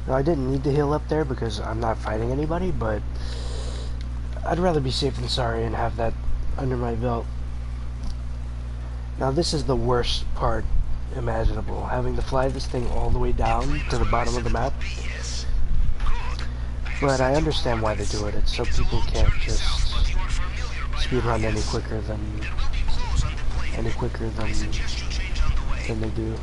Now, I didn't need to heal up there because I'm not fighting anybody, but I'd rather be safe than sorry and have that under my belt. Now, this is the worst part imaginable, having to fly this thing all the way down to the bottom of the map. But I understand why they do it. It's so people can't just speedrun any quicker than they do.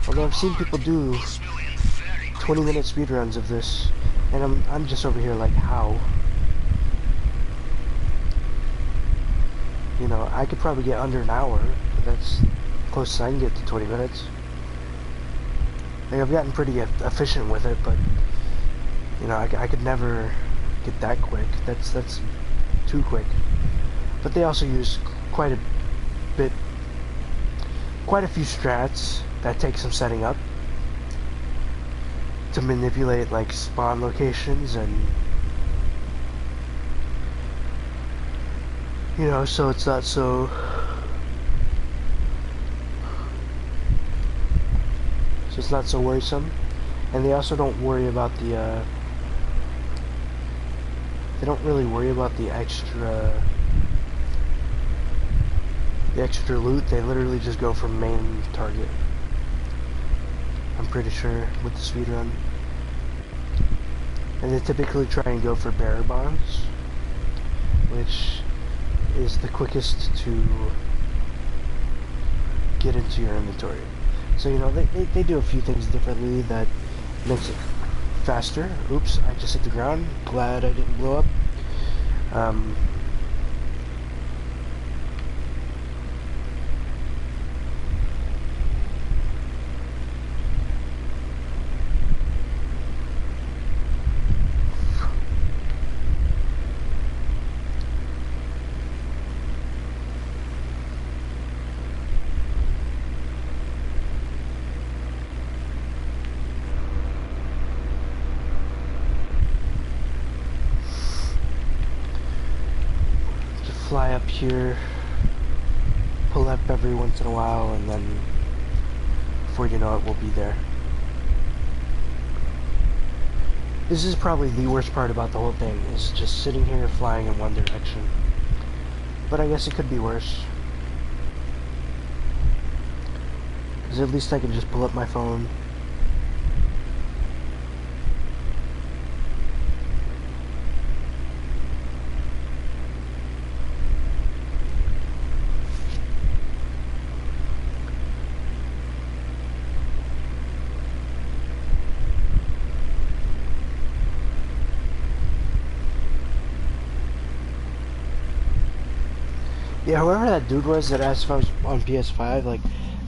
Although I've seen people do 20-minute speedruns of this, and I'm just over here like, how? You know, I could probably get under an hour, but that's close as I can get to 20 minutes. Like, I've gotten pretty efficient with it, but you know, I could never get that quick. That's too quick. But they also use quite a few strats that take some setting up to manipulate like spawn locations, and you know, so it's not so worrisome. And they also don't worry about the they don't really worry about the extra loot. They literally just go for main target, I'm pretty sure, with the speedrun. And they typically try and go for bearer bonds, which is the quickest to get into your inventory. So, you know, they do a few things differently that makes it faster. Oops, I just hit the ground. Glad I didn't blow up. Fly up here, pull up every once in a while, and then before you know it, we'll be there. This is probably the worst part about the whole thing, is just sitting here flying in one direction. But I guess it could be worse. Because at least I can just pull up my phone. Yeah, whoever that dude was that asked if I was on PS5, like,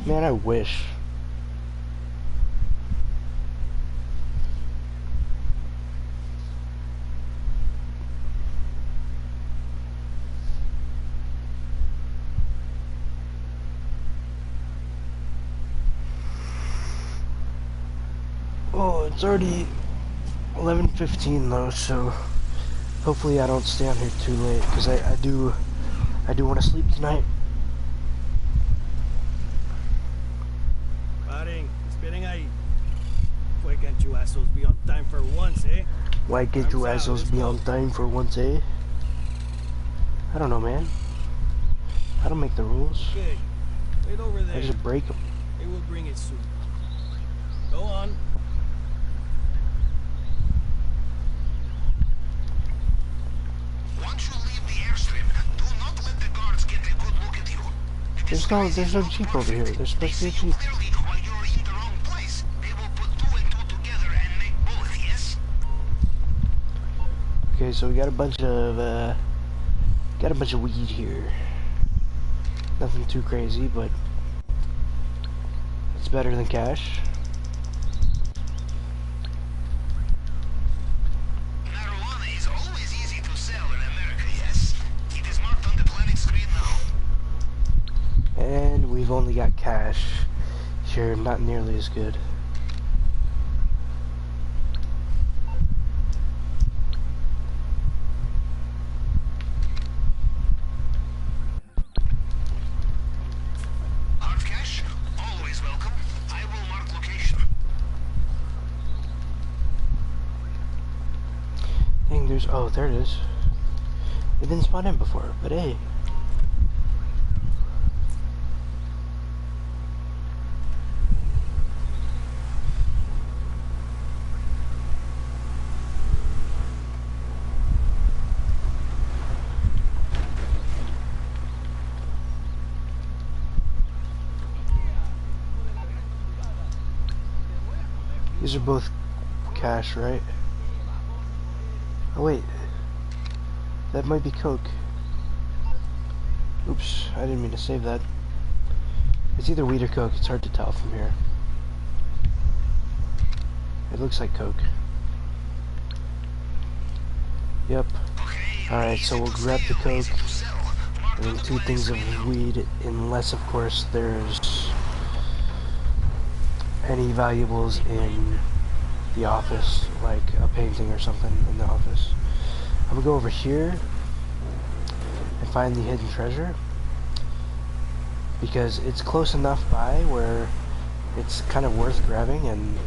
man, I wish. Oh, it's already 11:15 though, so hopefully I don't stay on here too late, because I do want to sleep tonight. Paring, esperen ahí. Why can't you assholes be on time for once, eh? Why can't you assholes be on time for once, eh? I don't know, man. I don't make the rules. Okay, wait over there. I just break them. They will bring it soon. Go on. Once you leave the airstrip, do not let the guards get a good look at you. There's no Jeep over here. There's supposed to be a Jeep. Clearly while you're in the wrong place. They will put 2 and 2 together and make bullets, yes? Okay, so we got a bunch of weed here. Nothing too crazy, but it's better than cash. Marijuana is always got cash. Here, not nearly as good. Hard cash? Always welcome. I will mark location. Dang, there's... Oh, there it is. It didn't spawn in before, but hey. These are both cash, right? Oh wait, that might be Coke. Oops, I didn't mean to save that. It's either weed or Coke, it's hard to tell from here. It looks like Coke. Yep. Alright, so we'll grab the Coke, and then 2 things of weed, unless of course there's any valuables in the office, like a painting or something in the office. I'm gonna go over here and find the hidden treasure, because it's close enough by where it's kind of worth grabbing. And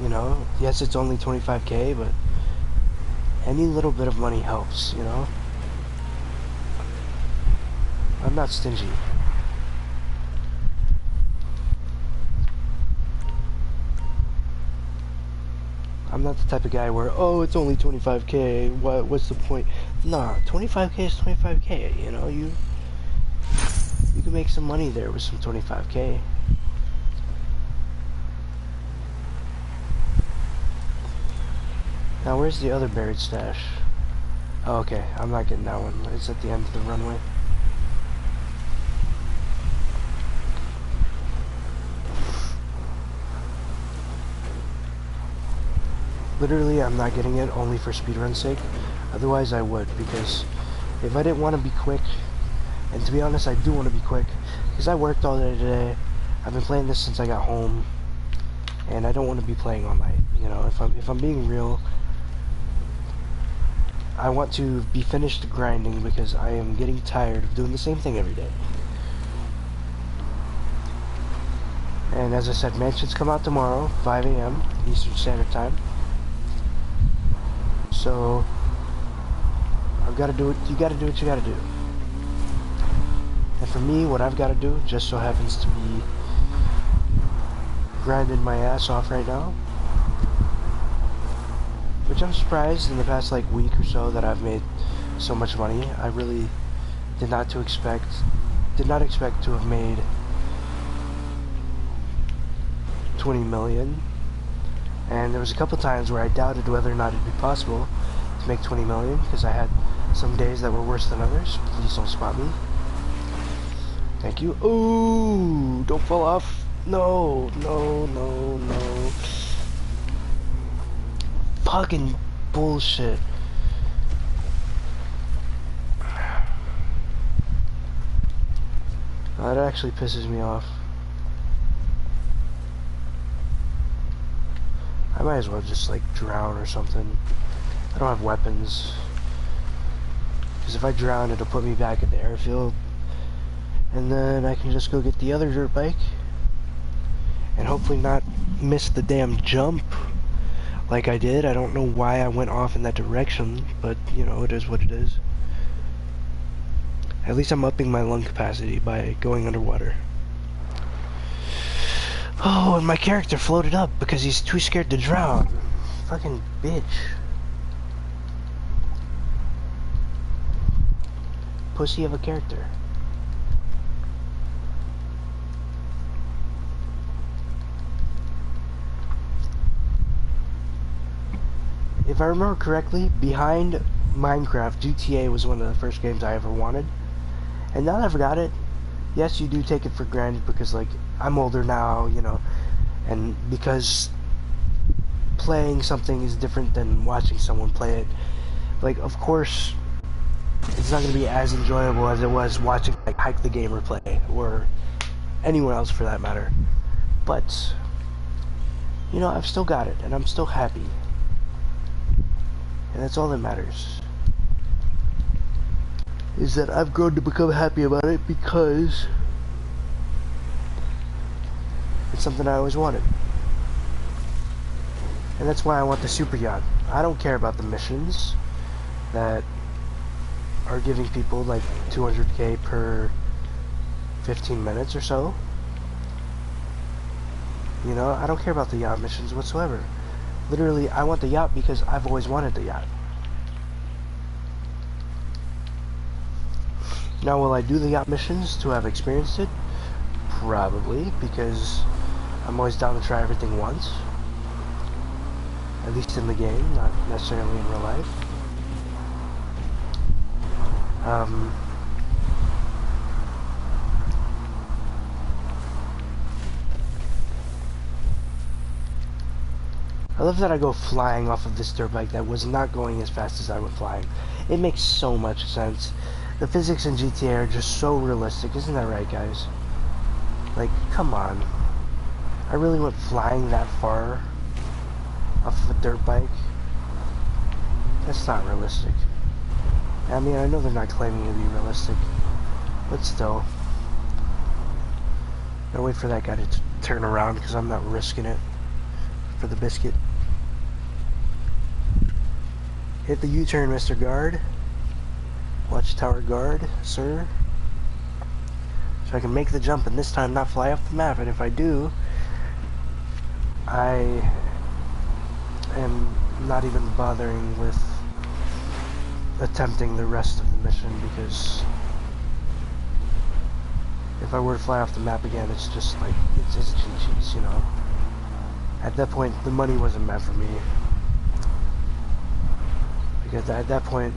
you know, yes, it's only 25k, but any little bit of money helps, you know. I'm not stingy. I'm not the type of guy where, oh, it's only 25k, what's the point? Nah, 25k is 25k, you know, you can make some money there with some 25k. Now, where's the other buried stash? Oh, okay, I'm not getting that one. It's at the end of the runway. Literally, I'm not getting it only for speedrun's sake. Otherwise, I would, because if I didn't want to be quick, and to be honest, I do want to be quick, because I worked all day today. I've been playing this since I got home, and I don't want to be playing all night. You know, if I'm being real, I want to be finished grinding because I am getting tired of doing the same thing every day. And as I said, mansions come out tomorrow, 5 a.m. Eastern Standard Time. So I've got to do it. You got to do what you got to do. And for me, what I've got to do just so happens to be grinding my ass off right now, which I'm surprised in the past like week or so that I've made so much money. I really did not expect to have made 20 million. And there was a couple times where I doubted whether or not it'd be possible to make 20 million, because I had some days that were worse than others. Please don't spot me. Thank you. Ooh, don't fall off. No, no, no, no. Fucking bullshit. That actually pisses me off. I might as well just like drown or something. I don't have weapons, because if I drown, it'll put me back at the airfield, and then I can just go get the other dirt bike and hopefully not miss the damn jump like I did. I don't know why I went off in that direction, but you know, it is what it is. At least I'm upping my lung capacity by going underwater. Oh, and my character floated up because he's too scared to drown. Fucking bitch. Pussy of a character. If I remember correctly, behind Minecraft, GTA was one of the first games I ever wanted. And now that I forgot it, yes, you do take it for granted because, like, I'm older now, you know, and because playing something is different than watching someone play it. Like, of course, it's not going to be as enjoyable as it was watching like Hike the Gamer play, or anyone else for that matter. But, you know, I've still got it, and I'm still happy. And that's all that matters. Is that I've grown to become happy about it because it's something I always wanted. And that's why I want the super yacht. I don't care about the missions that are giving people like 200k per 15 minutes or so. You know, I don't care about the yacht missions whatsoever. Literally, I want the yacht because I've always wanted the yacht. Now, will I do the yacht missions to have experienced it? Probably, because I'm always down to try everything once. At least in the game, not necessarily in real life. I love that I go flying off of this dirt bike that was not going as fast as I went flying. It makes so much sense. The physics in GTA are just so realistic, isn't that right, guys? Like, come on. I really went flying that far off of a dirt bike? That's not realistic. I mean, I know they're not claiming to be realistic, but still. I'll wait for that guy to turn around because I'm not risking it for the biscuit. Hit the U-turn, Mr. Guard. Watchtower Guard, sir. So I can make the jump and this time not fly off the map, and if I do, I am not even bothering with attempting the rest of the mission, because if I were to fly off the map again, it's just like, it's cheese, you know. At that point, the money wasn't meant for me, because at that point,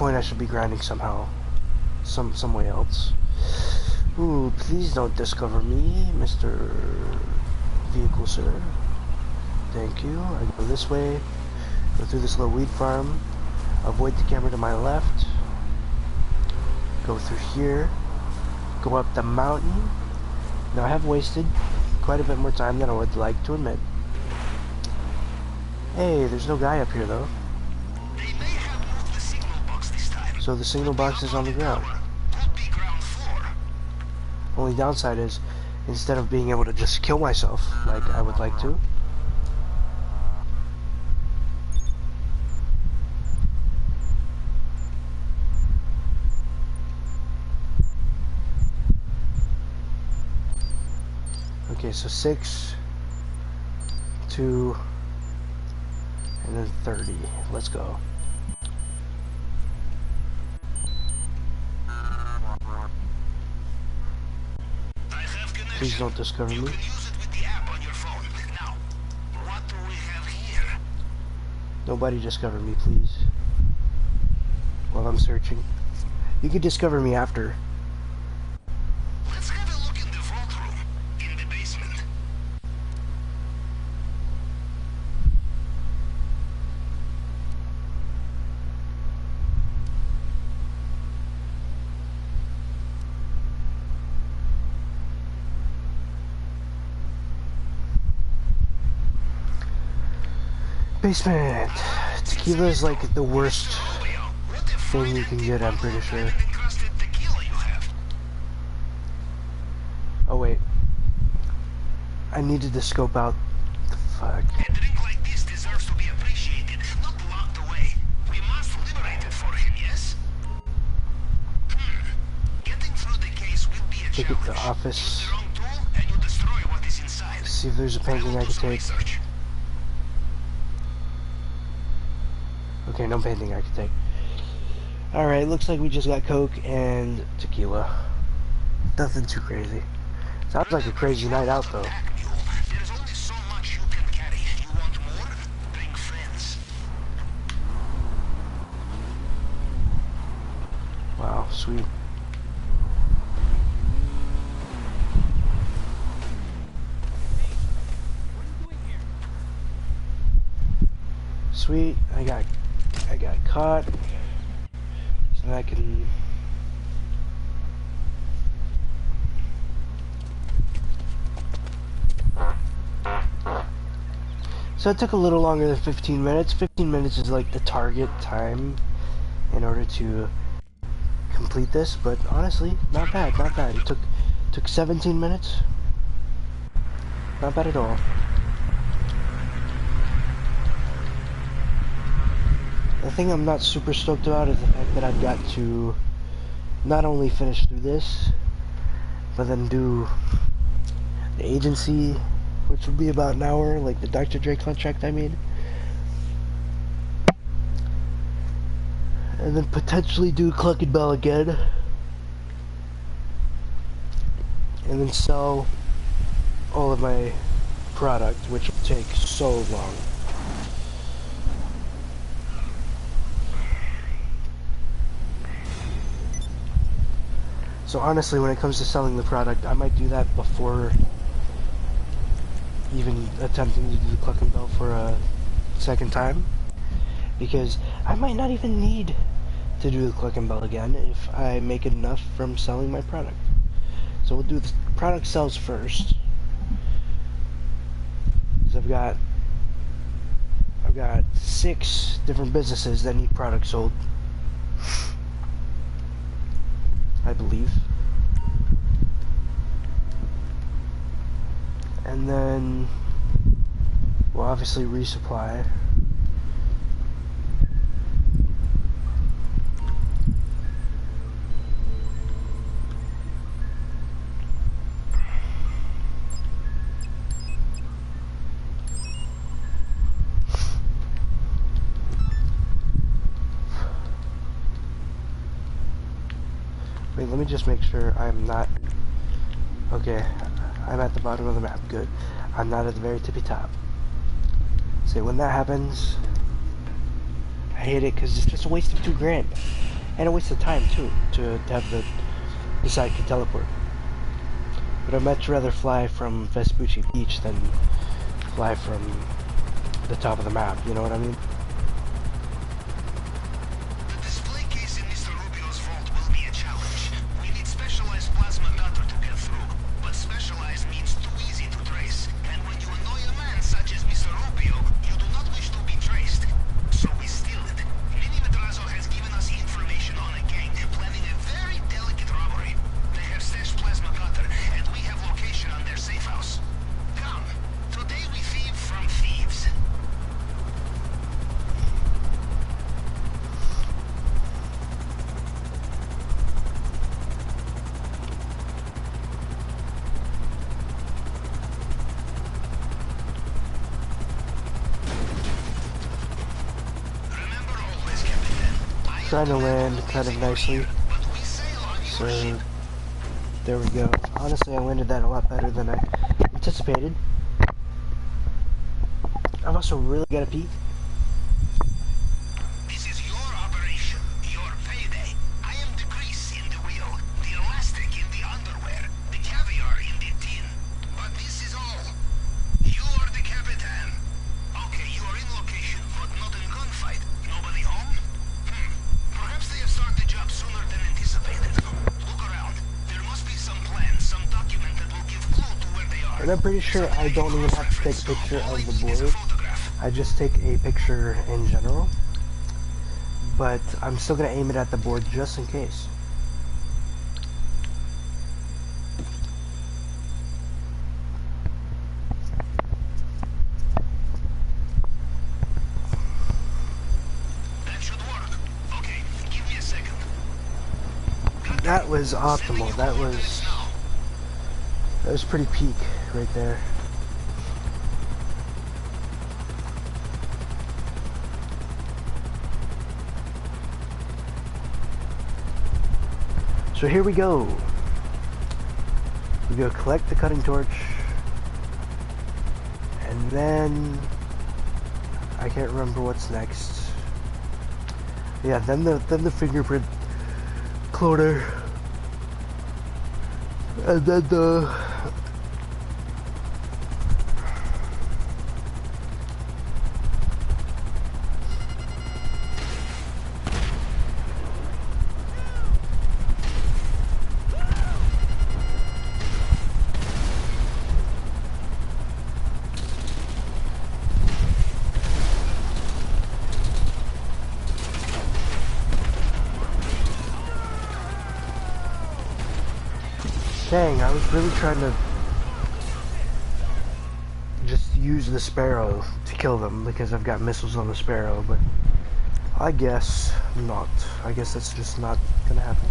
I should be grinding somehow, some way else. Ooh, please don't discover me, Mr. Vehicle, sir. Thank you. I go this way, go through this little weed farm, avoid the camera to my left, go through here, go up the mountain. Now I have wasted quite a bit more time than I would like to admit. Hey, there's no guy up here though. They may have moved the signal box this time. So the signal box is on the ground. Could be ground floor. Only downside is, instead of being able to just kill myself like I would like to, okay, so 6, 2, and then 30. Let's go. Please don't discover You me. can use it with the app on your phone. Now, what do we have here? Nobody discover me, please. While I'm searching. You could discover me after. Let's have a look in the vault room, in the basement. Basement. Tequila is like the worst thing you can get, I'm pretty sure. Encrusted tequila you have. Oh wait. I needed to scope out the fuck. A drink like this deserves to be appreciated, not locked away. We must liberate it for him, yes? Getting through the case will be a Look at the challenge. office. Use the wrong tool and you destroy what is inside. See if there's a painting I will can do some take. research. Okay, no painting I can take. Alright, looks like we just got Coke and tequila. Nothing too crazy. Sounds like a crazy night out though. There's only so much you can carry. You want more? Bring friends. Wow, sweet. What are you doing here? Sweet, I got caught. So I can... So it took a little longer than 15 minutes. 15 minutes is like the target time in order to complete this, but honestly, not bad, not bad. It took 17 minutes. Not bad at all. The thing I'm not super stoked about is the fact that I've got to not only finish through this, but then do the agency, which will be about an hour, like the Dr. Dre contract I made. And then potentially do Cluck and Bell again. And then sell all of my product, which will take so long. So honestly, when it comes to selling the product, I might do that before even attempting to do the Cluck and Bell for a second time, because I might not even need to do the Cluck and Bell again if I make enough from selling my product. So we'll do the product sales first, because I've got 6 different businesses that need products sold, I believe. And then we'll obviously resupply. Wait, let me just make sure I'm not... Okay, I'm at the bottom of the map. Good. I'm not at the very tippy top. See, when that happens, I hate it because it's just a waste of $2,000. And a waste of time, too, to have the sidekick teleport. But I'd much rather fly from Vespucci Beach than fly from the top of the map, you know what I mean? The display case in Mr. Rubio's vault will be a challenge. We need specialized plasma cutter to get through. But specialized means too easy to trace. And when you annoy a man such as Mr. Rubio, you do not wish to be traced. So we steal it. Minimatrazo has given us information on a gang planning a very delicate robbery. They have stashed plasma cutter, and we have location on their safe house. Come, today we thieve from thieves. Remember always, Captain. I am Trying to the man land who kind of lives in your nicely. ear, but we sail on your ship. So, there we go. Honestly, I landed that a lot better than I anticipated. I've also really got to pee. This is your operation, your payday. I am the grease in the wheel, the elastic in the underwear, the caviar in the tin. But this is all. You are the Capitan. Okay, you are in location, but not in gunfight. Nobody home? Perhaps they have started the job sooner than anticipated. Look around. There must be some plan, some document that will give clue to where they are. And I'm pretty sure I don't even have to take a picture of the board. I just take a picture in general. But I'm still going to aim it at the board just in case. That should work. Okay, give me a second. That was optimal. That was pretty peak right there. So here we go. We go collect the cutting torch, and then I can't remember what's next. Yeah, then the fingerprint cloner, and then the Dang, I was really trying to just use the Sparrow to kill them because I've got missiles on the Sparrow, but I guess not. I guess that's just not gonna happen.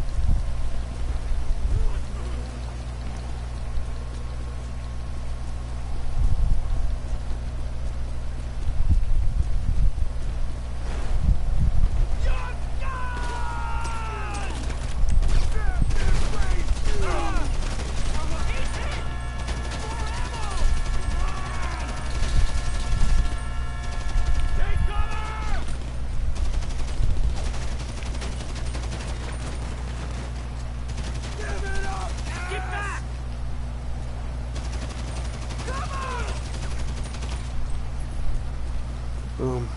Boom.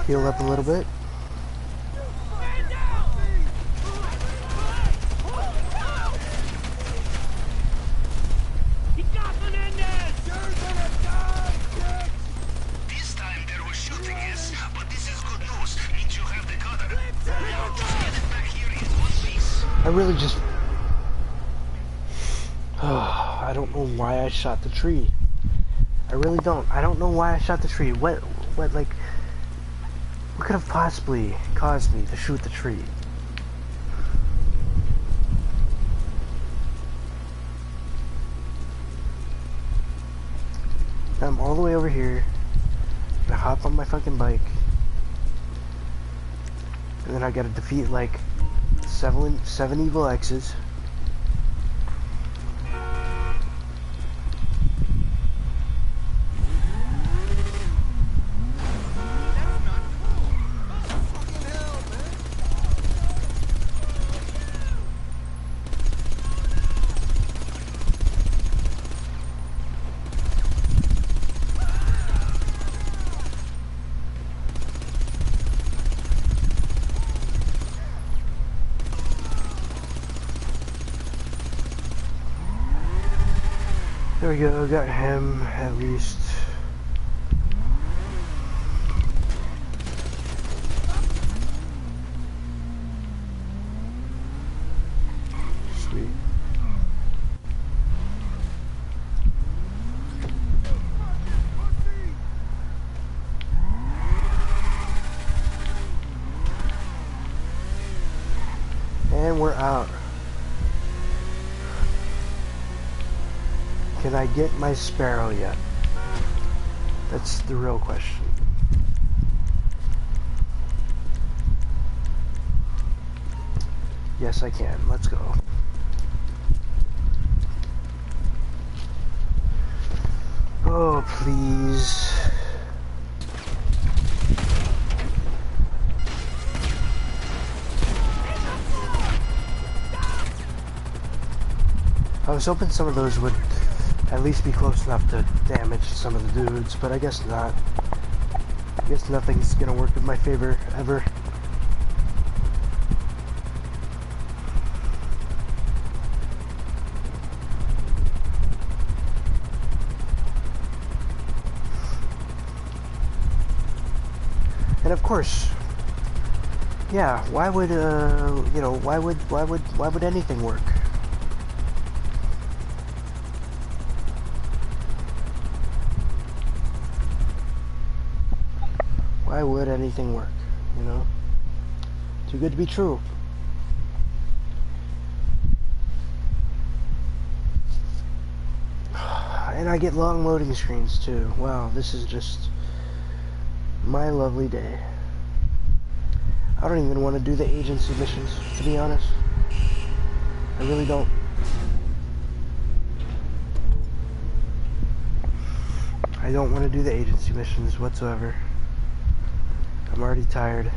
Heal up a little bit. This time there was shooting, yes, but this is good news. Means you have the cutter. Now just get it back here in one piece. I really just... I don't know why I shot the tree. I really don't. I don't know why I shot the tree. What, like... What could have possibly caused me to shoot the tree? I'm all the way over here. I hop on my fucking bike. And then I gotta defeat like seven evil X's. There we go, got him at least. Sweet. And we're out. Can I get my Sparrow yet? That's the real question. Yes, I can. Let's go. Oh, please. I was hoping some of those would at least be close enough to damage some of the dudes, but I guess not. I guess nothing's gonna work in my favor, ever. And of course, yeah, why would, you know, why would anything work? Why would anything work, you know? Too good to be true. And I get long loading screens too. Wow, this is just my lovely day. I don't even want to do the agency missions, to be honest. I really don't. I don't want to do the agency missions whatsoever. I'm already tired.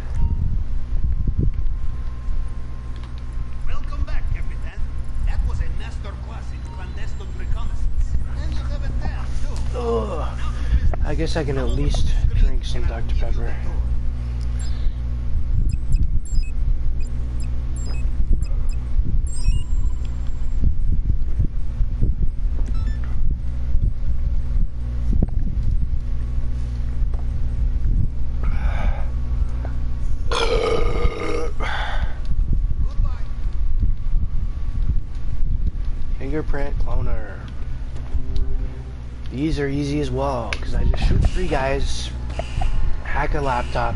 Welcome back, Captain. That was a Nestor class in clandestine reconnaissance. And you have a tab, too. Ugh. I guess I can at least drink some Dr. Pepper. fingerprint cloner. These are easy as well, because I just shoot 3 guys, hack a laptop,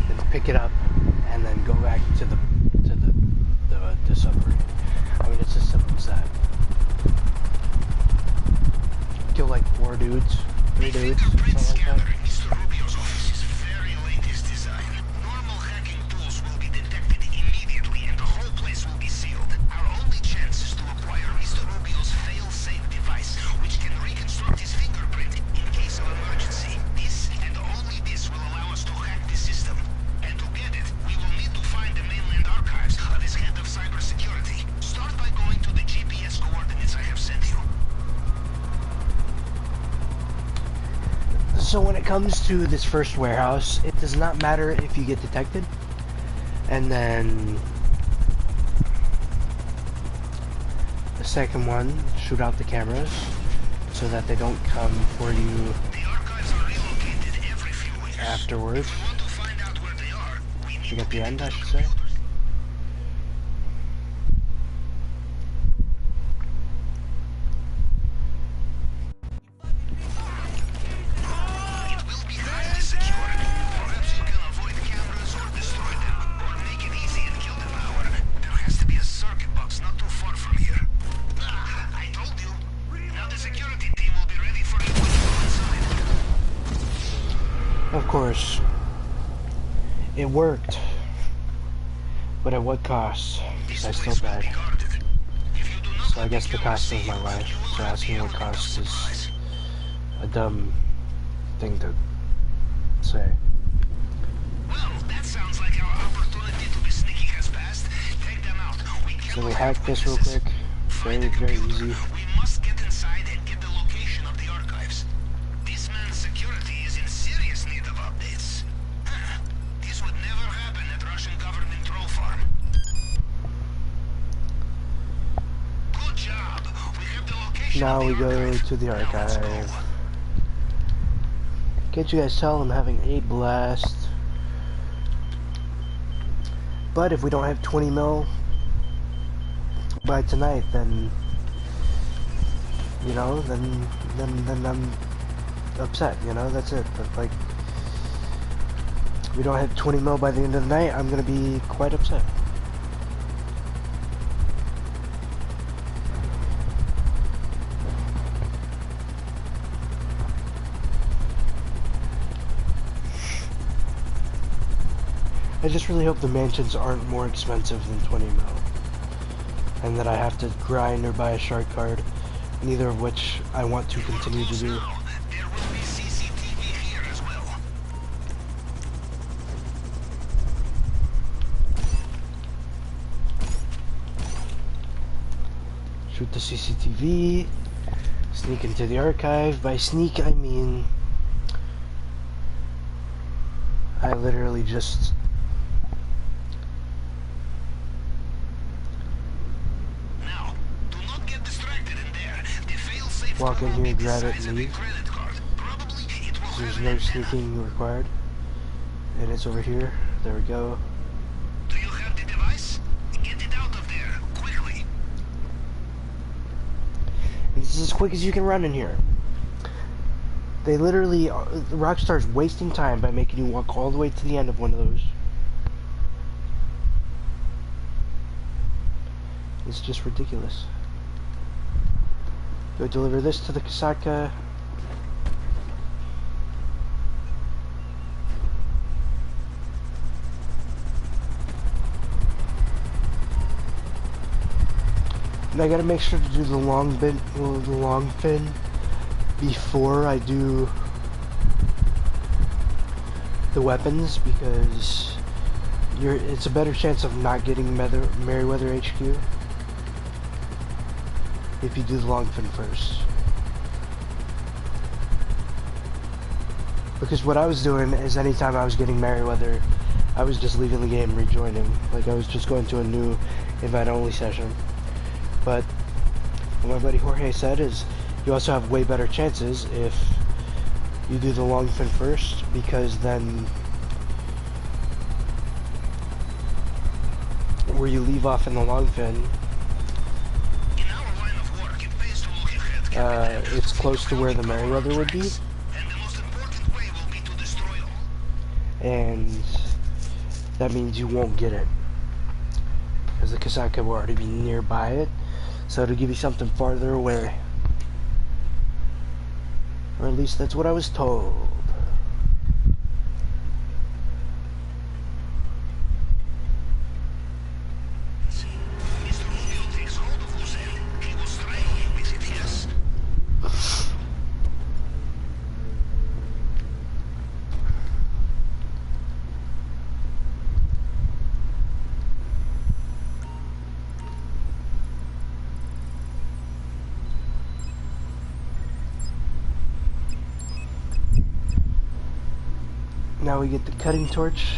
then pick it up, and then go back to the submarine. I mean, it's as simple as that. Kill like 4 dudes, 3 dudes, something like that. Mr. Rubio's office is very latest design. Normal hacking tools will be detected immediately and the whole place will be sealed. Our only chance is to acquire Mr. Rubio's fail-safe device, which can reconstruct his fingerprint in case of emergency. This and only this will allow us to hack the system. And to get it, we will need to find the mainland archives of his head of cybersecurity. Start by going to the GPS coordinates I have sent you. So when it comes to this first warehouse, it does not matter if you get detected, and then the second one, shoot out the cameras so that they don't come for you The archives are relocated every few weeks. afterwards. If we want to find out where they are, we need You get to the get end, I into should the say. computers. It will be highly secure. Perhaps you can avoid cameras or destroy them, or make it easy and kill the power. There has to be a circuit box not too far from here. Ah, I told you. Now the security team will be ready for you when you go inside. Of course, it worked, but at what cost? Because I still died. Guarded. If you do not So I guess the cost of my life. So asking what cost is a dumb thing to say. Well, that sounds like our opportunity to be sneaky has passed. Take them out. We So cannot we'll have hack this real witnesses. quick. Find Very, the very computer. easy. We must get inside and get the location of the archives. This man's security is in serious need of updates. This would never happen at Russian government troll farm. Good job. We have the location Now of the we go archive. to the Now let's go. archive. Can't you guys tell I'm having a blast? But if we don't have 20 mil by tonight, then you know, then I'm upset. You know, that's it. But like, if we don't have 20 mil by the end of the night, I'm gonna be quite upset. I just really hope the mansions aren't more expensive than 20 mil. And that I have to grind or buy a shark card, neither of which I want to continue to do. Now, there will be CCTV here as well. Shoot the CCTV, sneak into the archive. By sneak, I mean I literally just Now, do not get distracted in there. The fail-safe walk in will be here, the grab it, size and of a leave. credit card. Probably it will There's have no an antenna. sneaking required. And it's over here. There we go. Do you have the device? Get it out of there, quickly. And this is as quick as you can run in here. They literally, Rockstar's wasting time by making you walk all the way to the end of one of those. It's just ridiculous. Go deliver this to the Kasaka. And I gotta make sure to do the long fin before I do the weapons, because it's a better chance of not getting Merryweather HQ if you do the long fin first. Because what I was doing is anytime I was getting Merryweather, I was just leaving the game and rejoining. Like I was just going to a new invite only session. But what my buddy Jorge said is you also have way better chances if you do the long fin first, because then where you leave off in the long fin, In our line of it's close to where the Merryweather would be, And the most important way will be to destroy all. and that means you won't get it, because the Kasaka will already be nearby it, so it'll give you something farther away. Or at least that's what I was told. Mr. Rubio takes hold of whose end. He will strangle you with it, yes? Now we get the cutting torch,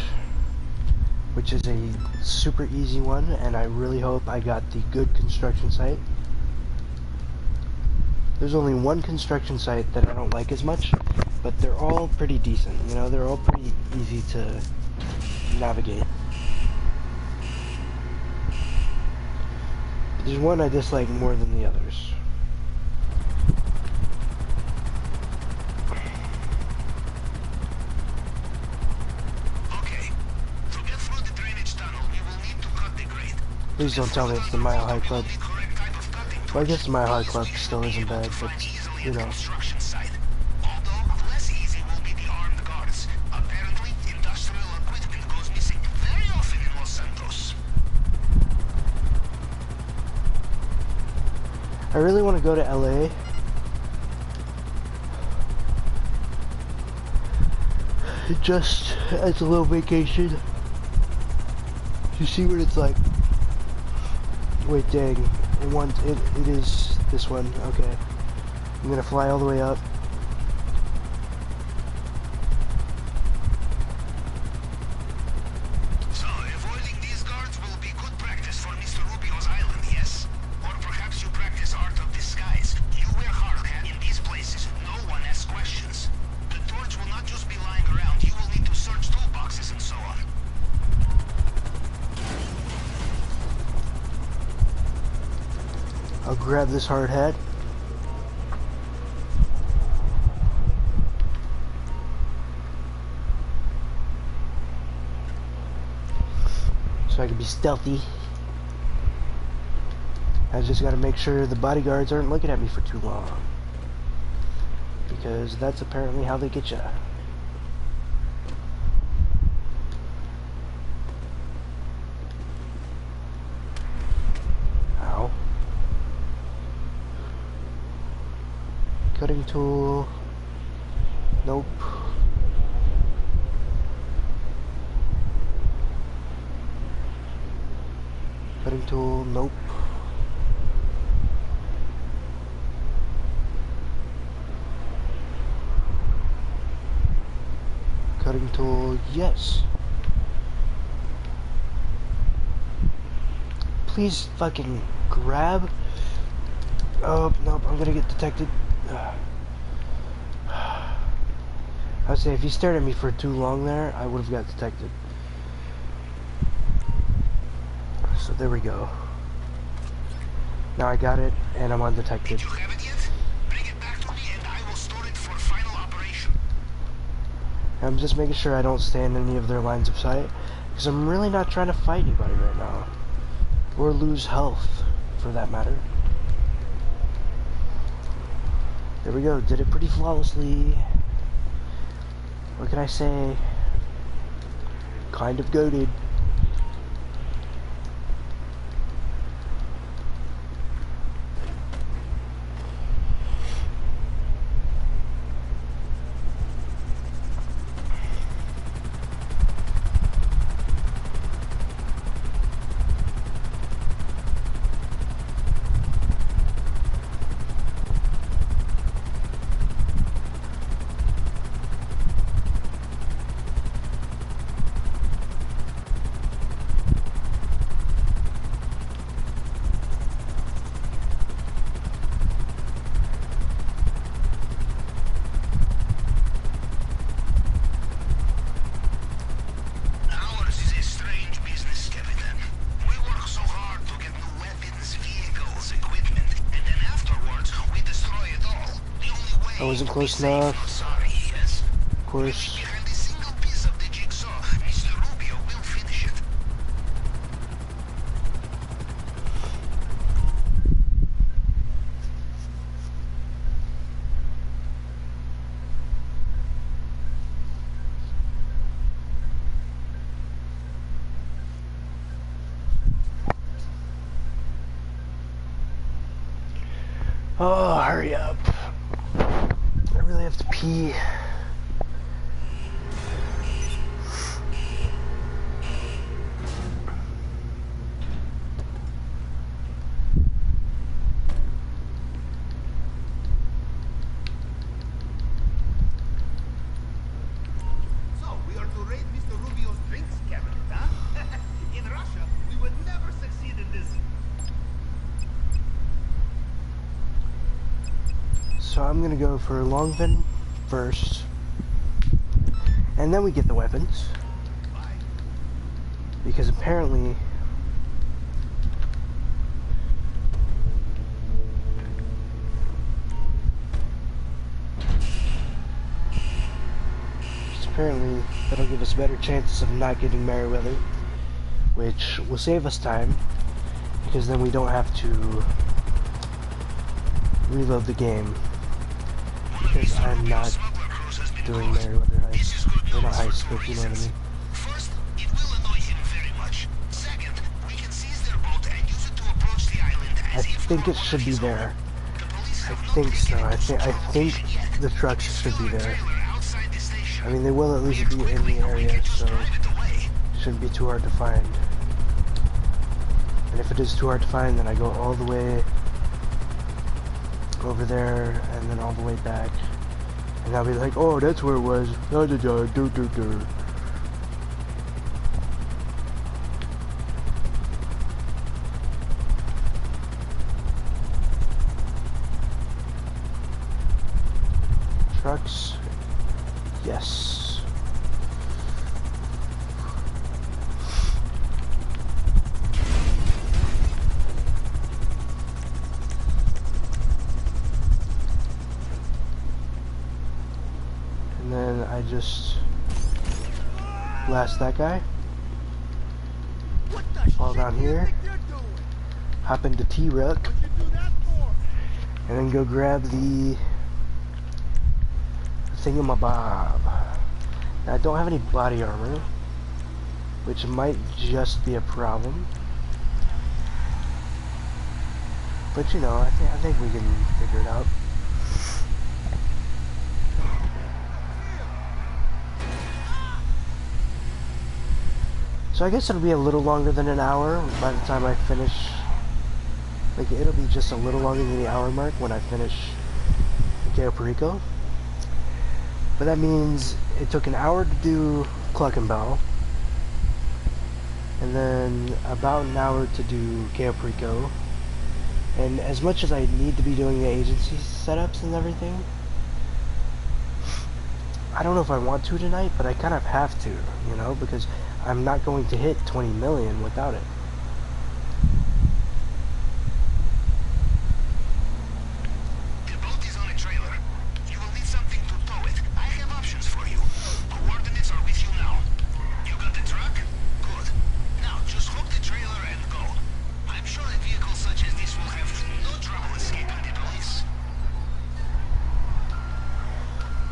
which is a super easy one, and I really hope I got the good construction site. There's only one construction site that I don't like as much, but they're all pretty decent, you know, they're all pretty easy to navigate. But there's one I dislike more than the others. Okay. To get through the drainage tunnel, we will need to cut the grate. Please don't tell me it's the Mile High Club. The correct type of cutting. Well, I guess the Mile High Club still isn't bad, but, you know. Construction site. Although less easy will be the armed guards. Apparently, industrial equipment goes missing very often in Los Santos. I really want to go to LA. Just as a little vacation. You see what it's like. Wait, dang. It is this one. Okay. I'm gonna fly all the way up. So, avoiding these guards will be good practice for Mr. Rubio's island, yes? Or perhaps you practice art of disguise. You wear hard hat in these places. No one asks questions. The torch will not just be lying around. You will need to search toolboxes and so on. I'll grab this hard hat. So I can be stealthy. I just gotta make sure the bodyguards aren't looking at me for too long. Because that's apparently how they get you. Ow. Cutting tool. Nope. Cutting tool. Nope. Cutting tool. Yes. Please fucking grab. Oh, nope. I'm gonna get detected. I would say if he stared at me for too long there, I would have got detected. So there we go. Now I got it, and I'm undetected. You have it yet? Bring it back to me and I will store it for final operation. I'm just making sure I don't stay in any of their lines of sight, because I'm really not trying to fight anybody right now. Or lose health, for that matter. There we go, did it pretty flawlessly. What can I say? Kind of goated. I wasn't close enough. Sorry, yes. Of course. Behind a single piece of the jigsaw, Mr. Rubio will finish it. Oh, hurry up. I really have to pee. So, we are to raid Mr. Rubio's drinks cabinet, huh? In Russia, we would never succeed in this. So I'm gonna go for Longfin first. And then we get the weapons. Because apparently that'll give us better chances of not getting Merryweather, which will save us time, because then we don't have to reload the game, because I'm not doing Merryweather heist, or not heist, but you know what I mean. First, it will annoy him very much. Second, we can seize their boat and use it to approach the island I as if think no it should one be is home. there. The police I have no think so. I location think yet. the trucks should be there. Trailer outside the station. I mean, they will at least React be in quickly the or we area, can just so drive it away. shouldn't be too hard to find. And if it is too hard to find, then I go all the way over there and then all the way back. And I'll be like, oh, that's where it was. Da, da, da, do, do, do. Trucks. Yes. And then I just blast that guy. What the Fall shit down do you here. think you're doing? Hop into T-Ruck. What'd you do that for? And then go grab the thingamabob. Now I don't have any body armor, which might just be a problem. But you know, I think we can figure it out. So I guess it'll be a little longer than an hour by the time I finish. Like, it'll be just a little longer than the hour mark when I finish Cayo Perico. But that means it took an hour to do Cluckenbell, and then about an hour to do Cayo Perico. And as much as I need to be doing the agency setups and everything, I don't know if I want to tonight, but I kind of have to, you know, because I'm not going to hit 20 million without it. The boat is on a trailer. You will need something to tow it. I have options for you. Coordinates are with you now. You got the truck? Good. Now just hook the trailer and go. I'm sure a vehicle such as this will have no trouble escaping the police.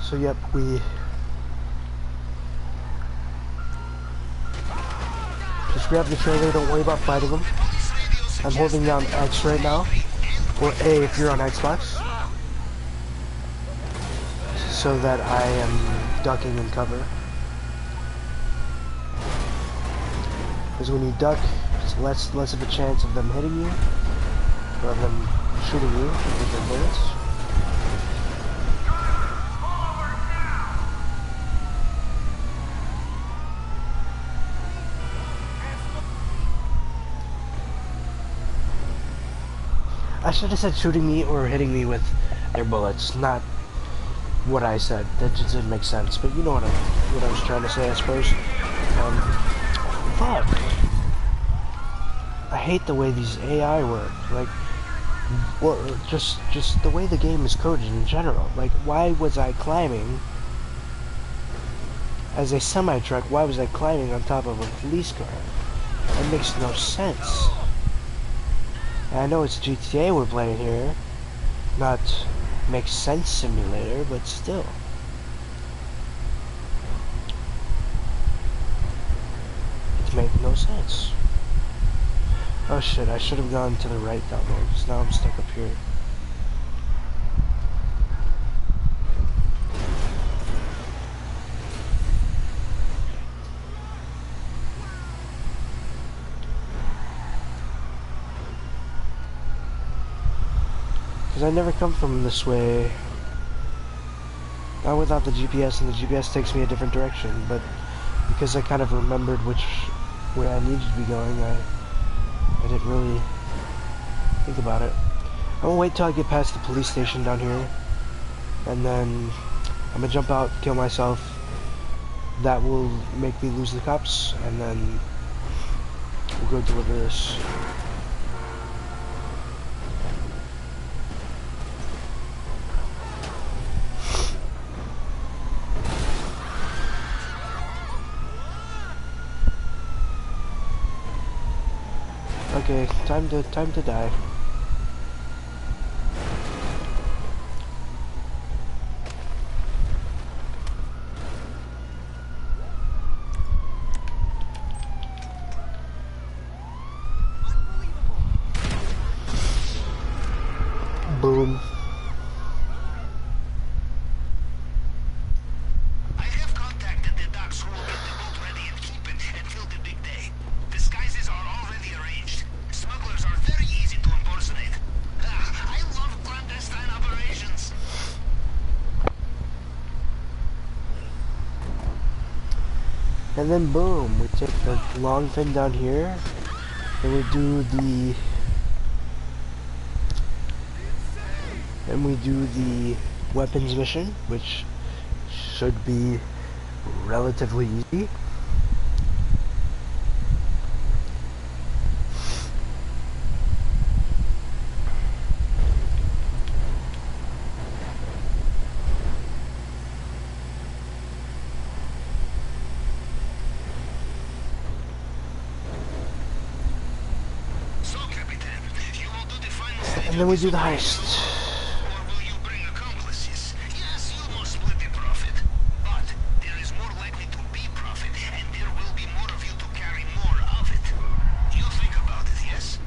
So yep, we just grab the trailer, don't worry about fighting them. I'm holding down X right now, or A if you're on Xbox, so that I am ducking in cover. Because when you duck, it's less of a chance of them hitting you, or of them shooting you with their bullets. I should have said shooting me or hitting me with their bullets, not what I said. That just didn't make sense. But you know what I was trying to say, I suppose. Fuck. I hate the way these AI work. Like, Or just the way the game is coded in general. Like, why was I climbing as a semi-truck? Why was I climbing on top of a police car? That makes no sense. And I know it's GTA we're playing here, not Makes Sense Simulator, but still. It makes no sense. Oh shit, I should have gone to the right down there, because now I'm stuck up here. Because I never come from this way. Not without the GPS, and the GPS takes me a different direction, but because I kind of remembered which way I needed to be going, I didn't really think about it. I'm gonna wait till I get past the police station down here, and then I'm gonna jump out, kill myself. That will make me lose the cops, and then we'll go deliver this. Okay, time to die. Boom. I have contacted the docs who will get the boat ready and keep it until the big day. Disguises are already arranged. Smugglers are very easy to impersonate. I love clandestine operations. And then boom, we take the long fin down here, and we do the weapons mission, which should be relatively easy. So, Captain, you will do the final stage. And then we do the heist. Or will you bring accomplices? Yes, you must split the profit. But there is more likely to be profit, and there will be more of you to carry more of it. You think about it, yes?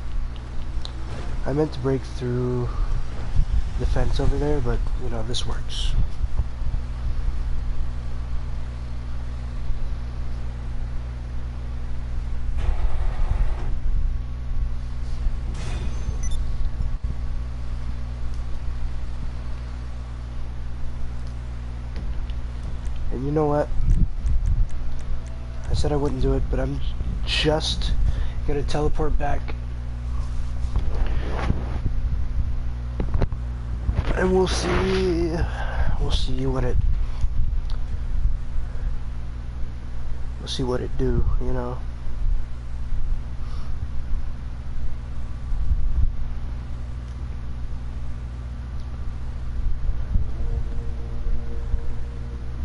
I meant to break through the fence over there, but, you know, this works. And you know what? I said I wouldn't do it, but I'm just gonna teleport back. And we'll see what it do, you know.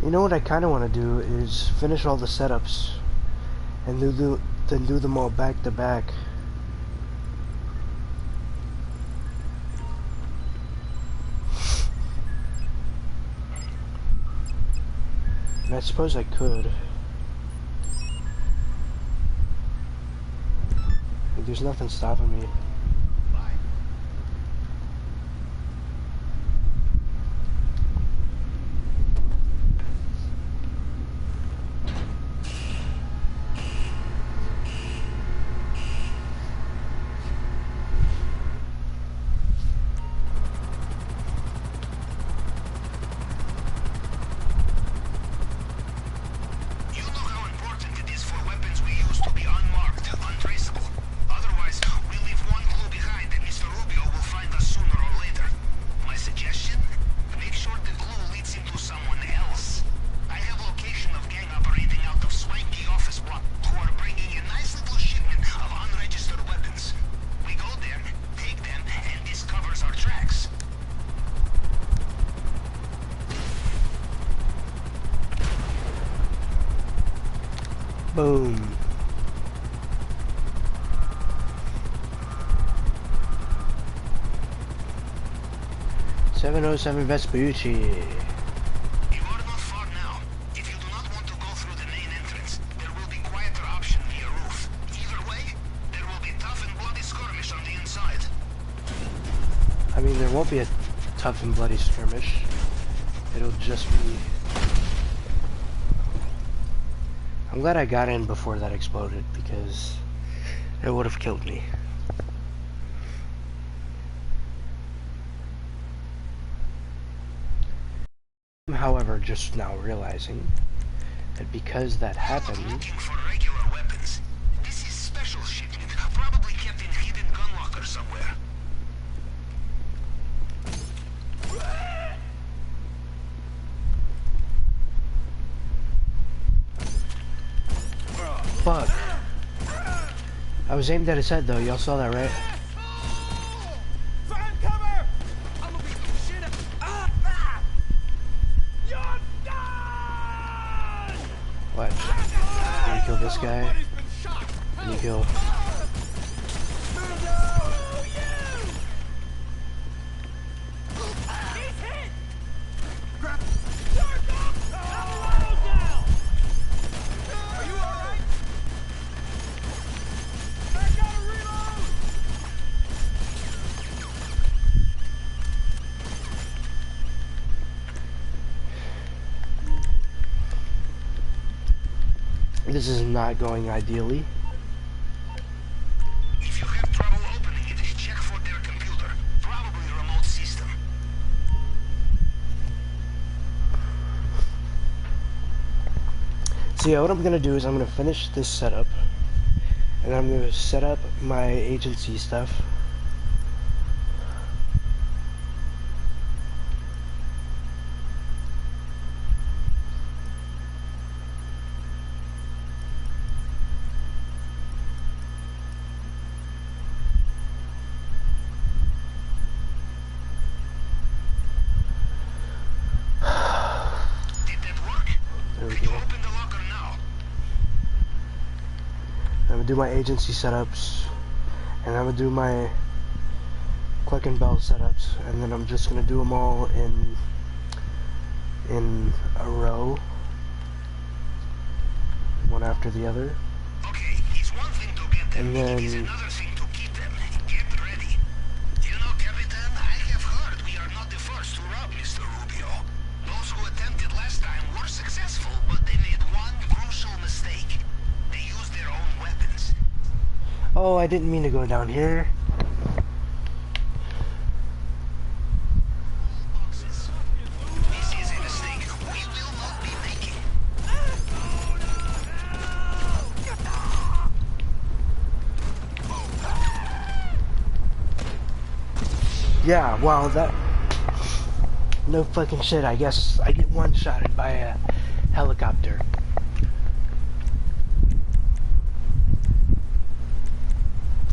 You know what I kind of want to do is finish all the setups and then do them all back to back. And I suppose I could. Like, there's nothing stopping me. You know how important it is for weapons we use to be unmarked, untraceable. Otherwise, we leave one Boom. 707 Vespucci. You are not far now. If you do not want to go through the main entrance, there will be quieter option via roof. Either way, there will be tough and bloody skirmish on the inside. I mean, there won't be a tough and bloody skirmish. It'll just be... I'm glad I got in before that exploded, because it would have killed me. I'm, however, just now realizing that because that happened... Looking for regular weapons. This is special shipment, probably kept in hidden gun locker somewhere. Fuck. I was aimed at his head though, y'all saw that, right? Find cover! I'm gonna beat the shit up. You're done! What? You kill this guy, Somebody's been shot. and you kill... He's hit! Grab. You're down! Are you alright? I gotta reload! This is not going ideally. If you have trouble opening it, check for their computer. Probably remote system. So yeah, what I'm gonna do is I'm gonna finish this setup, and I'm gonna set up my agency stuff. Did that work? There we Can you go. open the locker now? I'm gonna do my agency setups, and I'm gonna do my Cluck and Bell setups, and then I'm just gonna do them all in a row, one after the other. Okay, it's one thing to get them, And it is then- another thing to keep them. Get ready. You know, Capitan, I have heard we are not the first to rob Mr. Rubio. Those who attempted last time were successful, but they made one crucial mistake. They used their own weapons. Oh, I didn't mean to go down here. Boxes. This is a mistake we will not be making. Yeah, well, that... No fucking shit, I guess I get one-shotted by a helicopter.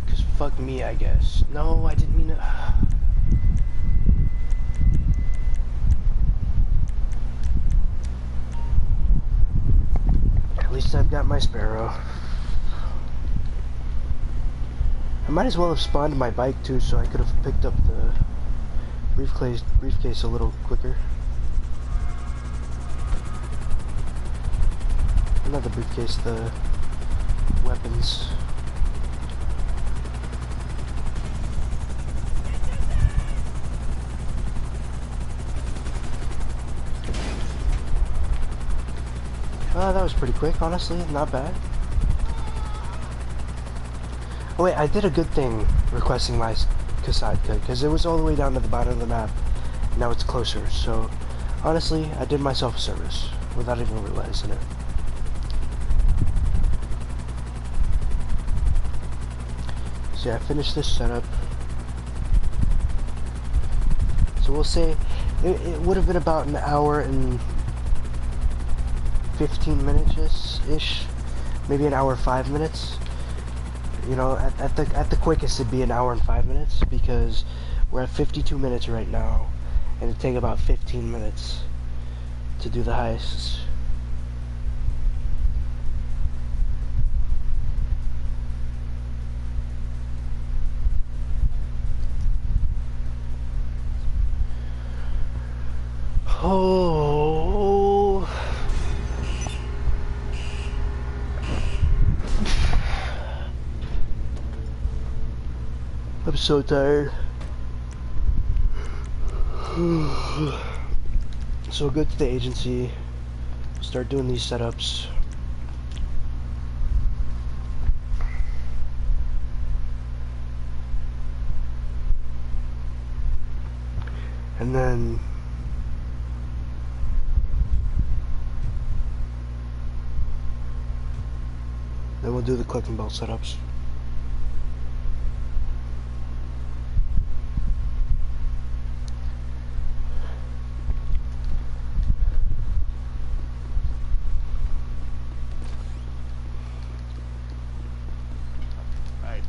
Cause fuck me, I guess. No, I didn't mean to... At least I've got my Sparrow. I might as well have spawned my bike too, so I could have picked up the briefcase a little quicker. Not the briefcase, the weapons. That was pretty quick, honestly, not bad. Oh wait, I did a good thing requesting my cassette code, because it was all the way down to the bottom of the map. Now it's closer, so honestly, I did myself a service without even realizing it. So yeah, I finished this setup. So we'll say it would have been about an hour and 15 minutes-ish, maybe an hour 5 minutes. You know, at the quickest it'd be an hour and 5 minutes, because we're at 52 minutes right now, and it'd take about 15 minutes to do the heists. Oh. I'm so tired. So go to the agency, start doing these setups. And then we'll do the click and belt setups. Hey.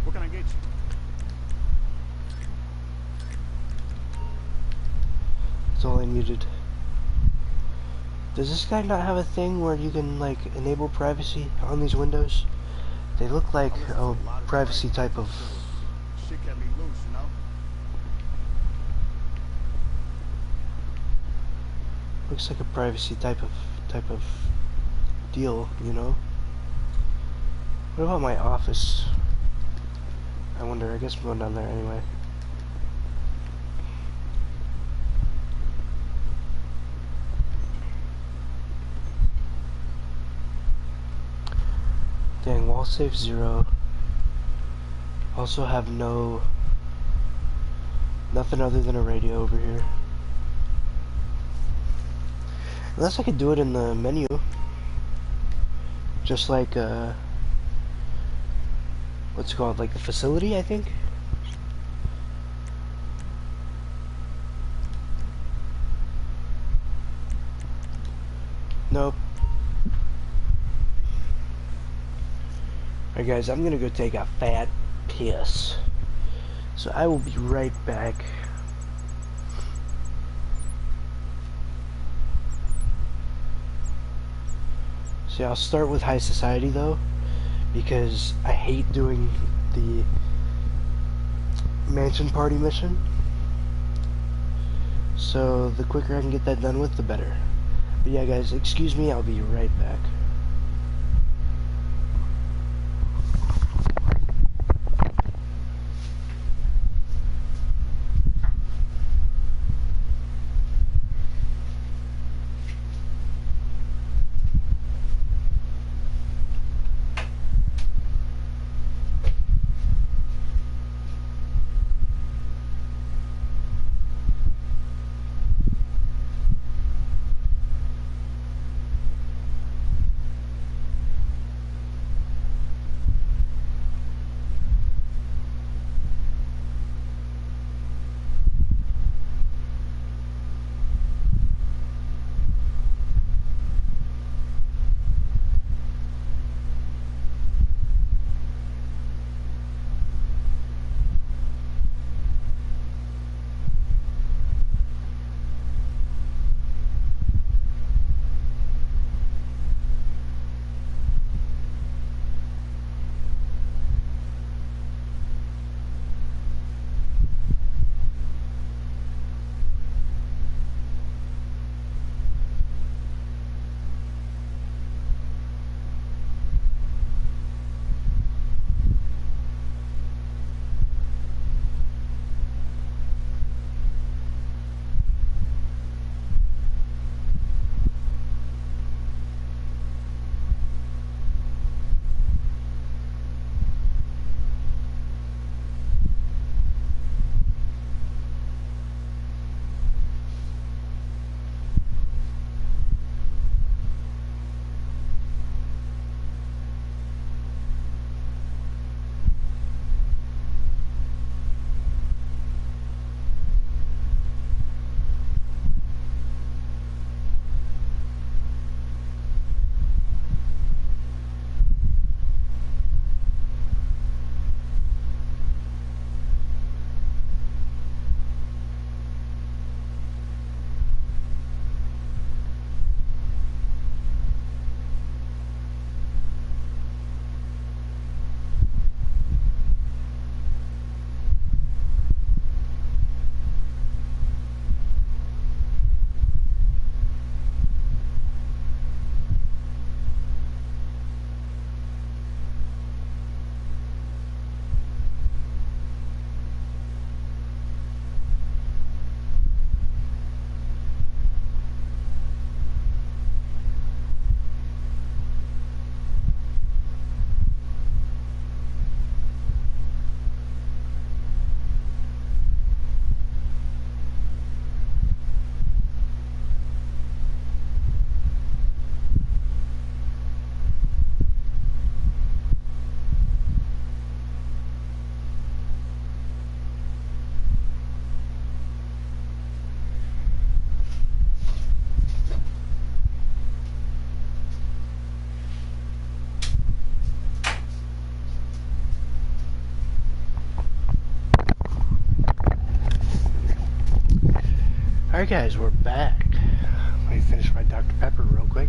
What can I get you? It's all unmuted. Does this guy not have a thing where you can like enable privacy on these windows? They look like a privacy type of. Shit kept me loose, you know? Looks like a privacy type of deal, you know? What about my office? I wonder, I guess I'm going down there anyway. Dang, wall safe 0. Also have nothing other than a radio over here. Unless I could do it in the menu. Just like, what's it called? Like the facility, I think? Nope. Alright guys, I'm gonna go take a fat piss. So I will be right back. See, I'll start with high society though, because I hate doing the mansion party mission. So the quicker I can get that done with, the better. But yeah guys, excuse me, I'll be right back. Alright guys, we're back. Let me finish my Dr. Pepper real quick.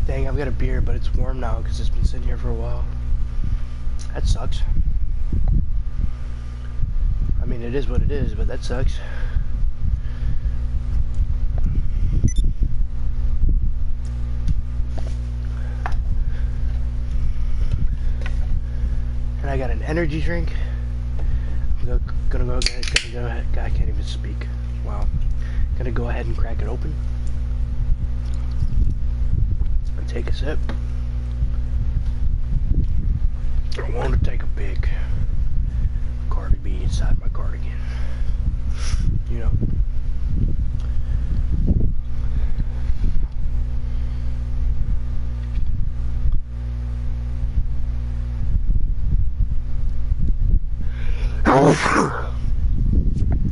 Dang, I've got a beer, but it's warm now because it's been sitting here for a while. That sucks. I mean, it is what it is, but that sucks. And I got an energy drink. I'm gonna go ahead. I can't even speak. Wow. Gonna go ahead and crack it open. And take a sip. I want to take a big Cardi B inside my cardigan. You know?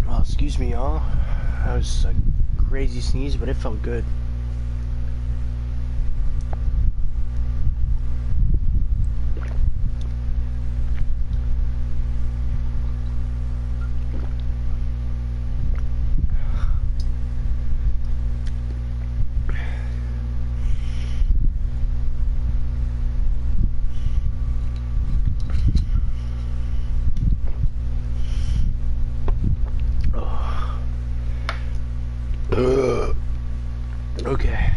Oh, excuse me, y'all. That was a crazy sneeze, but it felt good. Okay,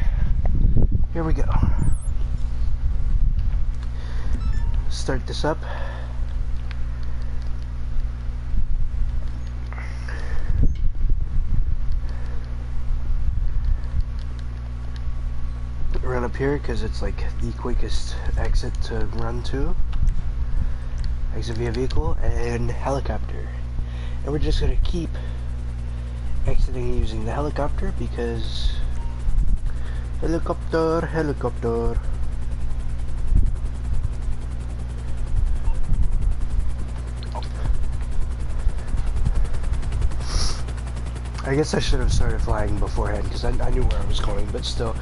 here we go. Start this up. Run up here because it's like the quickest exit to run to. Exit via vehicle and helicopter. And we're just gonna keep exiting using the helicopter because helicopter. I guess I should have started flying beforehand because I knew where I was going, but still,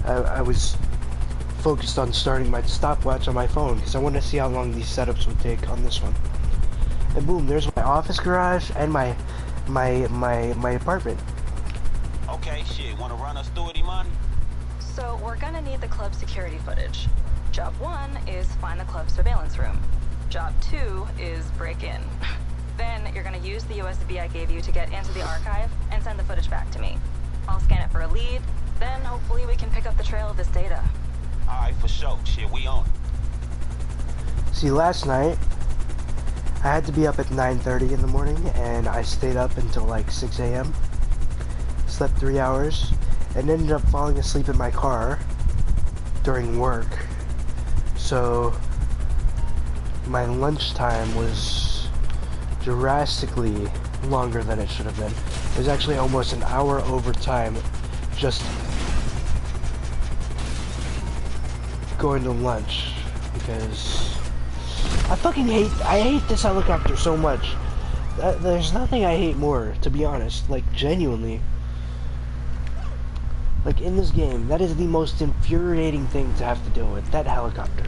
I was focused on starting my stopwatch on my phone because I wanted to see how long these setups would take on this one. And boom, there's my office garage and my apartment. Okay, shit, wanna run us through it, Iman? So we're gonna need the club security footage. Job 1 is find the club surveillance room. Job 2 is break in. Then you're gonna use the USB I gave you to get into the archive and send the footage back to me. I'll scan it for a lead, then hopefully we can pick up the trail of this data. Alright, for sure. Shit, we on it. See, last night, I had to be up at 9:30 in the morning, and I stayed up until like 6 a.m. Slept 3 hours, and ended up falling asleep in my car during work. So, my lunchtime was drastically longer than it should have been. It was actually almost an hour overtime just going to lunch because I hate this helicopter so much. There's nothing I hate more, to be honest, like genuinely. Like in this game, that is the most infuriating thing to have to deal with, that helicopter.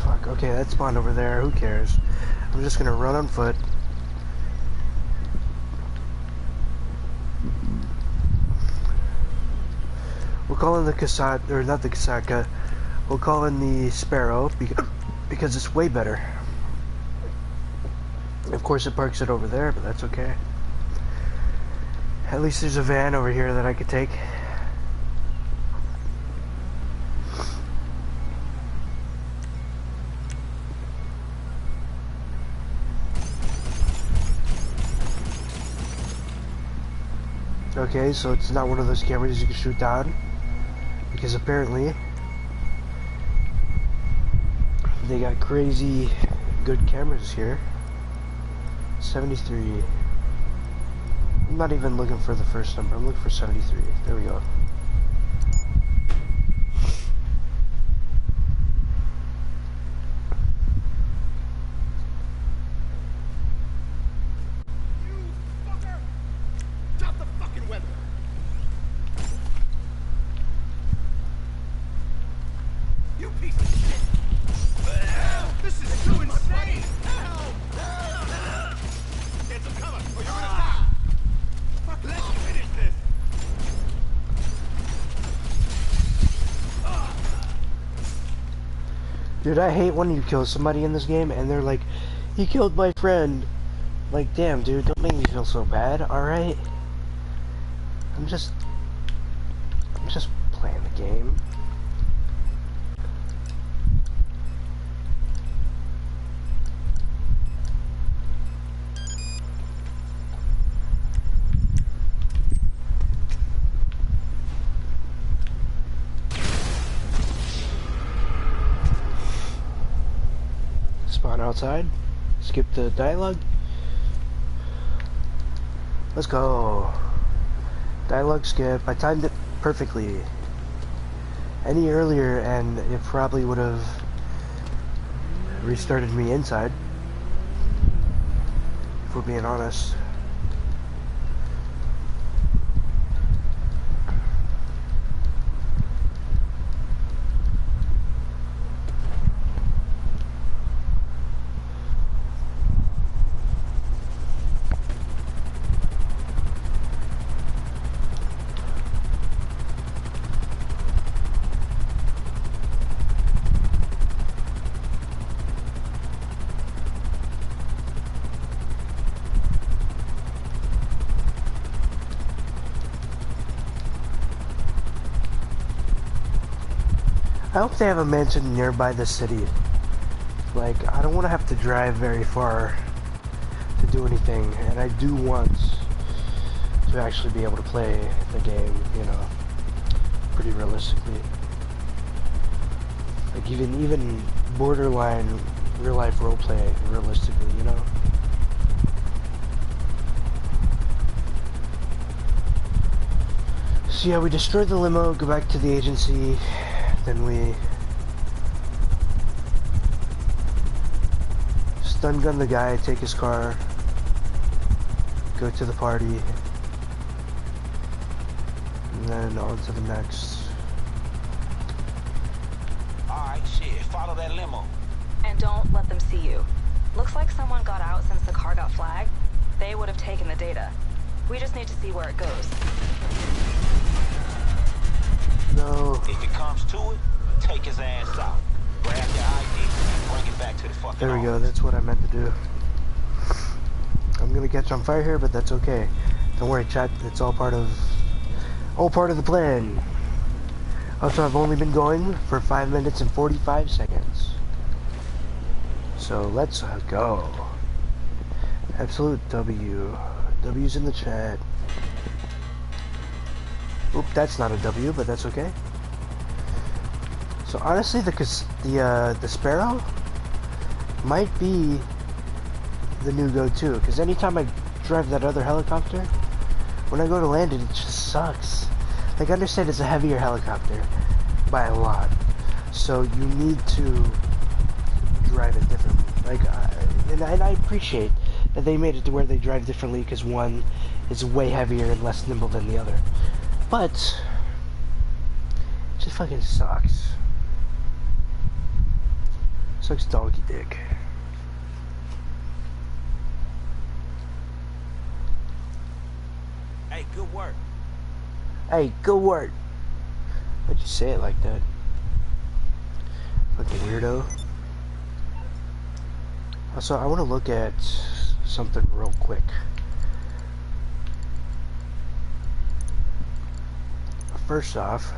Fuck, okay, that spawned over there, who cares? I'm just gonna run on foot. We'll call in the Casat, or not the Casaka, we'll call in the Sparrow, because it's way better. Of course it parks it over there, but that's okay. At least there's a van over here that I could take. Okay, so it's not one of those cameras you can shoot down, because apparently they got crazy good cameras here. 73. I'm not even looking for the first number, I'm looking for 73. There we go. Dude, I hate when you kill somebody in this game and they're like, he killed my friend. Like, damn, dude, don't make me feel so bad, alright? I'm just playing the game. Spawn outside. Skip the dialogue. Let's go. Dialogue skip. I timed it perfectly. Any earlier and it probably would have restarted me inside. If we're being honest. I hope they have a mansion nearby the city. Like, I don't want to have to drive very far to do anything, and I do want to actually be able to play the game, you know, pretty realistically. Like, even borderline real-life roleplay realistically, you know? So yeah, we destroy the limo, go back to the agency, then we stun gun the guy, take his car, go to the party, and then on to the next. Alright, shit, follow that limo. And don't let them see you. Looks like someone got out since the car got flagged. They would have taken the data. We just need to see where it goes. No. If it comes to it, take his ass out. Grab your ID and bring it back to the fucking There we go, office. that's what I meant to do. I'm gonna catch on fire here, but that's okay. Don't worry, chat, it's all part of the plan. Also, I've only been going for 5 minutes and 45 seconds. So let's go. Absolute W. W's in the chat. Oop, that's not a W, but that's okay. So honestly, the Sparrow might be the new go-to, because anytime I drive that other helicopter, when I go to land it, it just sucks. Like, I understand it's a heavier helicopter by a lot, so you need to drive it differently. Like, and I appreciate that they made it to where they drive differently, because one is way heavier and less nimble than the other. But it just fucking sucks. Sucks donkey dick. Hey, good work. Hey, good work. Why'd you say it like that? Fucking weirdo. Also, I want to look at something real quick. First off,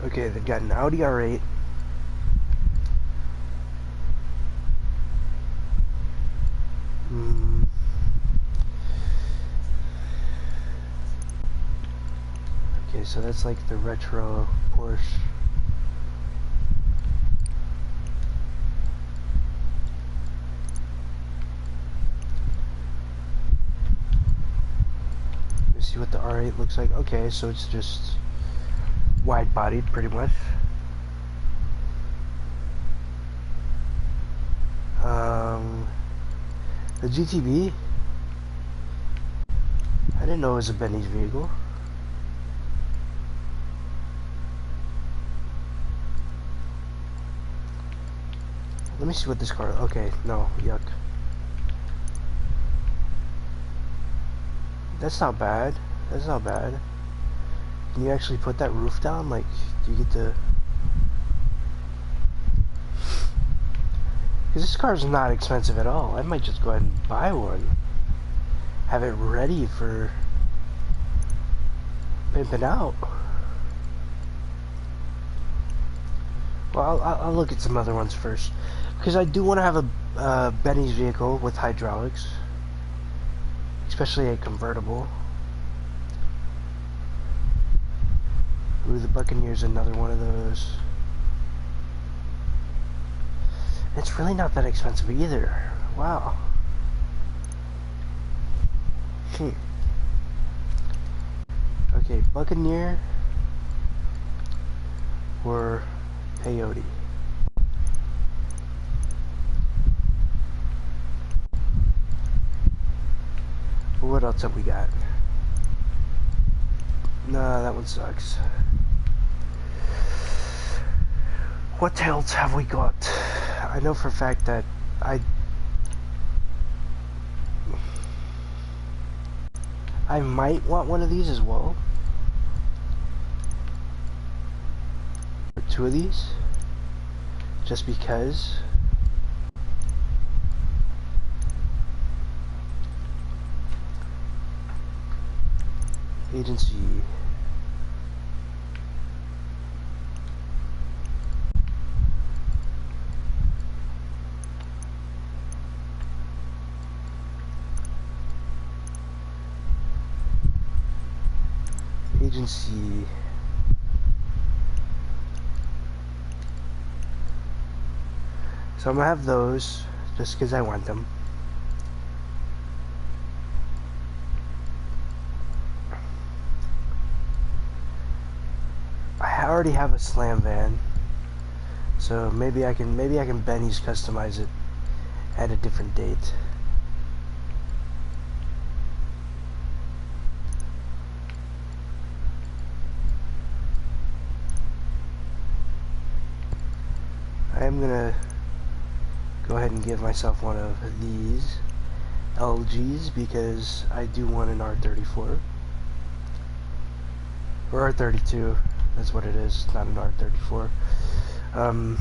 okay, they've got an Audi R8. Okay, so that's like the retro Porsche. See what the R8 looks like. Okay, so it's just wide-bodied, pretty much. The GTB, I didn't know it was a Benny's vehicle. Let me see what this car. Okay, no, yuck. That's not bad. That's not bad. Can you actually put that roof down? Like, do you get to... Because this car's not expensive at all. I might just go ahead and buy one. Have it ready for pimping out. Well, I'll look at some other ones first. Because I do want to have a Benny's vehicle with hydraulics. Especially a convertible. Ooh, the Buccaneer's another one of those. It's really not that expensive either. Wow. Okay, Buccaneer or peyote. What else have we got? Nah, that one sucks. What else have we got? I know for a fact that I might want one of these as well. Or two of these. Just because. Agency. Agency. So I'm gonna have those just because I want them. I already have a slam van, so maybe I can Benny's customize it at a different date. I am gonna go ahead and give myself one of these LGs because I do want an R34 or R32. That's what it is, not an R34. So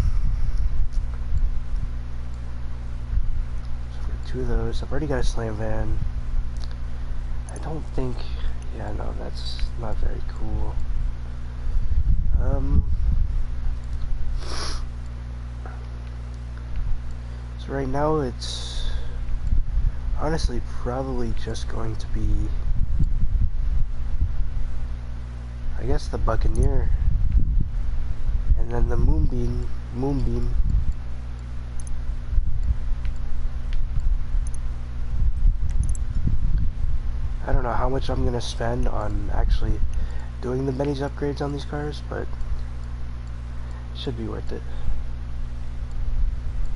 for two of those, I've already got a slam van. I don't think, yeah, no, that's not very cool. So right now it's honestly probably just going to be, I guess, the Buccaneer, and then the Moonbeam. I don't know how much I'm gonna spend on actually doing the Benny's upgrades on these cars, but it should be worth it.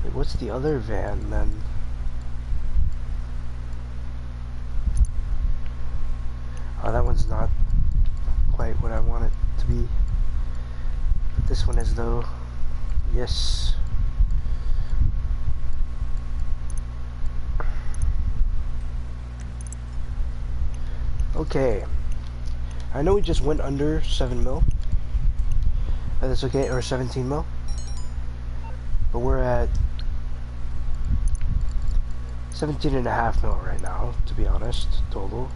Wait, what's the other van then? Oh, that one's not quite what I want it to be. But this one is though. Yes. Okay. I know we just went under 7 mil. But that's okay, or 17 mil. But we're at 17.5 mil right now, to be honest, total.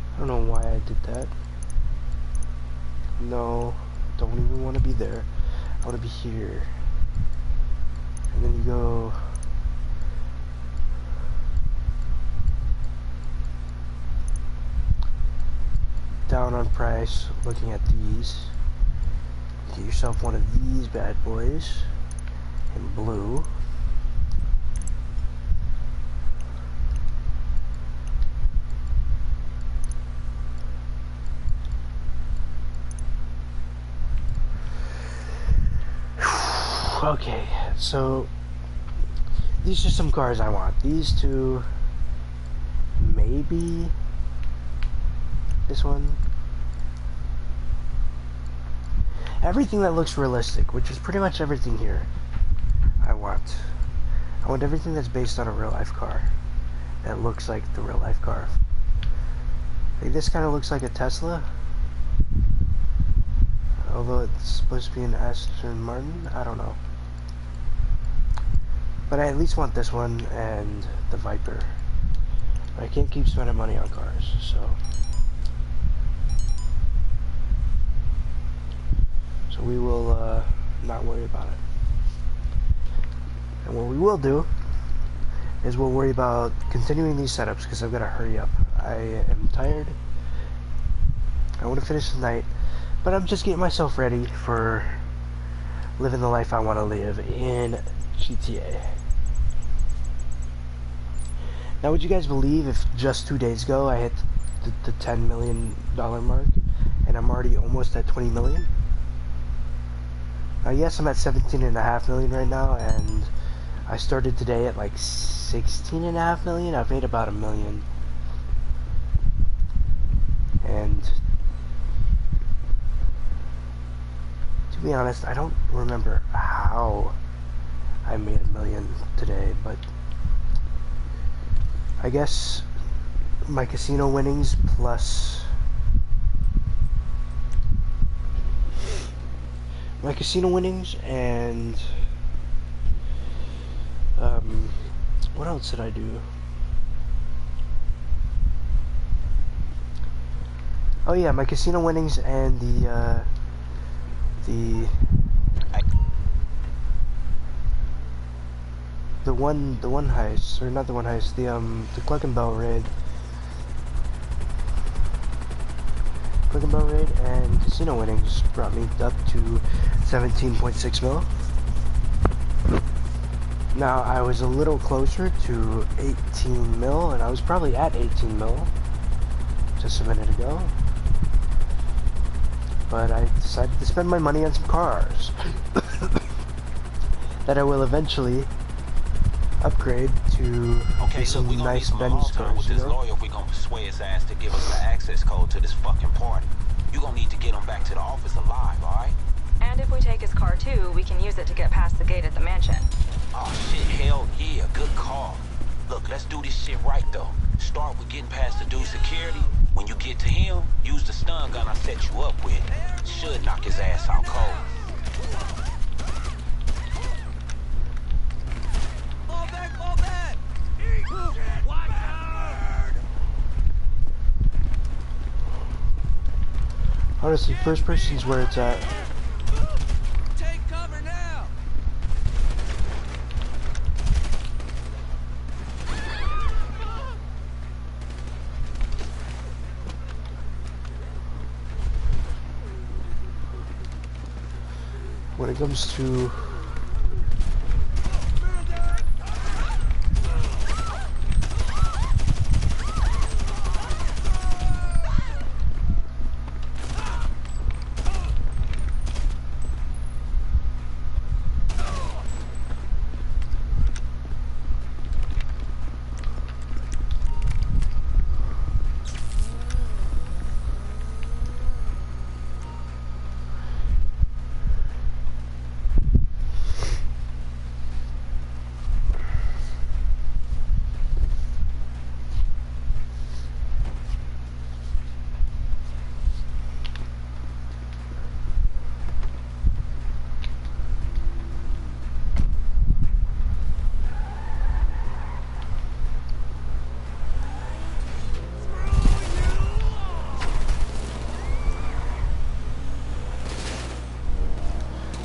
I don't know why I did that. No, don't even want to be there. I want to be here. And then you go down on price, looking at these. Get yourself one of these bad boys in blue. Okay, so these are some cars I want. These two, maybe this one. Everything that looks realistic, which is pretty much everything here, I want. I want everything that's based on a real life car. That looks like the real life car. Like this kind of looks like a Tesla. Although it's supposed to be an Aston Martin, I don't know. But I at least want this one and the Viper. I can't keep spending money on cars, so. So we will not worry about it. And what we will do is we'll worry about continuing these setups because I've got to hurry up. I am tired. I want to finish the night, but I'm just getting myself ready for living the life I want to live in GTA. Now, would you guys believe if just 2 days ago I hit the $10 million mark and I'm already almost at 20 million? Yes, I'm at 17.5 million right now, and I started today at like 16.5 million. I've made about $1 million. And to be honest, I don't remember how I made $1 million today, but I guess my casino winnings plus my casino winnings and what else did I do? Oh yeah, my casino winnings and the one heist, or not the one heist, the Cluckenbell raid. Cluckenbell raid and casino winnings brought me up to 17.6 mil. Now I was a little closer to 18 mil, and I was probably at 18 mil just a minute ago. But I decided to spend my money on some cars that I will eventually upgrade to some nice Benz cars, you know? Lawyer, we gonna persuade his ass to give us the access code to this fucking party. You gonna need to get him back to the office alive, alright? And if we take his car too, we can use it to get past the gate at the mansion. Oh shit, hell yeah, good call. Look, let's do this shit right though. Start with getting past the dude's security. When you get to him, use the stun gun I set you up with. Should knock his ass out cold. Fall back! Watch out! Honestly, first person's where it's at. Take cover now! When it comes to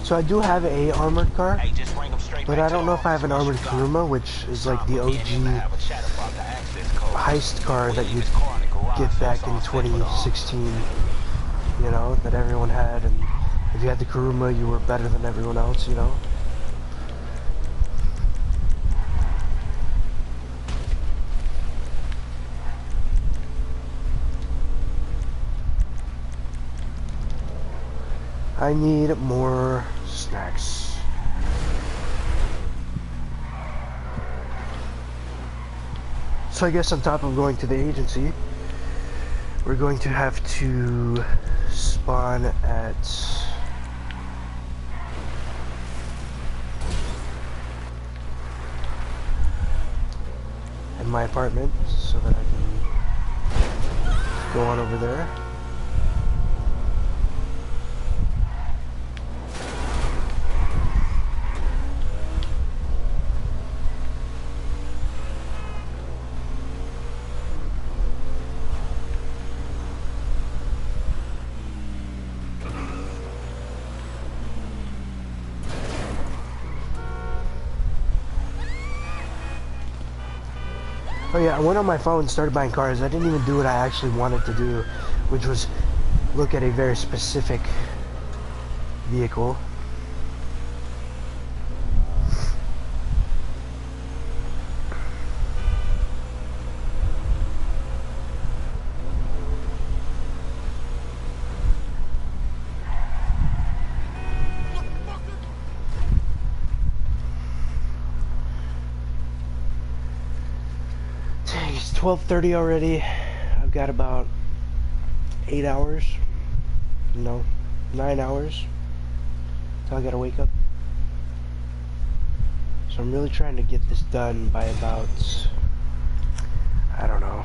so I do have a armored car, Hey, just bring him straight but back I to don't the know if I have an office armored once you got him. Kuruma, which is like the Tom, we'll get him to OG have a chat about the access code. heist car We'll that leave you his car in the garage get so back it's in all set for the office. 2016, you know, that everyone had, and if you had the Kuruma, you were better than everyone else, you know? I need more snacks. So I guess on top of going to the agency, we're going to have to spawn at my apartment so that I can go on over there. Oh yeah, I went on my phone and started buying cars. I didn't even do what I actually wanted to do, which was look at a very specific vehicle. Dang, it's 12:30 already. I've got about 8 hours. No, 9 hours till I gotta wake up. So I'm really trying to get this done by about, I don't know,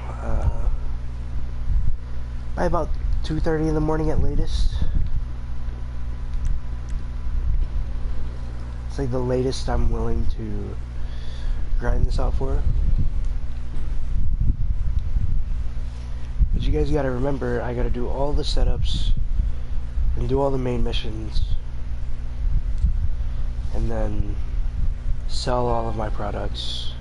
by about 2:30 in the morning at latest. It's like the latest I'm willing to grind this out for. But you guys gotta remember, I gotta do all the setups and do all the main missions and then sell all of my products,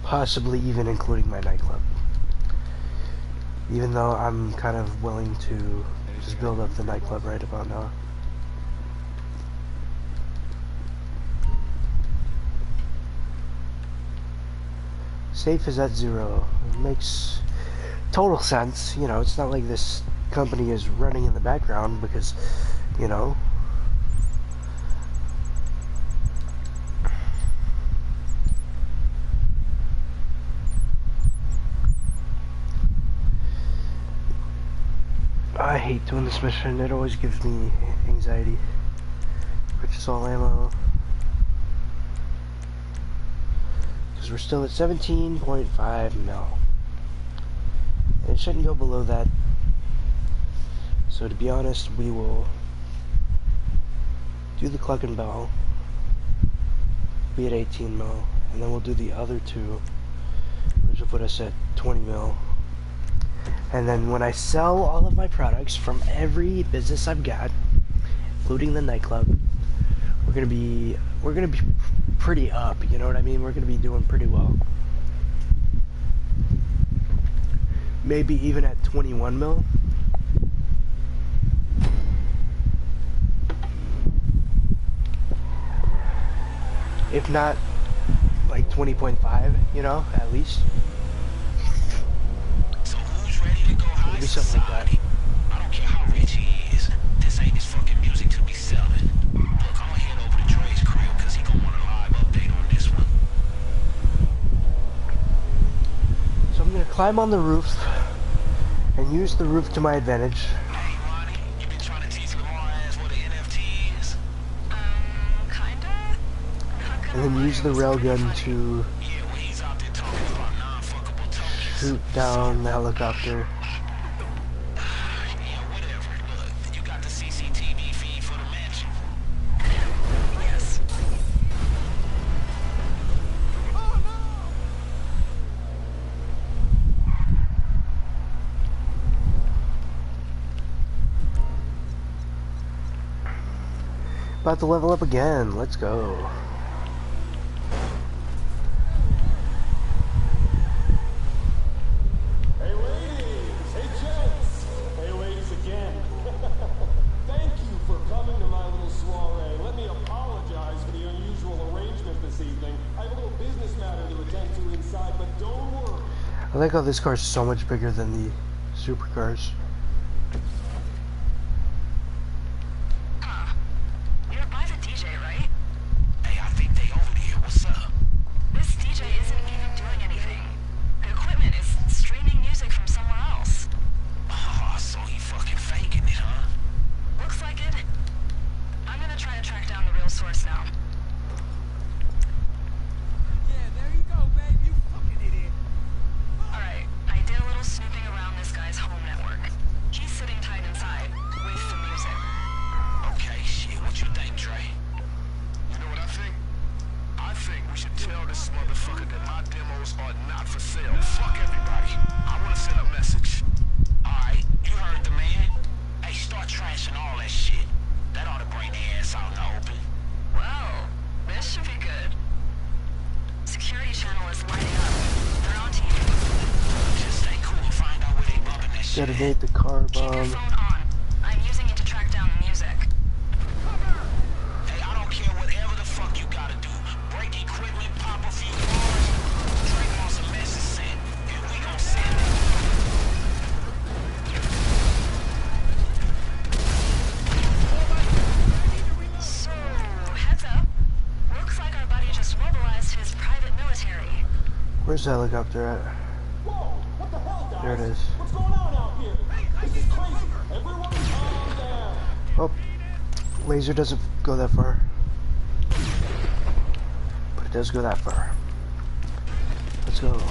possibly even including my nightclub, even though I'm kind of willing to just build up the nightclub right about now. Safe is at 0. It makes total sense. You know, it's not like this company is running in the background because, you know, I hate doing this mission. It always gives me anxiety. Purchase all ammo. Because we're still at 17.5 mil. And it shouldn't go below that. So to be honest, we will do the Cluck and Bell. Be at 18 mil. And then we'll do the other two, which will put us at 20 mil. And then when I sell all of my products from every business I've got, including the nightclub, we're gonna be pretty up, you know what I mean? We're gonna be doing pretty well. Maybe even at 21 mil. If not like 20.5, you know, at least. So who's ready to go high Maybe something like that. society? I don't care how rich he is. This ain't his fucking music to be selling. Look, I'ma head over to Dre's crib because he gon' want a live update on this one. So I'm gonna climb on the roof and use the roof to my advantage. Hey, Ronnie, you been trying to teach Lamar ass what an NFT is? Kinda? And then use the railgun to Yeah, when he's out there talking about non-fuckable tokens. shoot down the helicopter. Yeah, whatever. Look, you got the CCTV feed for the mansion. Yes. About to level up again. Let's go. Hey ladies! Hey gents! Hey ladies again! Thank you for coming to my little soiree. Let me apologize for the unusual arrangement this evening. I have a little business matter to attend to inside, but don't worry. I like how this car is so much bigger than the supercars. You're by the DJ, right? Hey, I think they over there. What's up? This detonate the car Keep your bomb. phone on. I'm using it to track down the music. Hey, I don't care whatever the fuck you gotta do. Break equipment, pop a few bars. Drake wants a message sent, and we gon' send it. So, heads up. Looks like our buddy just mobilized his private military. Where's the helicopter at? Whoa! What the hell, guys? There it is. What's going on out here? This is crazy. Everyone calm down. Oh, laser doesn't go that far. But it does go that far. Let's go.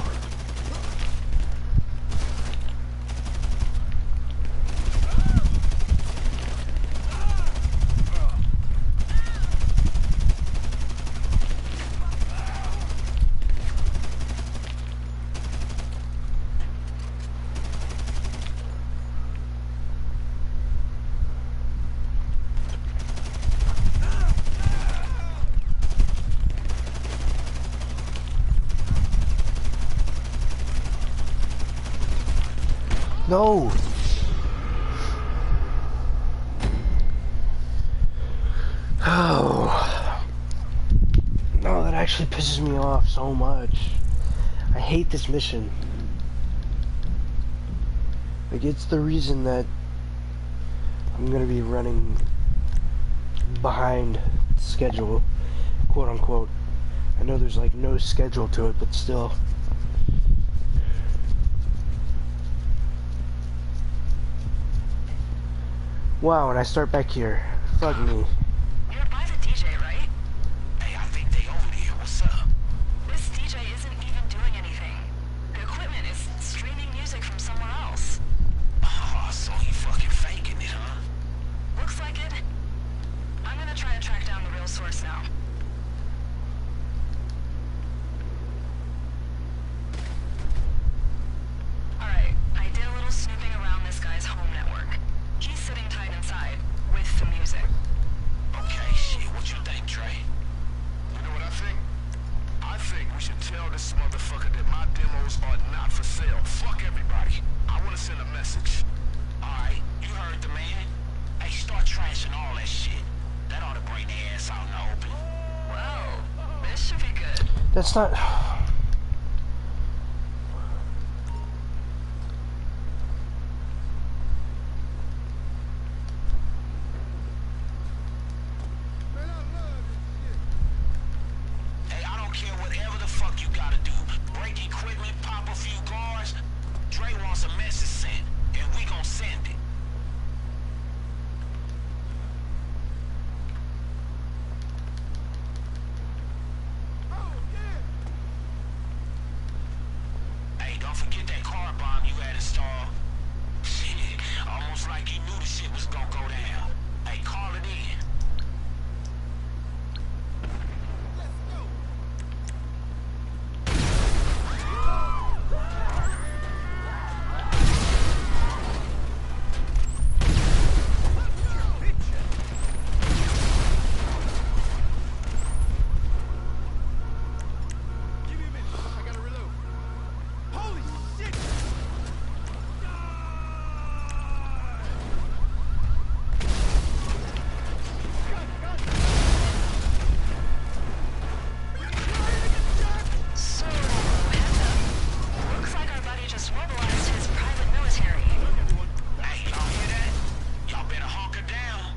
No! Oh. No, that actually pisses me off so much. I hate this mission. Like, it's the reason that I'm gonna be running behind schedule, quote unquote. I know there's like no schedule to it, but still. Wow, and I start back here. Fuck me. You're by the DJ, right? Hey, I think they over there. What's up? This DJ isn't even doing anything. The equipment is streaming music from somewhere else. Oh, so he fucking faking it, huh? Looks like it. I'm gonna try to track down the real source now. Alright, I did a little snooping around this guy's home network. He's sitting tight inside, with the music. Okay, shit, what you think, Trey? You know what I think? I think we should tell this motherfucker that my demos are not for sale. Fuck everybody. I want to send a message. Alright, you heard the man. Hey, start trashing all that shit. That ought to bring their ass out in the open. Whoa, this should be good. That's not... Hey, I don't care whatever the fuck you gotta do. Break equipment, pop a few guards. Dre wants a message sent, and we gon' send it. Hey, don't forget that car bomb you had installed. Shit, almost like you knew the shit was gonna go down. Hey, call it in. So, heads up. Looks like our buddy just mobilized his private military. Hey, y'all hear that? Y'all better hunker down.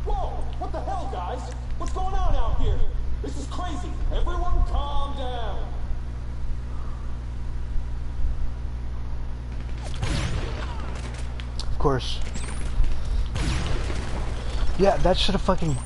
Whoa! What the hell, guys? What's going on out here? This is crazy. Everyone calm down. Of course. Yeah, that should have fucking...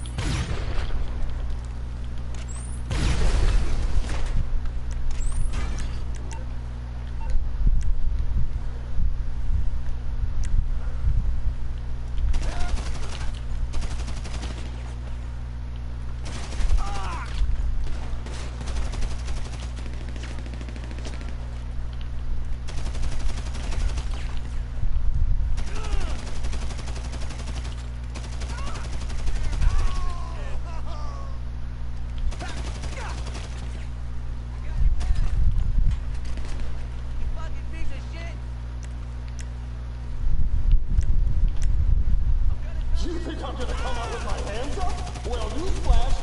You think I'm gonna come out with my hands up? Well, newsflash,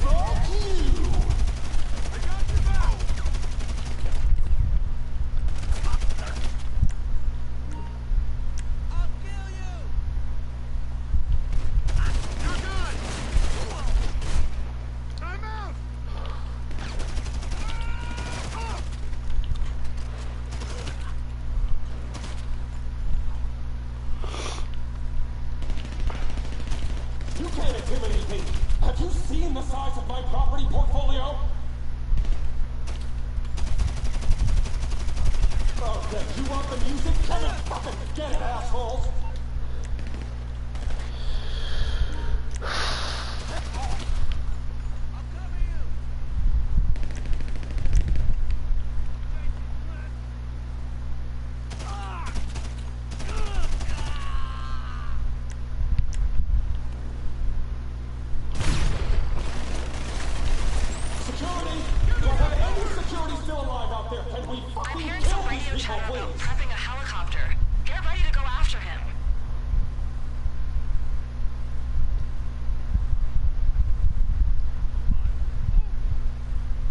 fuck you! I got you back! I'll kill you! You're good! Time out! You can't intimidate me! Have you seen the size of my property portfolio? Okay, you want the music? Come and fucking get it, assholes! I'll cover you! Security! Do I have any security still alive out there? Can we I'm fucking hearing kill some these radio people, chatter about please? prepping a helicopter. Get ready to go after him.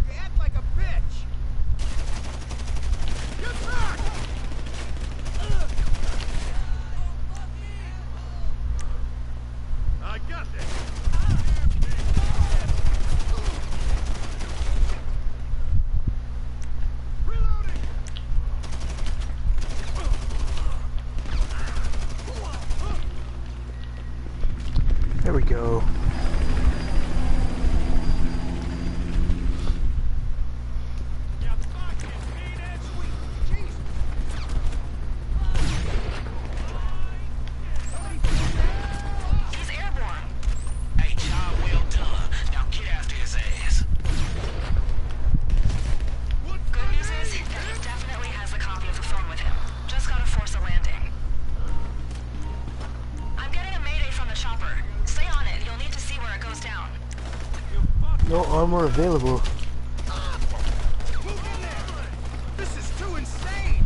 You act like a bitch! Get back! I got this! Reloading! There we go. Yeah, fuck it, mean and sweet! Jesus! He's airborne. Hey, job well done. Now get after his ass. Good news is that he definitely has a copy of the phone with him. Just gotta force a landing. I'm getting a mayday from the chopper. Stay on it. You'll need to see where it goes down. No armor available. Move in there! This is too insane!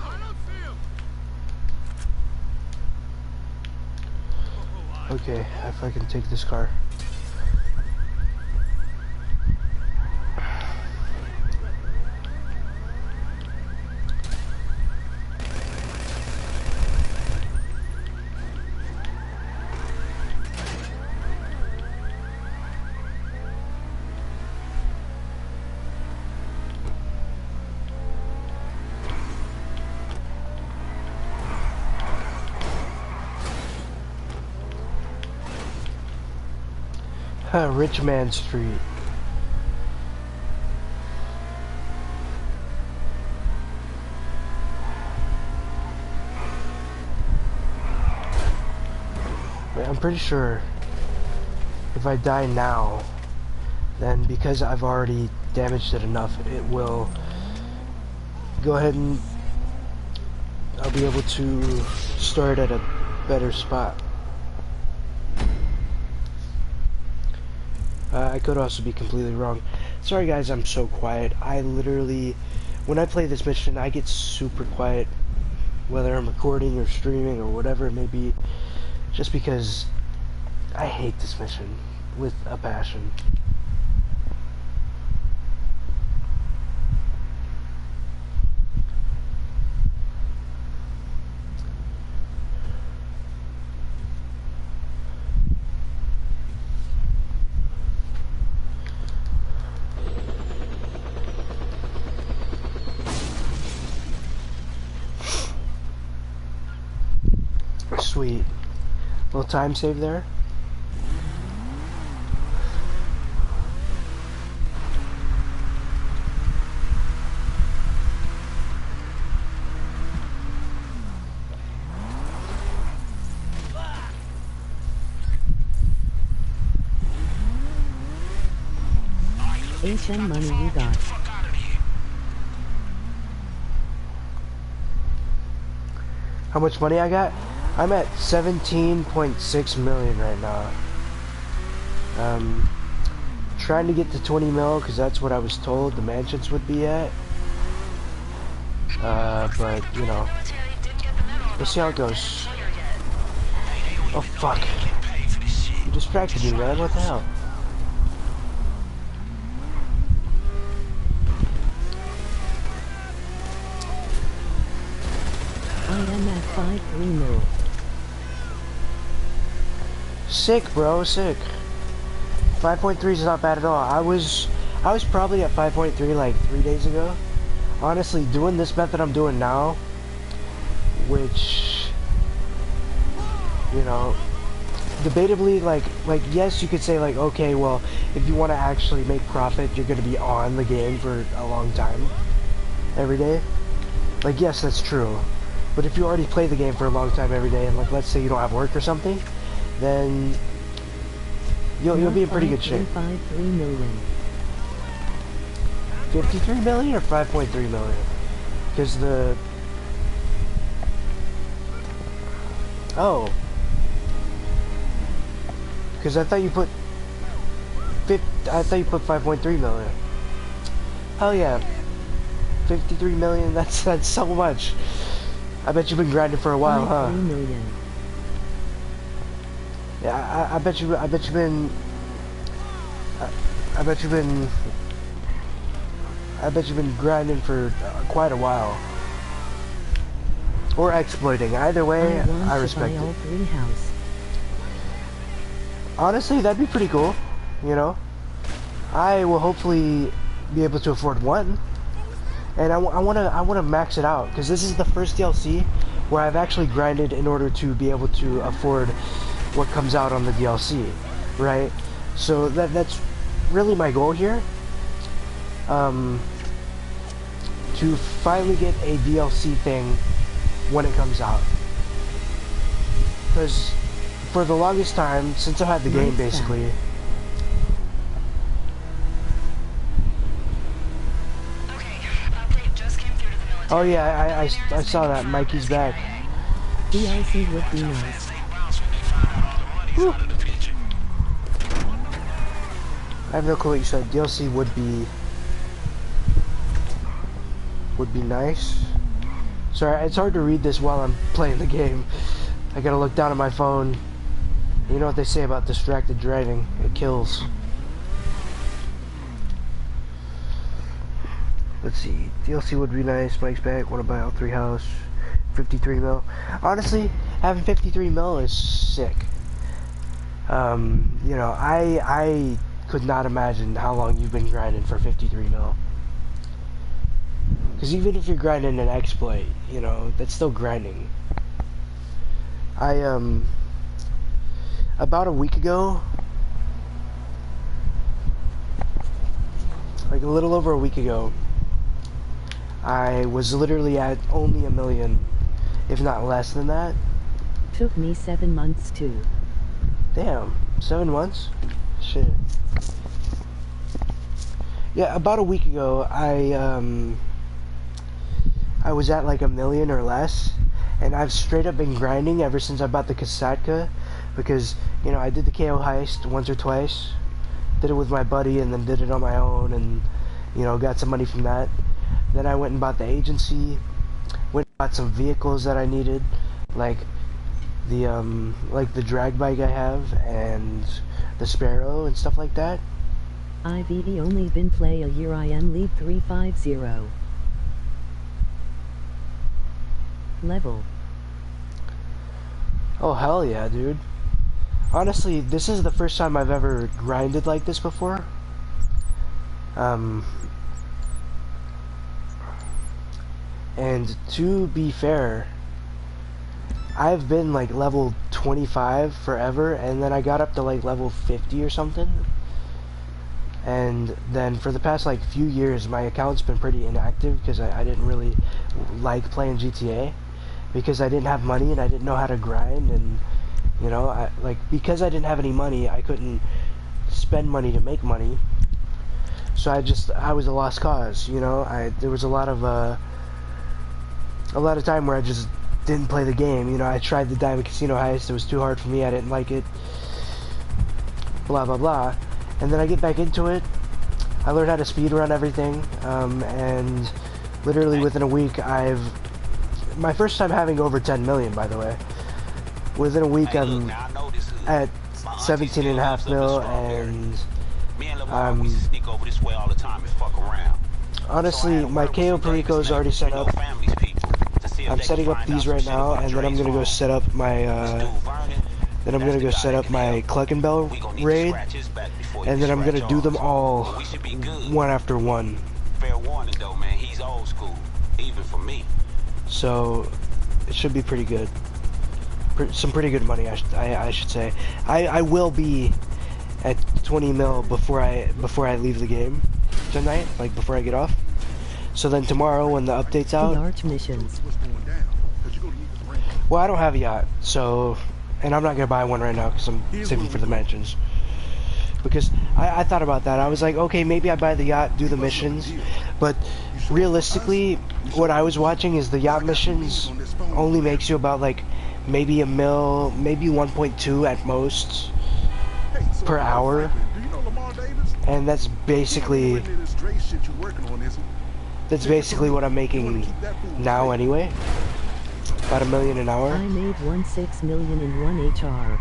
I don't see him! Okay, if I can take this car. Rich Man Street. Wait, I'm pretty sure if I die now, then because I've already damaged it enough, it will go ahead and I'll be able to start at a better spot. I could also be completely wrong. Sorry guys, I'm so quiet. I literally, when I play this mission, I get super quiet, whether I'm recording or streaming or whatever it may be, just because I hate this mission with a passion. Sweet. Little time save there. HM money you got. How much money I got? I'm at 17.6 million right now. Trying to get to 20 mil because that's what I was told the mansions would be at. But you know, we'll see how it goes. Oh fuck! You distracted me, man. What the hell? I am at 5.3 mil. Sick, bro. Sick. 5.3 is not bad at all. I was probably at 5.3 like 3 days ago. Honestly, doing this method I'm doing now, which, you know, debatably, like yes, you could say like, okay, well, if you want to actually make profit, you're going to be on the game for a long time, every day. Like, yes, that's true. But if you already play the game for a long time every day, and like, let's say you don't have work or something, then you'll be in pretty good shape. 5.3 million. 53 million or 5.3 million? Because the... Oh. Because I thought you put... I thought you put 5.3 million. Hell yeah. 53 million, that's so much. I bet you've been grinding for a while, huh? 3 million. Yeah, I bet you've been... I bet you've been grinding for quite a while. Or exploiting. Either way, I respect it. All 3 house. Honestly, that'd be pretty cool, you know? I will hopefully be able to afford one. And I wanna max it out, because this is the first DLC where I've actually grinded in order to be able to afford what comes out on the DLC, right? So that's really my goal here. To finally get a DLC thing when it comes out. Because for the longest time, since I've had the game basically... Oh yeah, I saw that. Mikey's back. DLC would be nice. Whew. I have no clue what you said. DLC would be nice. Sorry, it's hard to read this while I'm playing the game. I gotta look down at my phone. You know what they say about distracted driving? It kills. Let's see. DLC would be nice. Mike's back. Want to buy all 3 house. 53 mil. Honestly, having 53 mil is sick. You know, I could not imagine how long you've been grinding for 53 mil. Because even if you're grinding an exploit, you know, that's still grinding. About a week ago, like a little over a week ago, I was literally at only 1 million, if not less than that. Took me 7 months too. Damn, 7 months? Shit. Yeah, about a week ago, I was at like 1 million or less, and I've straight up been grinding ever since I bought the Kasatka, because, you know, I did the KO heist once or twice, did it with my buddy, and then did it on my own, and, you know, got some money from that. Then I went and bought the agency, went and bought some vehicles that I needed, like the drag bike I have, and the Sparrow, and stuff like that. I've only been play a year. I am lead 350. Level. Oh hell yeah, dude. Honestly, this is the first time I've ever grinded like this before. And to be fair, I've been like level 25 forever, and then I got up to like level 50 or something. And then for the past like few years, my account's been pretty inactive because I didn't really like playing GTA, because I didn't have money and I didn't know how to grind, and you know, because I didn't have any money, I couldn't spend money to make money. So I was a lost cause, you know. There was a lot of time where I just didn't play the game. You know, I tried the Diamond Casino heist. It was too hard for me. I didn't like it. Blah, blah, blah. And then I get back into it. I learned how to speedrun everything. And literally within a week, my first time having over 10 million, by the way. Within a week, I'm at 17.5 mil, and honestly, my KO Perico is already set up. I'm setting up these right now, and then I'm gonna go set up my Cluckenbell raid, and then I'm gonna do them all one after one. Fair warning though, man, he's old school, even for me. So it should be pretty good. Some pretty good money, I should say. I will be at 20 mil before I leave the game tonight, like before I get off. So then tomorrow when the update's out. The arch missions. Well, I don't have a yacht, so, and I'm not gonna buy one right now because I'm saving for the mansions. Because I thought about that. I was like, okay, maybe I buy the yacht, do the missions, but realistically, what I was watching is the yacht missions only makes you about like maybe a mil, maybe 1.2 at most per hour, and that's basically what I'm making now anyway. About $1 million an hour. I made 1.6 million in one HR.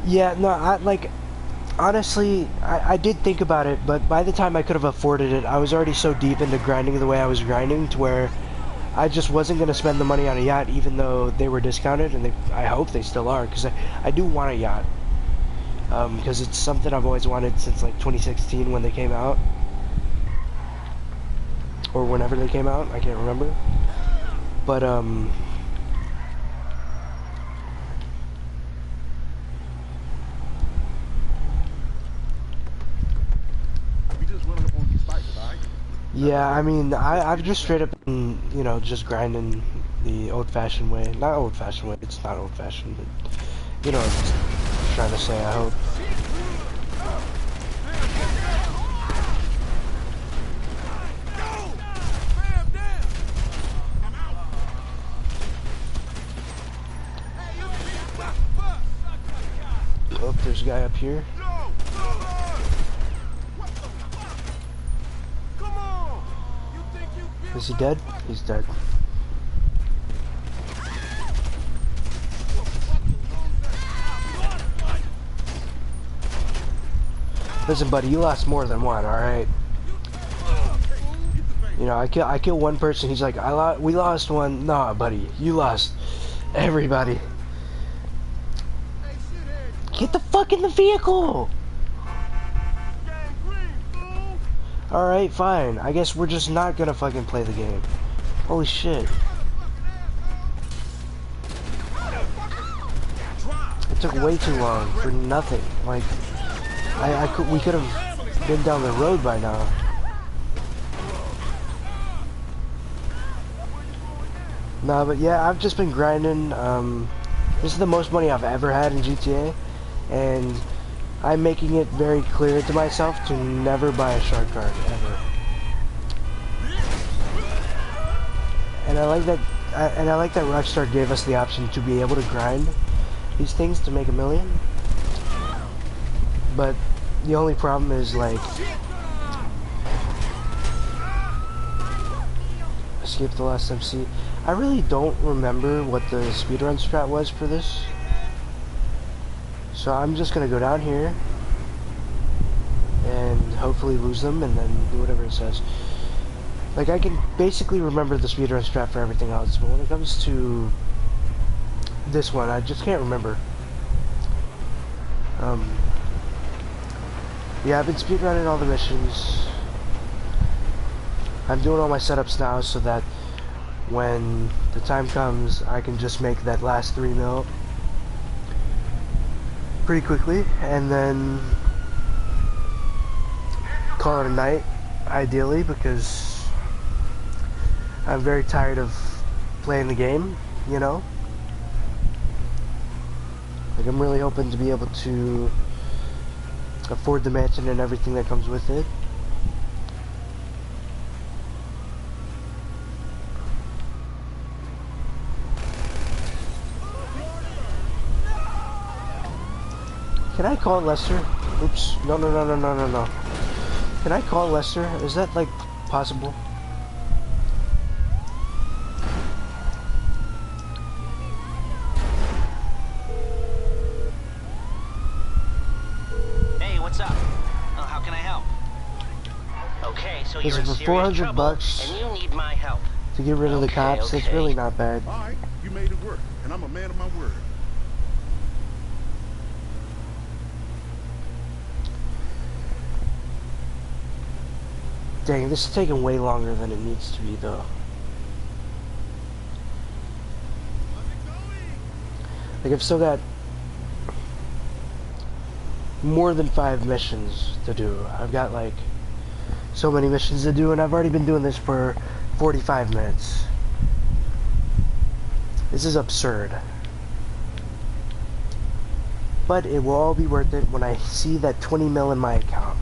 Yeah, no, honestly, I did think about it, but by the time I could have afforded it, I was already so deep into grinding the way I was grinding to where I just wasn't going to spend the money on a yacht, even though they were discounted, and I hope they still are, because I do want a yacht. Because it's something I've always wanted since like 2016 when they came out. Or whenever they came out, I can't remember. But, yeah, I mean, I've just straight up been, you know, just grinding the old-fashioned way. Not old-fashioned way, it's not old-fashioned, but, you know what I'm trying to say, I hope. Oh, there's a guy up here. Is he dead? He's dead. Listen, buddy, you lost more than one, alright? You know, I kill one person, he's like, we lost one. Nah, buddy, you lost everybody. Get the fuck in the vehicle! Alright, fine. I guess we're just not gonna fucking play the game. Holy shit. It took way too long for nothing. Like, we could have been down the road by now. Nah, but yeah, I've just been grinding. This is the most money I've ever had in GTA, and I'm making it very clear to myself to never buy a shark card, ever. And I like that. I like that Rockstar gave us the option to be able to grind these things to make $1 million. But the only problem is like, escape the last MC. I really don't remember what the speedrun strat was for this. So I'm just gonna go down here and hopefully lose them and then do whatever it says. Like, I can basically remember the speedrun strat for everything else, but when it comes to this one, I just can't remember. Yeah, I've been speedrunning all the missions. I'm doing all my setups now so that when the time comes, I can just make that last 3 mil pretty quickly, and then call it a night, ideally, because I'm very tired of playing the game, you know? Like, I'm really hoping to be able to afford the mansion and everything that comes with it. Can I call Lester? Oops. No, no, no, no, no, no, no. Can I call Lester? Is that, like, possible? Hey, what's up? Oh, how can I help? Okay, so This you're in is for serious 400 trouble, bucks and you need my help. to get rid of the cops. It's really not bad. All right, you made it work, and I'm a man of my word. Dang, this is taking way longer than it needs to be, though. Like, I've still got more than 5 missions to do. I've got, like, so many missions to do, and I've already been doing this for 45 minutes. This is absurd. But it will all be worth it when I see that 20 mil in my account.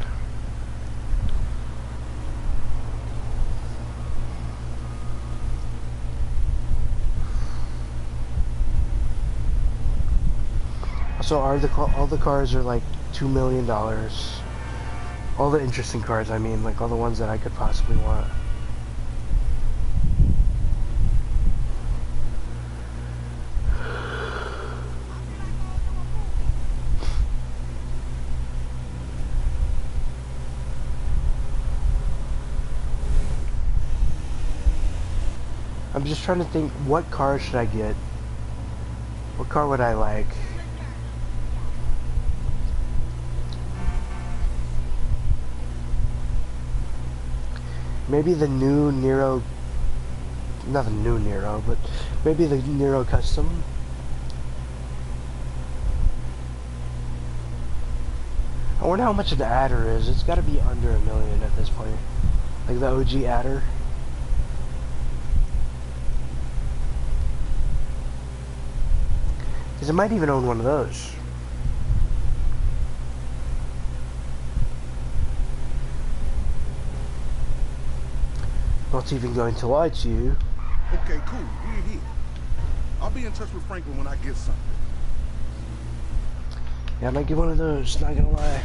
So all the cars are like $2 million. All the interesting cars, I mean, like all the ones that I could possibly want. I'm just trying to think, what car should I get? What car would I like? Maybe the new Nero, not the new Nero, but maybe the Nero Custom. I wonder how much an adder is. It's got to be under $1 million at this point. Like the OG adder. Because I might even own one of those. Not even going to lie to you. Okay, cool. We're here. I'll be in touch with Franklin when I get something. Yeah, I might get one of those, not gonna lie.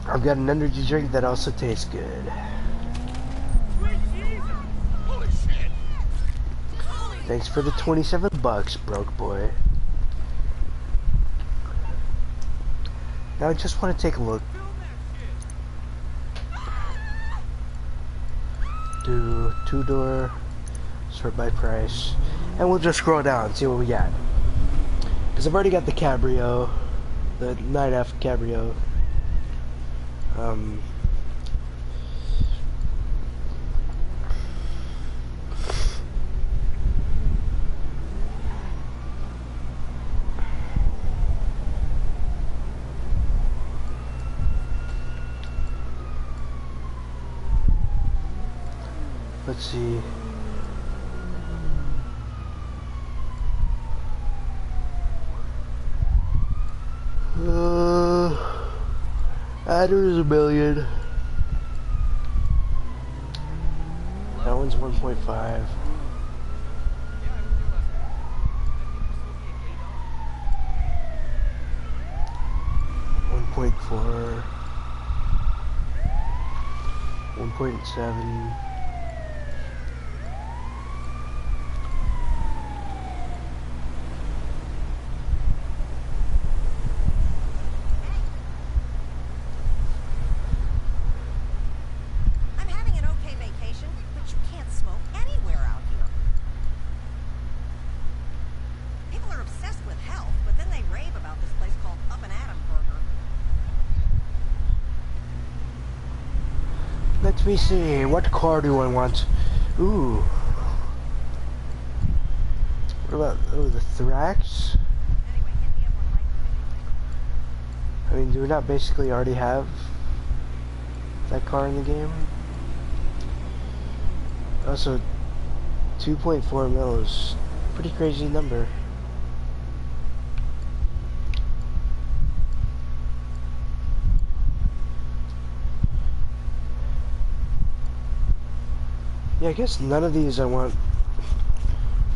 I've got an energy drink that also tastes good. Thanks for the 27 bucks, broke boy. Now I just want to take a look. Do 2-door, sort by price, and we'll just scroll down and see what we got. Because I've already got the Cabrio, the 9F Cabrio. Let's see. Adder's $1 million. That one's 1.5. 1.4. 1.7. Let me see, what car do I want? Ooh. What about, oh, the Thrax? I mean, do we not basically already have that car in the game? Also, 2.4 mils, pretty crazy number. Yeah, I guess none of these I want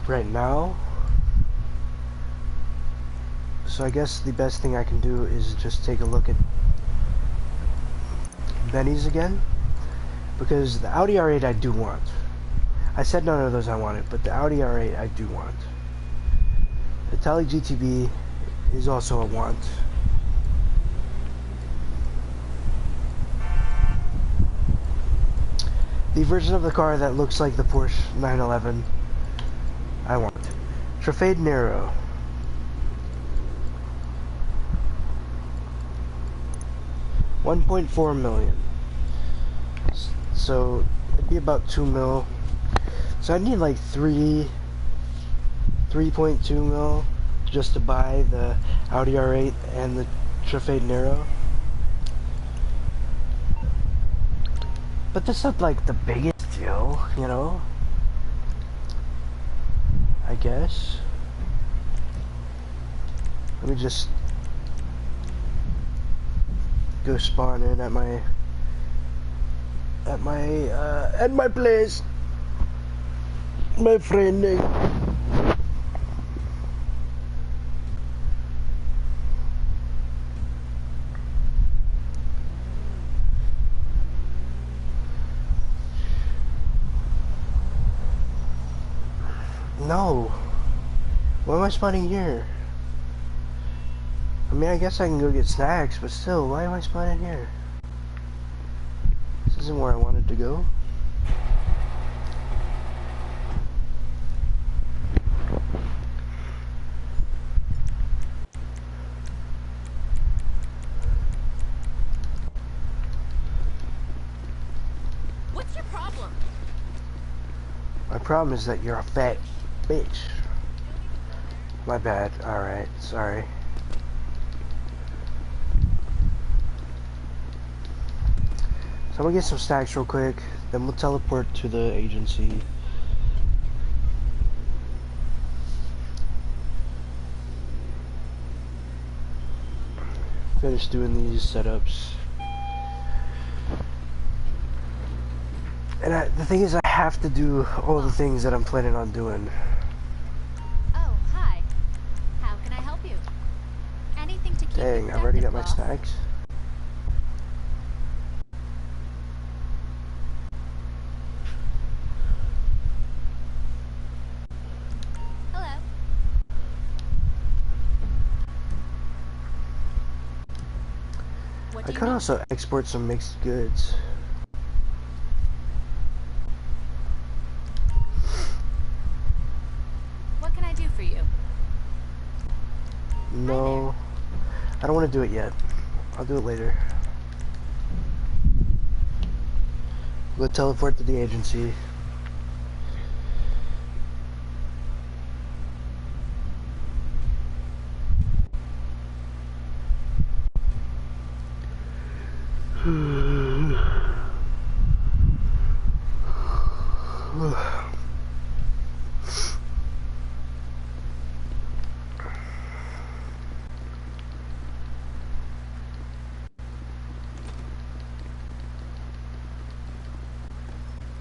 right now. So I guess the best thing I can do is just take a look at Benny's again. Because the Audi R8 I do want. I said none of those I wanted, but the Audi R8 I do want. The Tele GTB is also a want. The version of the car that looks like the Porsche 911 I want. Trafade Nero. $1.4 million. So it'd be about 2 mil. So I need like 3.2 mil just to buy the Audi R8 and the Trafade Nero. But that's not like the biggest deal, you know? I guess. Let me just go spawn in at my place. My friend. No. Why am I spawning here? I mean, I guess I can go get snacks, but still, why am I spawning here? This isn't where I wanted to go. What's your problem? My problem is that you're a fat bitch. My bad. Alright, sorry. So I'm gonna get some stacks real quick, then we'll teleport to the agency. Finish doing these setups. And the thing is, I have to do all the things that I'm planning on doing. Oh, hi. How can I help you? Anything to keep you Dang, I've already got my productive, boss? stacks. Hello. What I do you could need? also export some mixed goods. What can I do for you? No, I don't want to do it yet. I'll do it later. We'll teleport to the agency.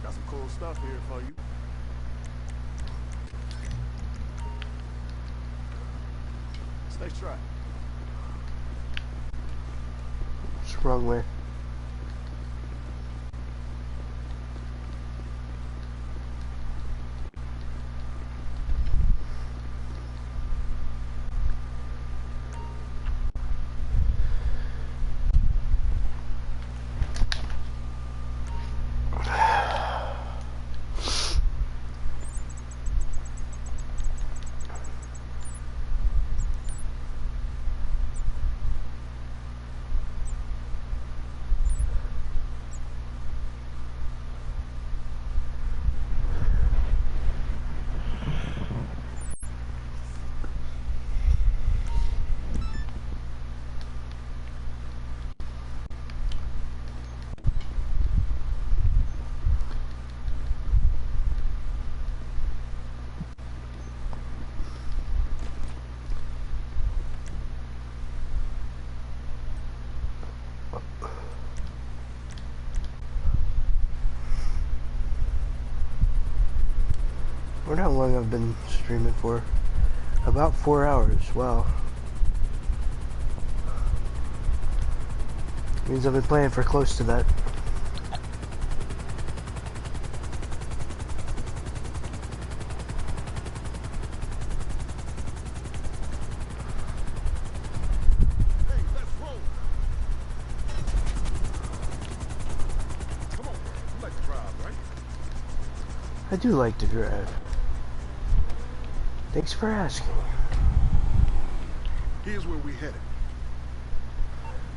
Got some cool stuff here for you. Stay strapped. What's the wrong way? I wonder how long I've been streaming for. About 4 hours. Wow. Means I've been playing for close to that. Hey, let's roll. Come on, you like to drive, right? I do like to drive. Thanks for asking. Here's where we headed.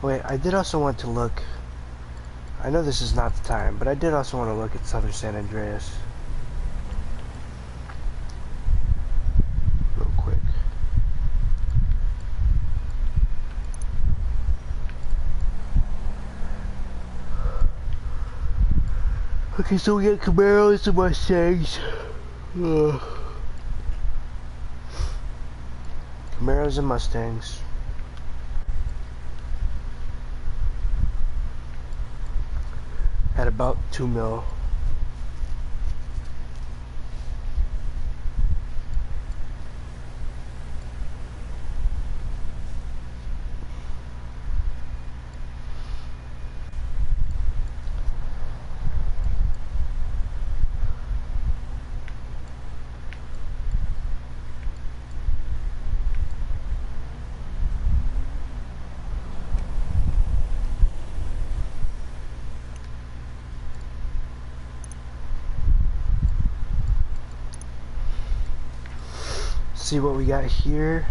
Wait, I did also want to look. I know this is not the time, but I did also want to look at Southern San Andreas. Real quick. Okay, so we got Camaros and Mustangs. Camaros and Mustangs. At about 2 mil. See what we got here.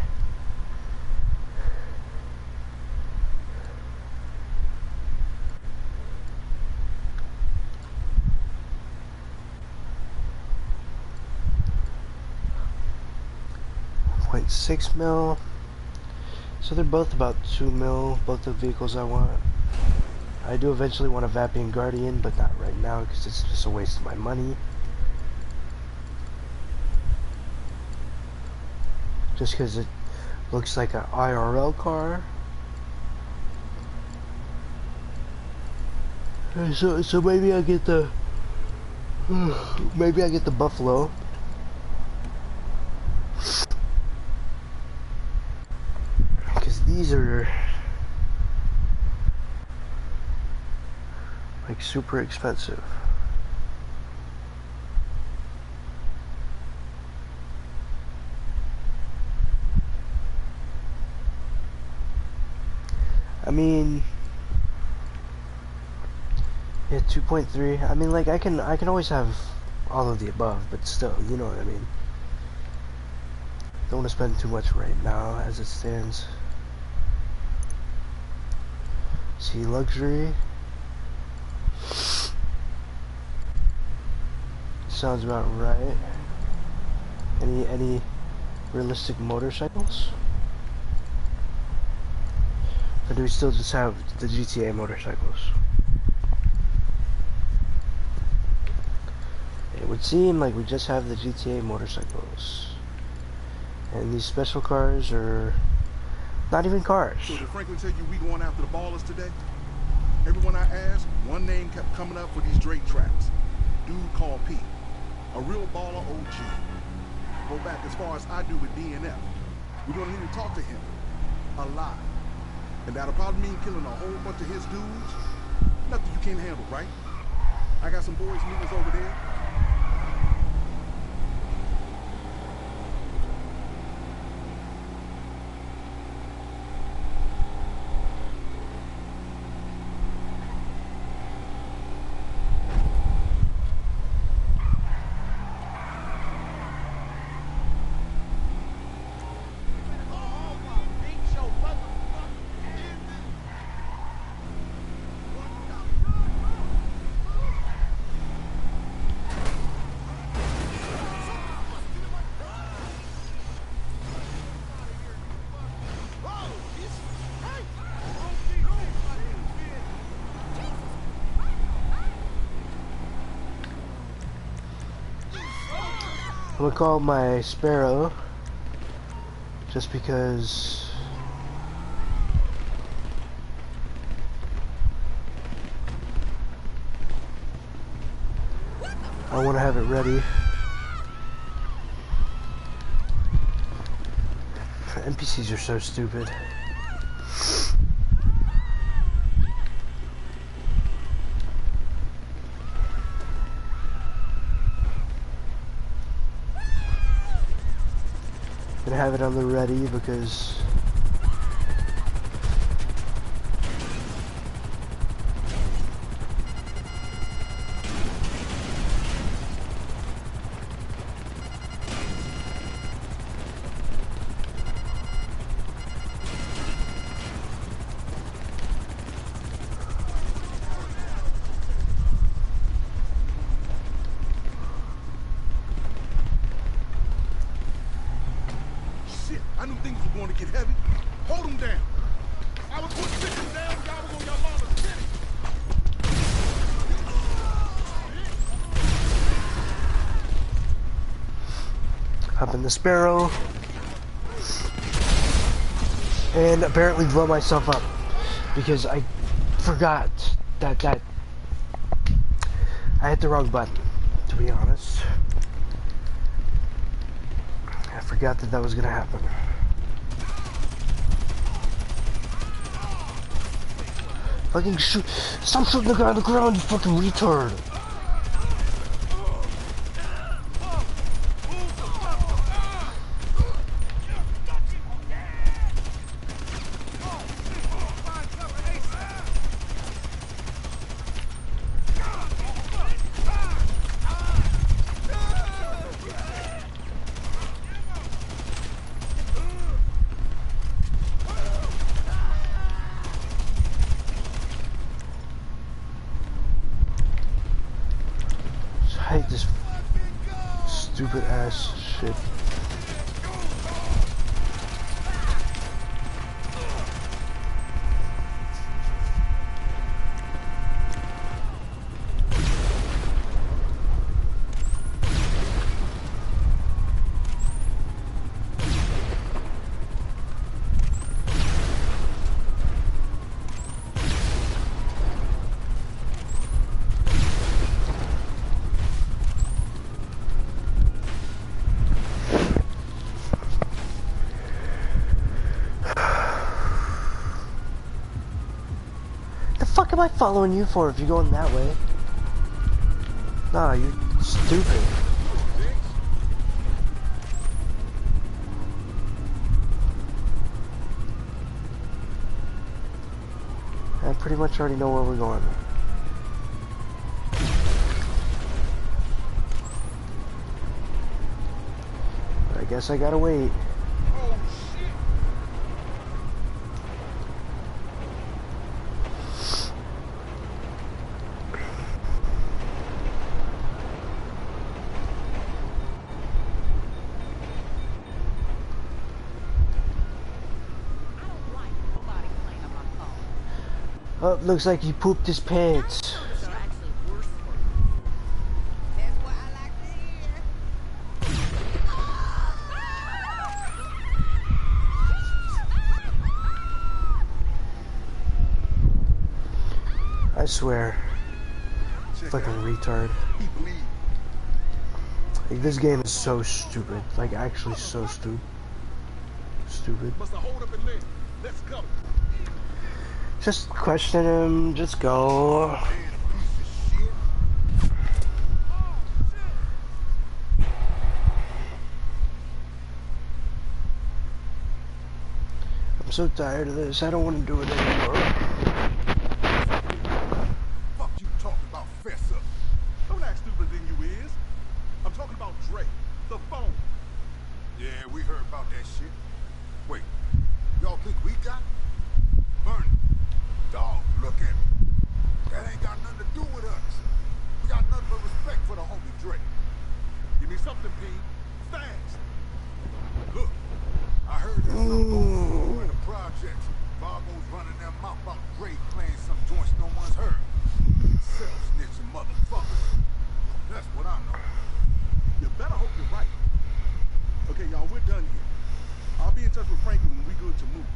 .6 mil. So they're both about 2 mil, both the vehicles I want. I do eventually want a Vapian Guardian, but not right now because it's just a waste of my money. Just because it looks like an IRL car. So maybe I get the Buffalo. Because these are like super expensive. I mean, yeah, 2.3. I mean, like I can always have all of the above, but still, you know what I mean. Don't want to spend too much right now as it stands. See, luxury. Sounds about right. Any realistic motorcycles? Or do we still just have the GTA motorcycles? It would seem like we just have the GTA motorcycles. And these special cars are not even cars. So did Franklin tell you we going after the ballers today? Everyone I asked, one name kept coming up for these Drake tracks. Dude called Pete. A real baller OG. Go back as far as I do with DNF. We're gonna need to talk to him. A lot. And that'll probably mean killing a whole bunch of his dudes. Nothing you can't handle, right? I got some boys meeting us over there. I'm gonna call my Sparrow just because I want to have it ready. NPCs are so stupid. Gonna have it on the ready because Shit, I knew things were going to get heavy. Hold them down. I was going to sit them down, y'all was on your mama's titty. hop in the Sparrow and apparently blow myself up because I forgot that I hit the wrong button, to be honest. I forgot that was gonna happen. Fucking shoot! Stop shooting the guy on the ground, you fucking retard! I hate this stupid ass shit. The fuck am I following you for if you're going that way? Nah, you're stupid. I pretty much already know where we're going. I guess I gotta wait. Oh, looks like he pooped his pants. I swear. Fucking retard. Like, this game is so stupid. Like, actually so stupid. Just question him, just go. I'm so tired of this, I don't want to do it anymore. Fuck you talking about, fess up. Don't act stupider than you is. I'm talking about Drake, the phone. Yeah, we heard about that shit. Wait, y'all think we got it? Burn it. Dog, look at it. That ain't got nothing to do with us. We got nothing but respect for the homie Drake. Give me something, P. Fast. Look, I heard there's some going on in the projects. Vargo's running their mouth about Drake playing some joints no one's heard. Self-snitching motherfuckers. That's what I know. You better hope you're right. Okay, y'all, we're done here. I'll be in touch with Frankie when we good to move.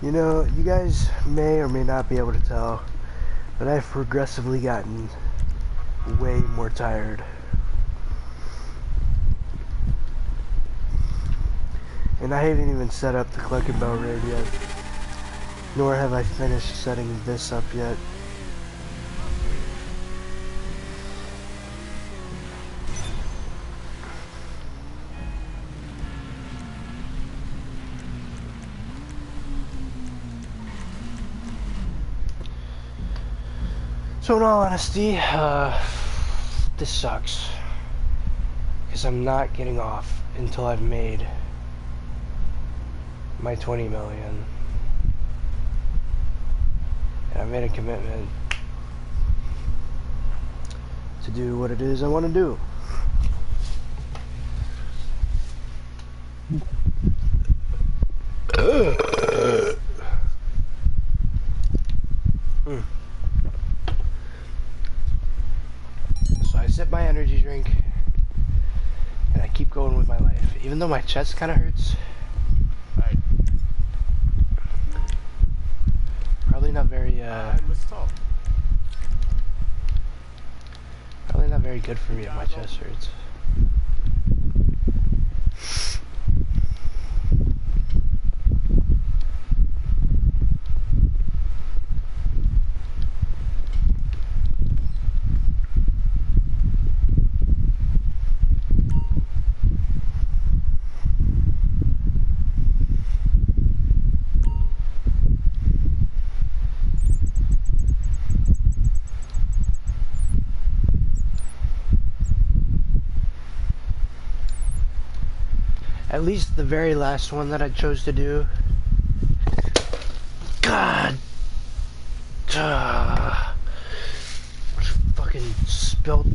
You know, you guys may or may not be able to tell, but I've progressively gotten way more tired. And I haven't even set up the Clucking Bell raid yet, nor have I finished setting this up yet. So in all honesty, this sucks. Because I'm not getting off until I've made my 20 million. And I made a commitment to do what it is I want to do. So I sip my energy drink and I keep going with my life. Even though my chest kind of hurts. Hey. Probably not very, let's talk. Probably not very good for me if my chest hurts. At least the very last one that I chose to do. God! Fucking spilled.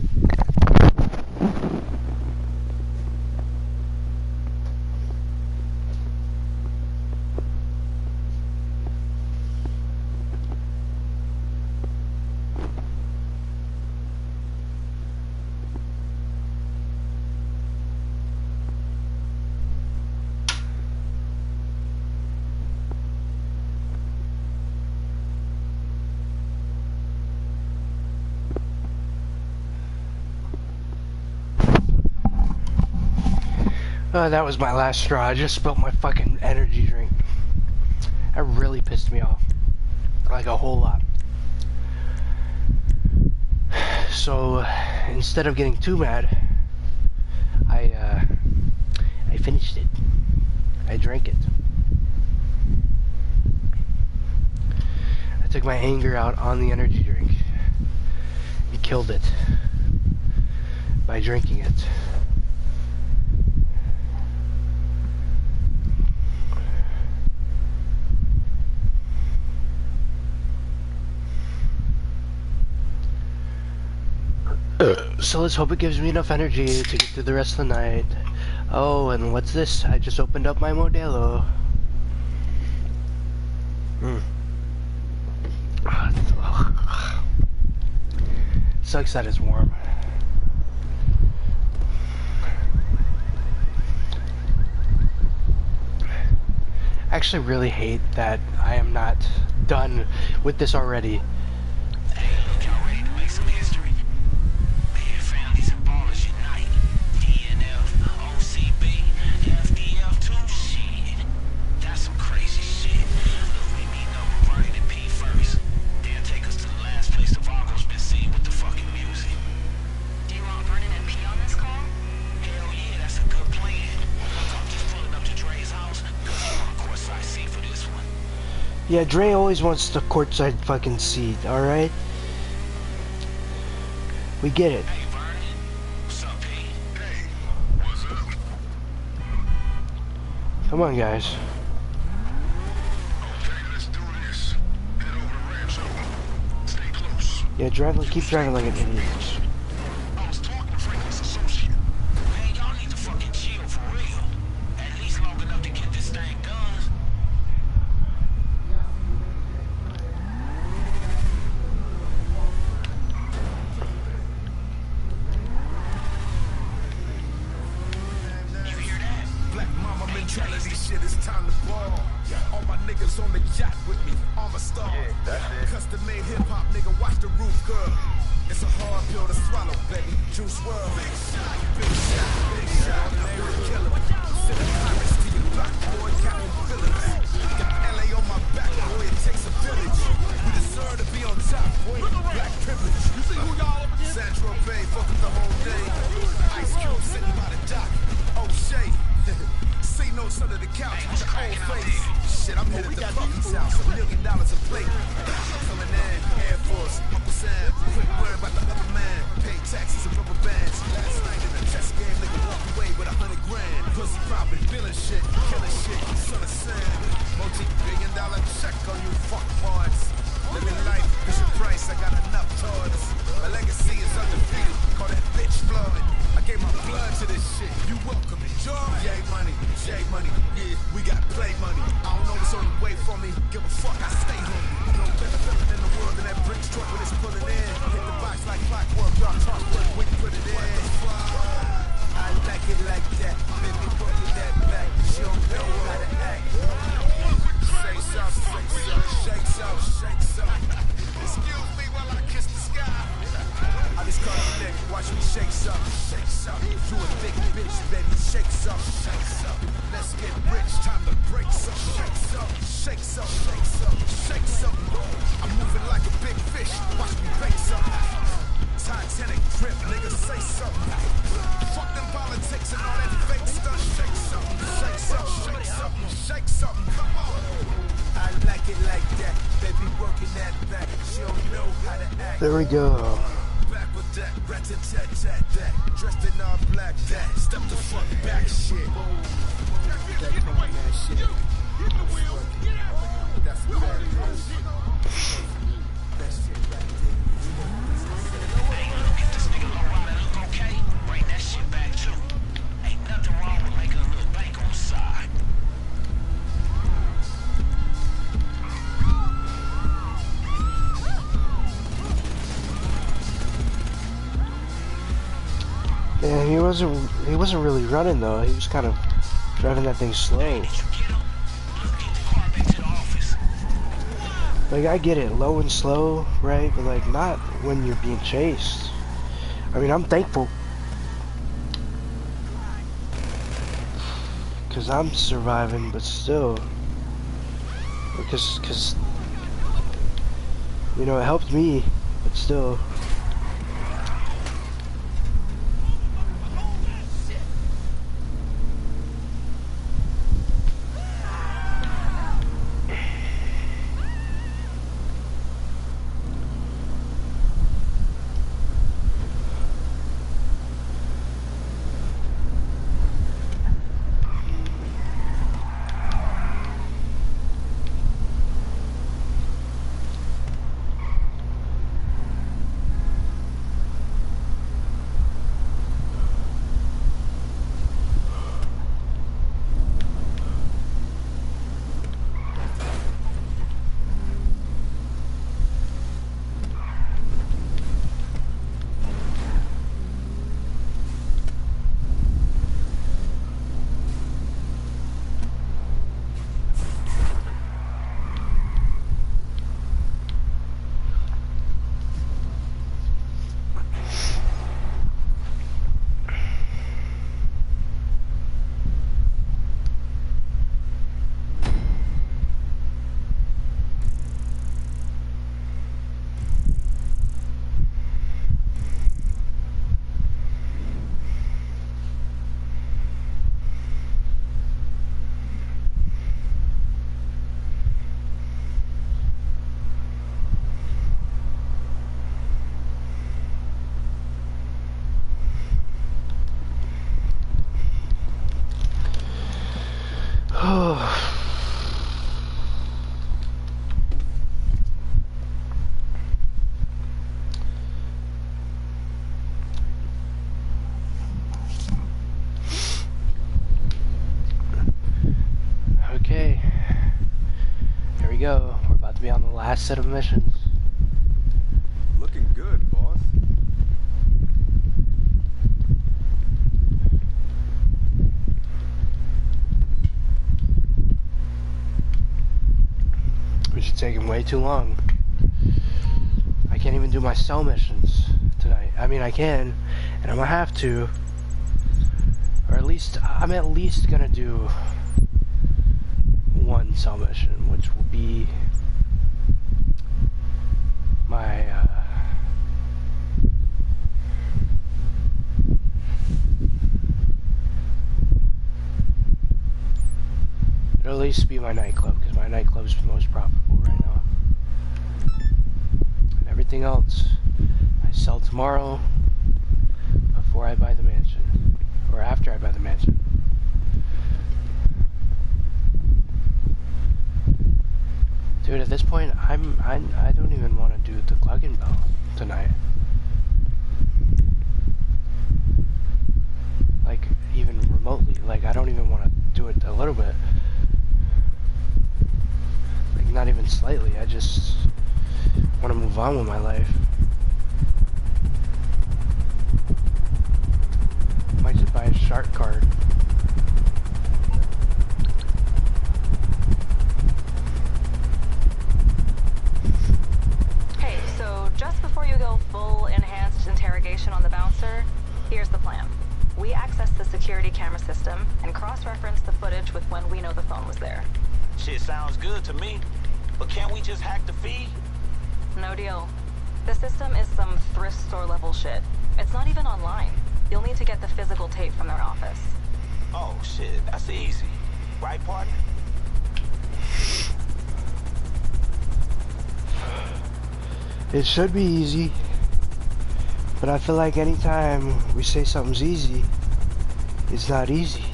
That was my last straw. I just spilled my fucking energy drink. That really pissed me off. Like a whole lot. So, instead of getting too mad, I finished it. I drank it. I took my anger out on the energy drink. And killed it. By drinking it. So let's hope it gives me enough energy to get through the rest of the night. Oh, and what's this? I just opened up my Modelo. Sucks that it's warm. I actually really hate that I am not done with this already. Yeah, Dre always wants the courtside fucking seat, alright? We get it. Hey, Vernon. What's up, P? Hey, what's up? Come on, guys. Okay, let's do this. Head over to Rancho. Stay close. Yeah, keep driving like an idiot. I was talking to Franklin's associate. Man, y'all need to fucking chill for real. At least long enough to get this thing done. Black mama mentality shit, it's time to ball. All my niggas on the yacht with me, armor star. Yeah, that's it. Custom made hip hop, nigga, watch the roof, girl. It's a hard pill to swallow, baby. Juice WRLD. Big shot, big shot, big shot. Name the killer. Send a pirates to your block, boy, Captain Phillips. Got LA on my back, boy, it takes a village. We deserve to be on top, boy. Black privilege. You see who y'all up against? Sandro Bay, fuck up the whole day. Ice Cube sitting by the dock. Oh, Shay. See notes under the couch with your old face. Shit, I'm headed to Puffy's house, $1 million a plate. Coming in, Air Force, Uncle Sam. Quit worrying about the other man. Pay taxes and rubber bands. Last night in a chess game, nigga walked away with $100 grand. Pussy popping, feeling shit, killing shit. Son of Sam. Multi-billion-dollar check on you fuck boys. Living life, Bishop Price, I got enough toys. My legacy is undefeated. Call that bitch Floyd. I gave my blood to this shit. You welcome it, joy. Yay money, J money. Yeah, we got play money. I don't know what's on the way for me. Give a fuck, I stay hungry. No better feeling in the world than that Brinks truck when it's pulling in. Hit the box like clockwork. Y'all talk work, we put it in. I like it like that. Baby, working that back. She don't know how to act. Shakes up, shakes up, shakes up. Excuse me while I kiss the sky. I just caught a neck, watch me shakes up, shakes up. You a thick bitch, baby, shakes up, shakes up. Let's get rich, time to break some. Shakes up, shakes up, shakes up, shakes up. I'm moving like a big fish, watch me bake some. Titanic grip, nigga, say something. Fuck them politics and all that fake stuff. Shake something, shake something, shake something, shake something. Come on. I like it like that, baby, working that back. She don't know how to act. There we go. Back with that, rat-a-tat-tat-tat. Dressed in all black, that. Step the fuck back, shit. That come on, that shit. That's what that is. That shit right there. Hey, look at this nigga Lorana, look okay? Bring that shit back too. Ain't nothing wrong with making a little bank on the side. Yeah, he wasn't really running though. He was kind of driving that thing slow. Like, I get it, low and slow, right? But like, not when you're being chased. I mean, I'm thankful, cause I'm surviving, but still, cause you know, it helped me, but still. Okay, here we go. We're about to be on the last set of missions. Looking good, boss. way too long. I can't even do my cell missions tonight. I mean, I can, and I'm gonna have to. Or at least, I'm at least gonna do one cell mission, which will be my, it'll at least be my nightclub, because my nightclub's the most profitable right now. And everything else, I sell tomorrow before I buy the mansion, or after I buy the mansion. Dude, at this point, I don't even want to do the Gluggenbell tonight. Like, even remotely. Like, I don't even want to do it a little bit. Like, not even slightly. I just want to move on with my life. Might just buy a shark card. Hey, so just before you go full enhanced interrogation on the bouncer, here's the plan. We access the security camera system and cross-reference the footage with when we know the phone was there. Shit sounds good to me. But can't we just hack the feed? No deal. The system is some thrift store level shit. It's not even online. You'll need to get the physical tape from their office. Oh shit, that's easy. Right, partner? It should be easy. But I feel like anytime we say something's easy, it's not easy.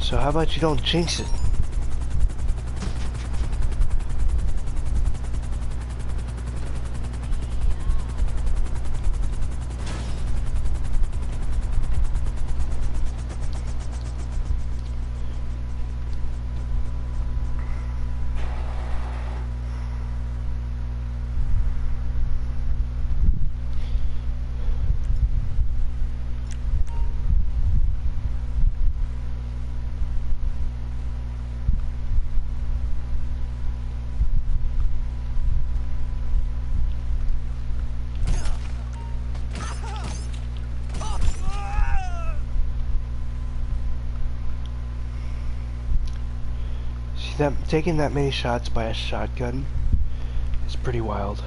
So how about you don't jinx it? Taking that many shots by a shotgun is pretty wild.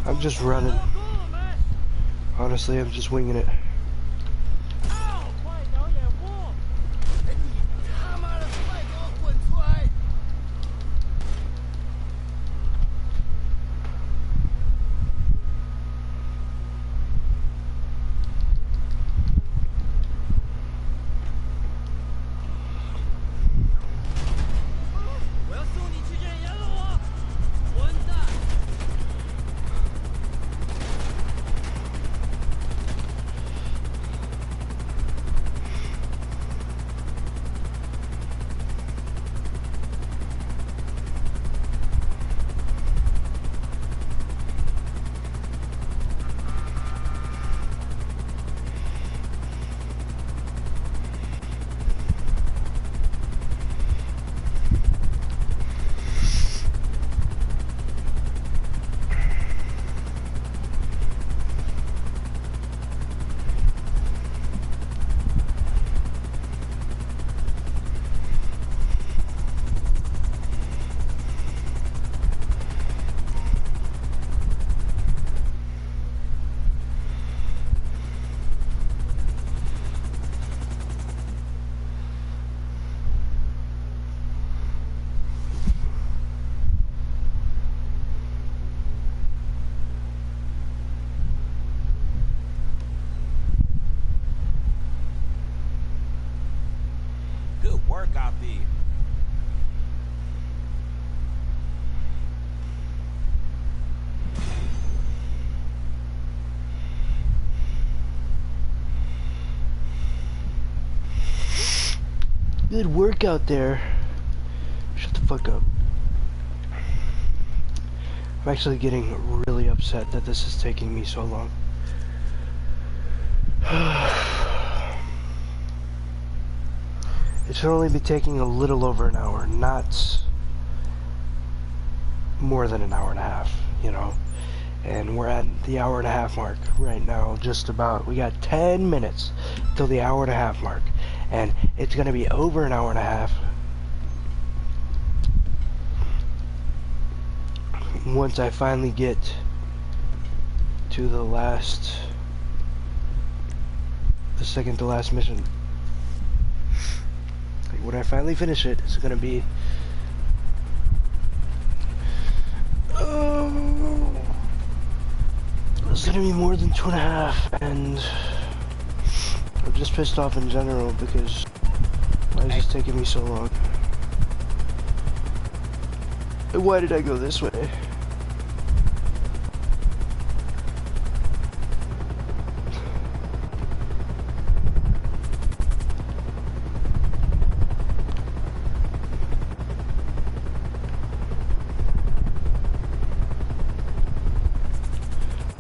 I'm just running. Honestly, I'm just winging it. good work out there. Shut the fuck up. I'm actually getting really upset that this is taking me so long. It should only be taking a little over an hour, not more than an hour and a half, you know. And we're at the hour and a half mark right now, just about. We got 10 minutes till the hour and a half mark, and it's gonna be over an hour and a half once I finally get to the second to last mission. Like, when I finally finish it, it's gonna be it's gonna be more than 2.5, and I'm just pissed off in general because why is this taking me so long? And why did I go this way?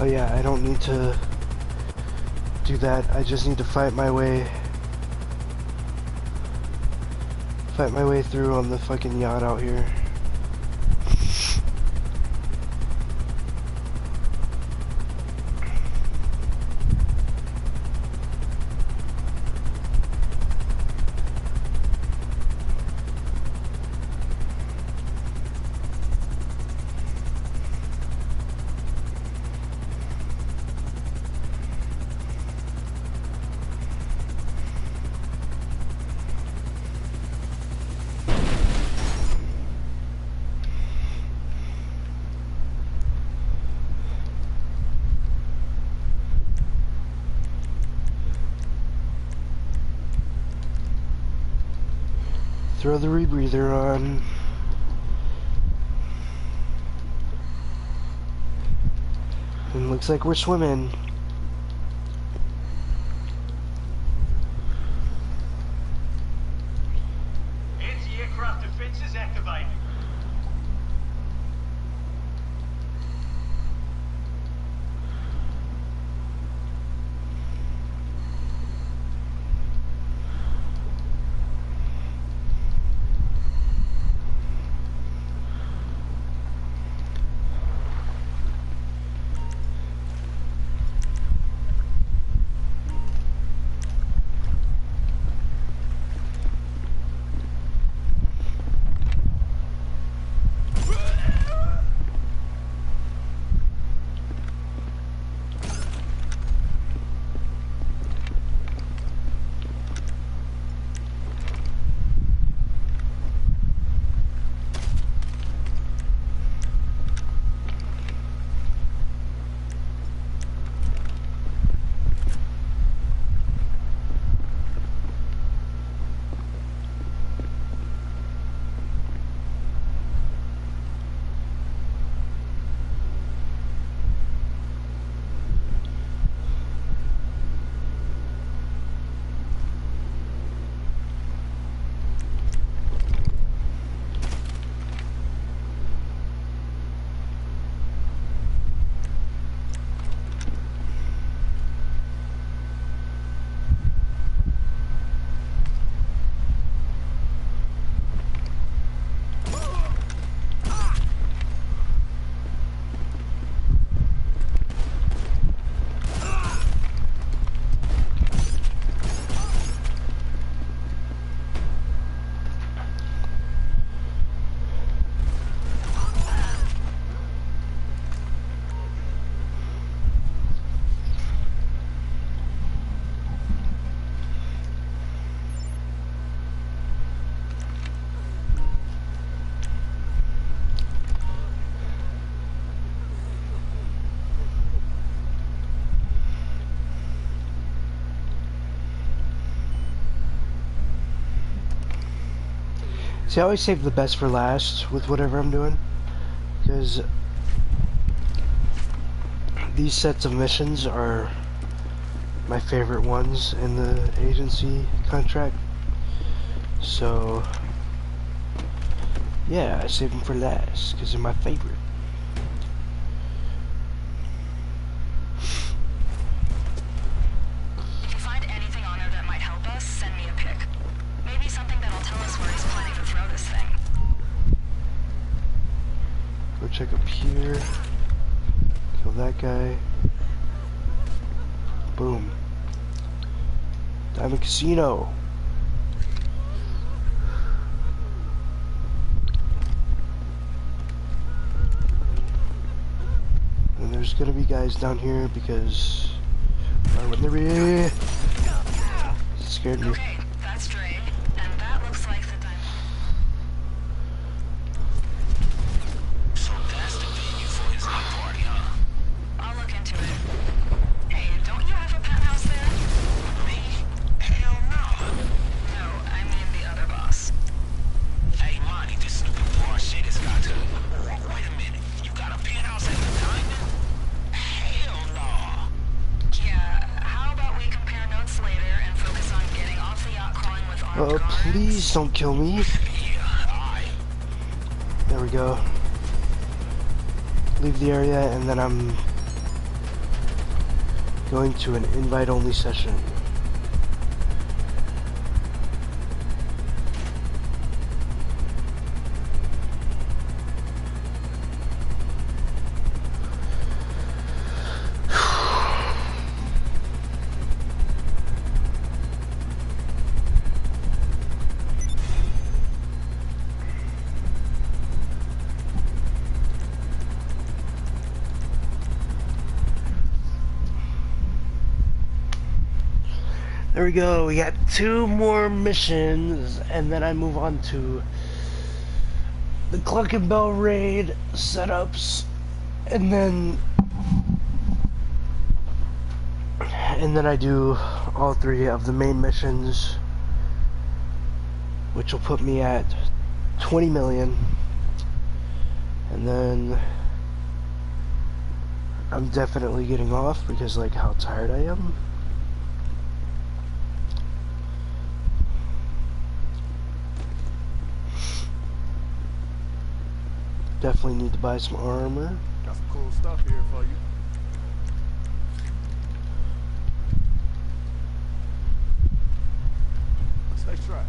Oh yeah, I don't need to do that. I just need to fight my way through on the fucking yacht out here. Throw the rebreather on. And looks like we're swimming. Anti-aircraft defenses activated. See, I always save the best for last with whatever I'm doing, because these sets of missions are my favorite ones in the agency contract. So, yeah, I saved them for last, because they're my favorite. If you find anything on there that might help us, send me a pic. Maybe something that'll tell us where he's planning to throw this thing. Go check up here. Kill that guy. Boom. Diamond Casino. And there's gonna be guys down here because why wouldn't there be? Scared me. Okay, that's Dre, and that looks like the diamond. So that's the venue for his new party, huh? I'll look into it. Hey, don't you have a penthouse there? Me? Hell no. No, I mean the other boss. Hey, Monty, this Snoopy bar shit has got to... Wait a minute. You got a penthouse at the Diamond? Hell no. Yeah, how about we compare notes later and focus on getting off the yacht crawling with armed guards? Please don't kill me. Yeah, alright. There we go. Leave the area and then I'm going to an invite-only session. There we go, we got 2 more missions, and then I move on to the Cluck and Bell raid setups, and then I do all 3 of the main missions, which will put me at 20 million, and then I'm definitely getting off because like how tired I am. Definitely need to buy some armor. Got some cool stuff here for you. Stay strapped.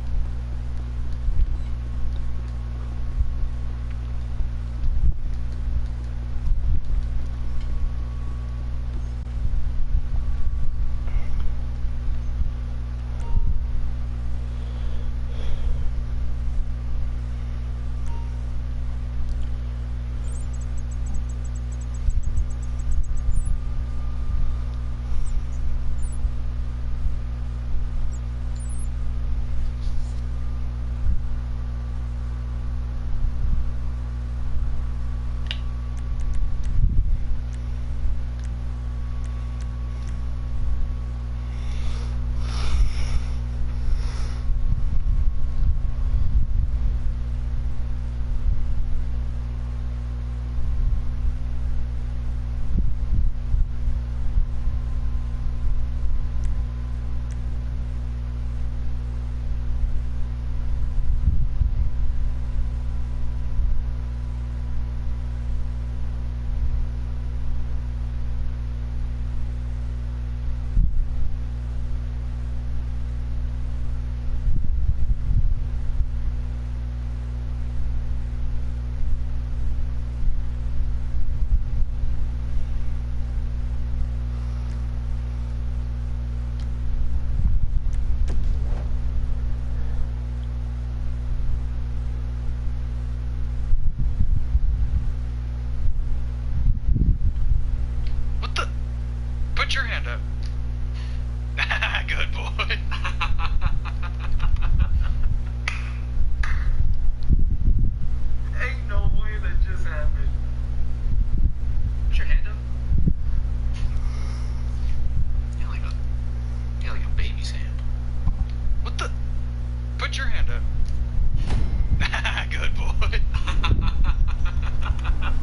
Put your hand up. Good boy. Ain't no way that just happened. Put your hand up. Yeah, like a baby's hand. What the? Put your hand up. Good boy.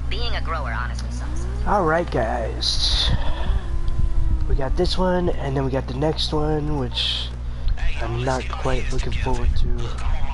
Being a grower honestly sucks. Alright guys, we got this one and then we got the next one, which I'm not quite looking forward to.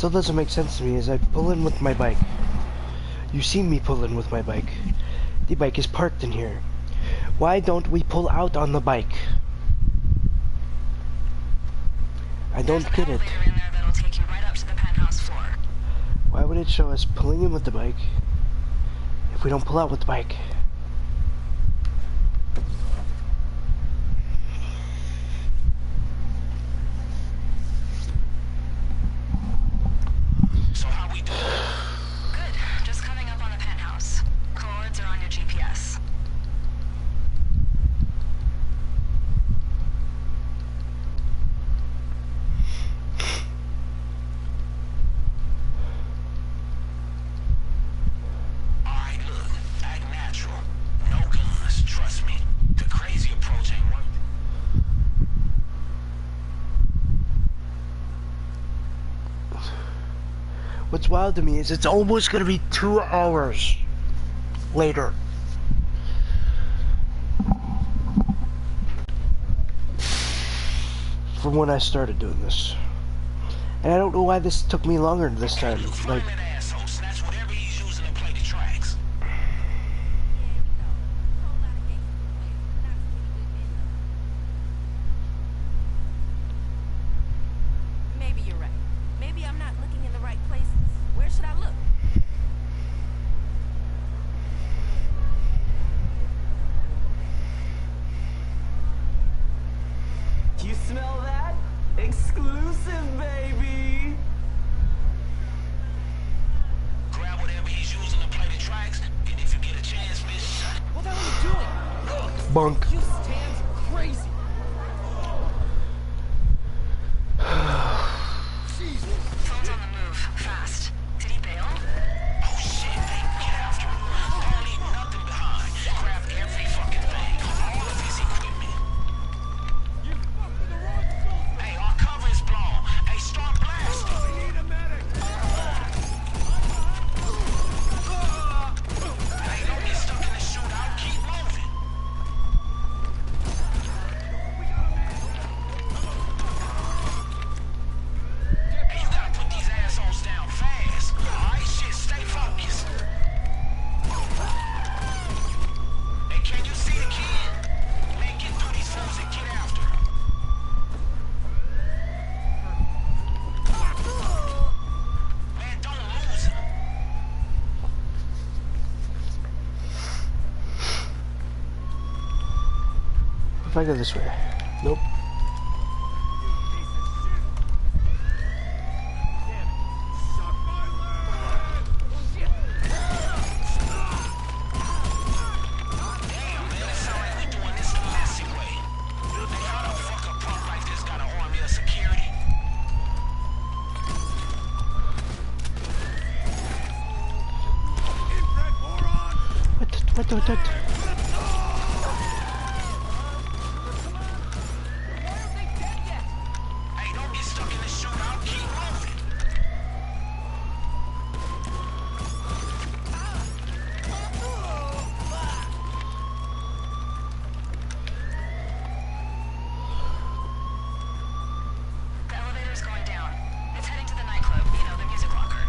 still doesn't make sense to me is I pull in with my bike. You see me pull in with my bike. The bike is parked in here. Why don't we pull out on the bike? I don't get it. In there that'll take you right up to the penthouse floor. Why would it show us pulling in with the bike if we don't pull out with the bike? So how we doing? Good. Just coming up on the penthouse. Coordinates are on your GPS. Alright, look. Act natural. No guns, trust me. The crazy approach ain't worth it. What's wild to me is it's almost gonna be 2 hours later. From when I started doing this. And I don't know why this took me longer this time. Like, That asshole snatch whatever he's using to play the tracks. Maybe you're right. Maybe I'm not looking in the right places. Where should I look? You smell that? Exclusive, baby! Grab whatever he's using to play the tracks, and if you get a chance, bitch. What the hell are you doing? bunk. You stands crazy. Phone's on the move. Fast. Did he bail? Oh shit, hey, get after him. Don't leave nothing behind. Grab every fucking thing. All of his equipment. Hey, our cover is blown. Hey, start blasting. We need a medic. Hey, don't get stuck in the shootout. Keep moving. Hey, you gotta put these assholes down fast. Alright, shit, stay focused. Hey, can you see the kid? Man, get through these fools and get after him. Man, don't lose him. If I go this way. Nope. Damn, man, it sound like we doing this the messy way. Hey, how the fuck a punk like this got an army of security? What? Hey, don't get stuck in the shootout. Keep moving. The elevator's going down. It's heading to the nightclub. You know, the music locker.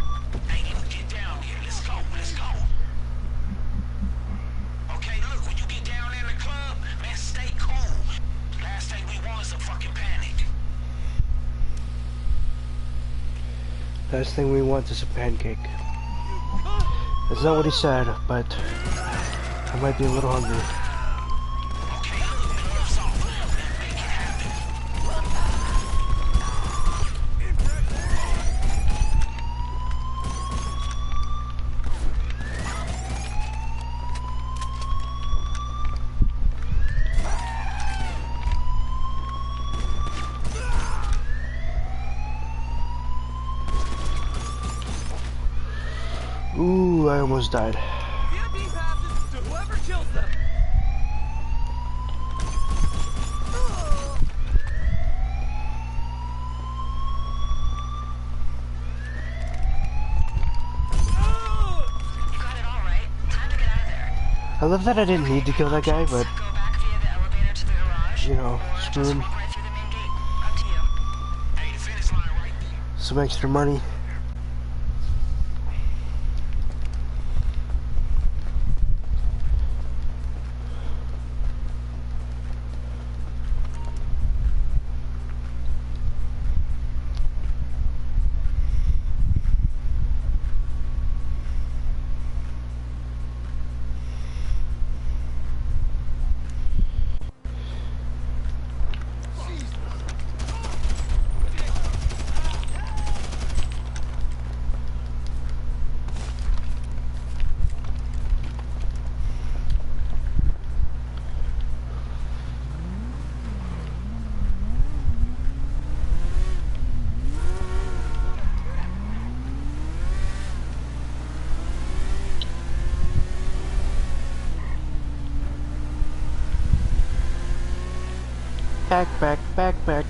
Hey, you get down here. Let's go. Let's go. Okay, look, when you get down in the club, man, stay cool. Last thing we want is a fucking panic. Last thing we want is a pancake. That's not what he said, but I might be a little hungry. Okay, look, gloves off. Make it happen. Ooh, I almost died. VIP passes to whoever kills them. You got it all right. Time to get out of there. I love that I didn't need to kill that guy, but, Go back via the elevator to the garage. you know, or screw just him. walk right through the main gate. Up to you. Hey, the finish line right there. Some extra money. back.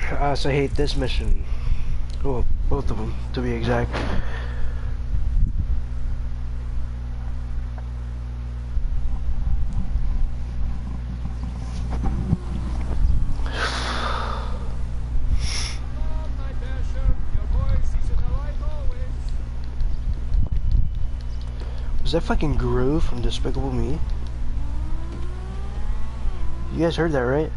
I also hate this mission. Well, both of them, to be exact. Was that fucking Groove from Despicable Me? You guys heard that, right?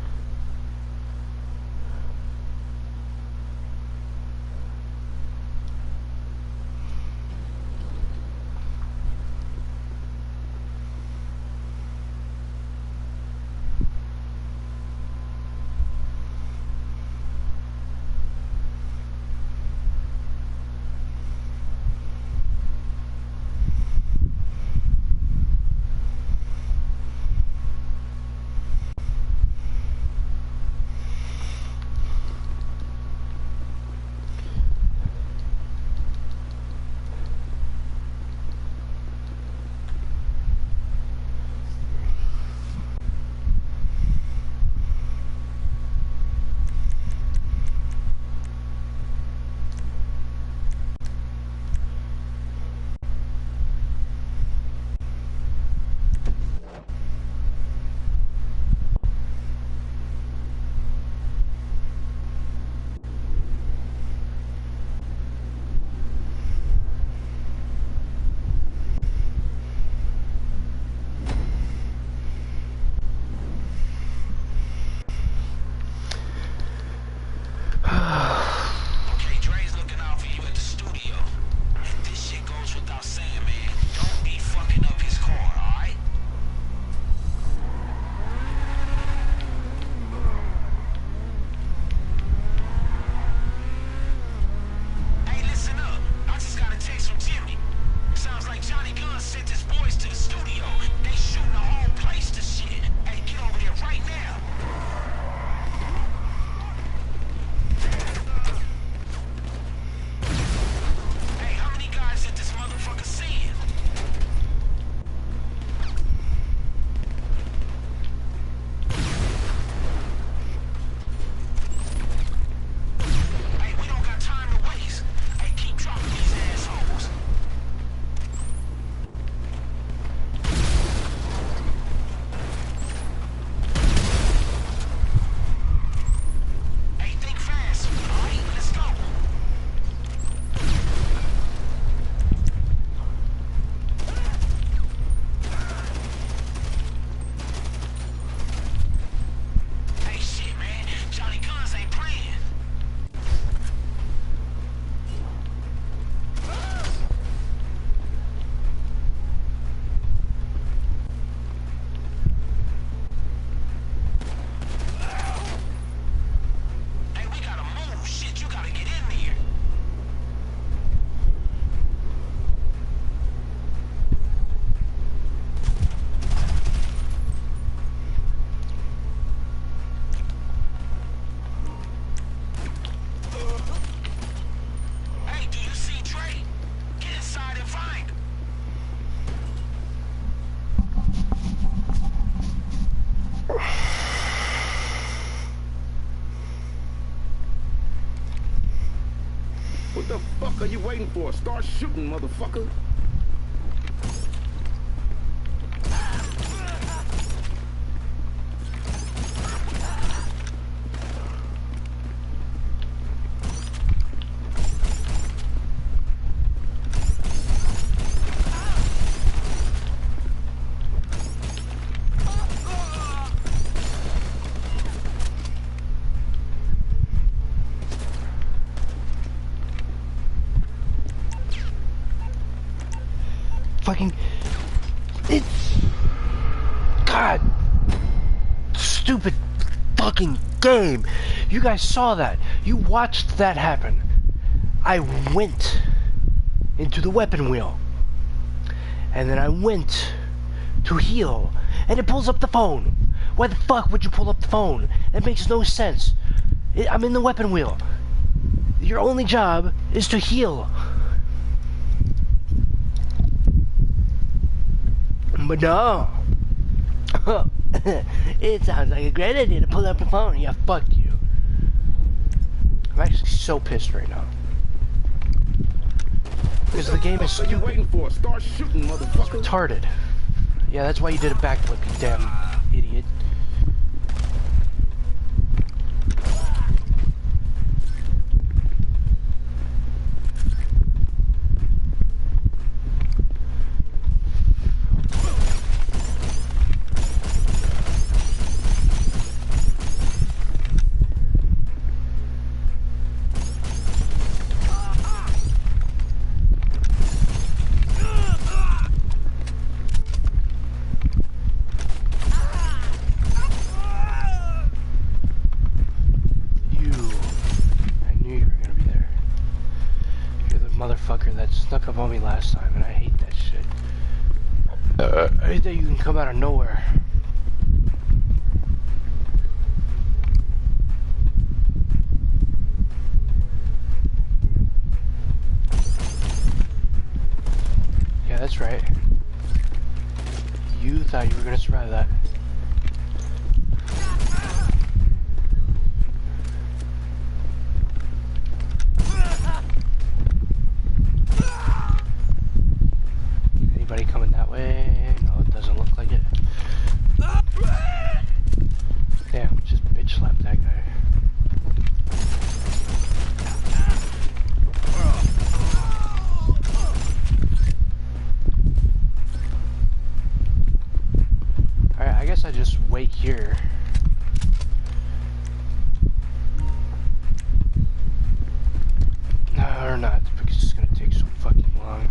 Okay, Dre's looking out for you at the studio. And this shit goes without saying, man. Don't be fucking up his car, alright? Hey, listen up. I just got a text from Jimmy. Sounds like Johnny Gunn sent his boys to the studio. They shooting the whole place to shit. Hey, get over there right now. Hey, how many guys did this motherfucker send? Hey, we don't got time to waste. Hey, keep dropping these assholes. Hey, think fast. Alright, let's go. Hey, shit, man. Johnny Guns ain't playing. Hey, we gotta move. Shit, you gotta get in there. Hey, do you see Dre? Get inside and find him. What the fuck are you waiting for? Start shooting, motherfucker. fucking... It's... God. Stupid fucking game. You guys saw that. You watched that happen. I went into the weapon wheel. And then I went to heal. And it pulls up the phone. Why the fuck would you pull up the phone? That makes no sense. I'm in the weapon wheel. Your only job is to heal. But no. It sounds like a great idea to pull up the phone. Yeah, fuck you. I'm actually so pissed right now. Because the game is stupid. What are you waiting for? Start shooting, motherfucker. It's retarded. Yeah, that's why you did a backflip, you damn idiot. Motherfucker that snuck up on me last time, and I hate that shit. I hate that you can come out of nowhere. Yeah, that's right. You thought you were gonna survive that. Anybody coming that way? No, it doesn't look like it. Damn, just bitch slapped that guy. Alright, I guess I just wait here. No, or not, because it's gonna take so fucking long.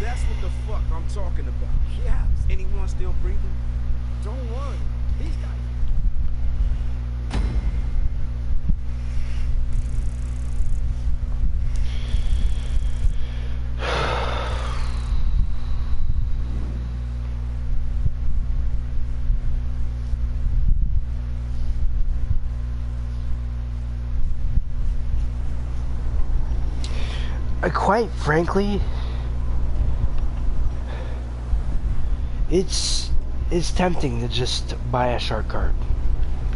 That's what the fuck I'm talking about. Yeah, is anyone still breathing? Don't worry, these guys. Quite frankly, it's tempting to just buy a shark card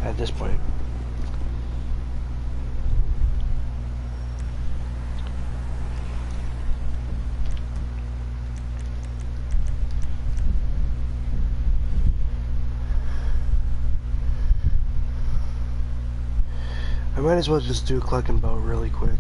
at this point. I might as well just do a cluck and bow really quick.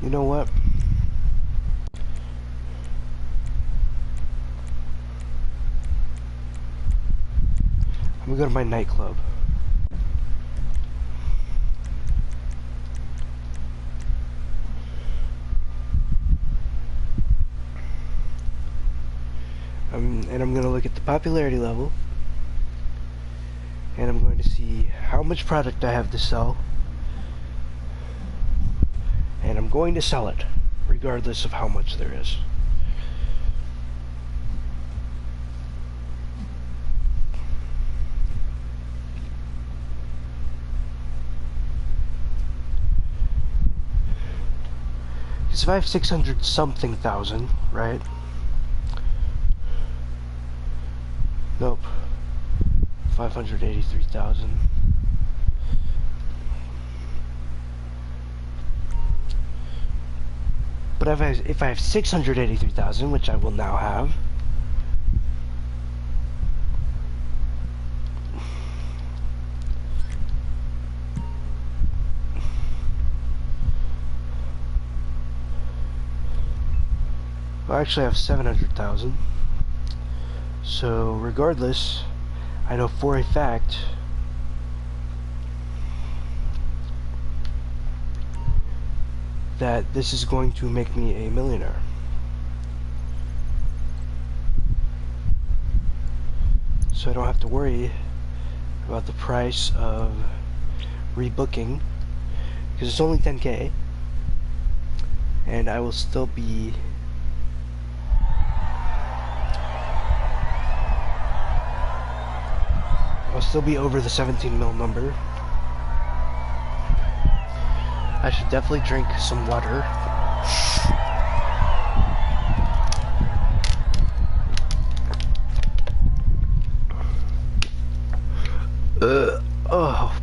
You know what? I'm gonna go to my nightclub. And I'm going to look at the popularity level, and I'm going to see how much product I have to sell, and I'm going to sell it regardless of how much there is. Because if I have 600 something thousand, right? Nope. 583,000. But if I have 683,000, which I will now have, well, actually I have 700,000. So regardless, I know for a fact that this is going to make me a millionaire. So I don't have to worry about the price of rebooking, because it's only 10K, and I will still be over the 17 mil number. I should definitely drink some water. Oh.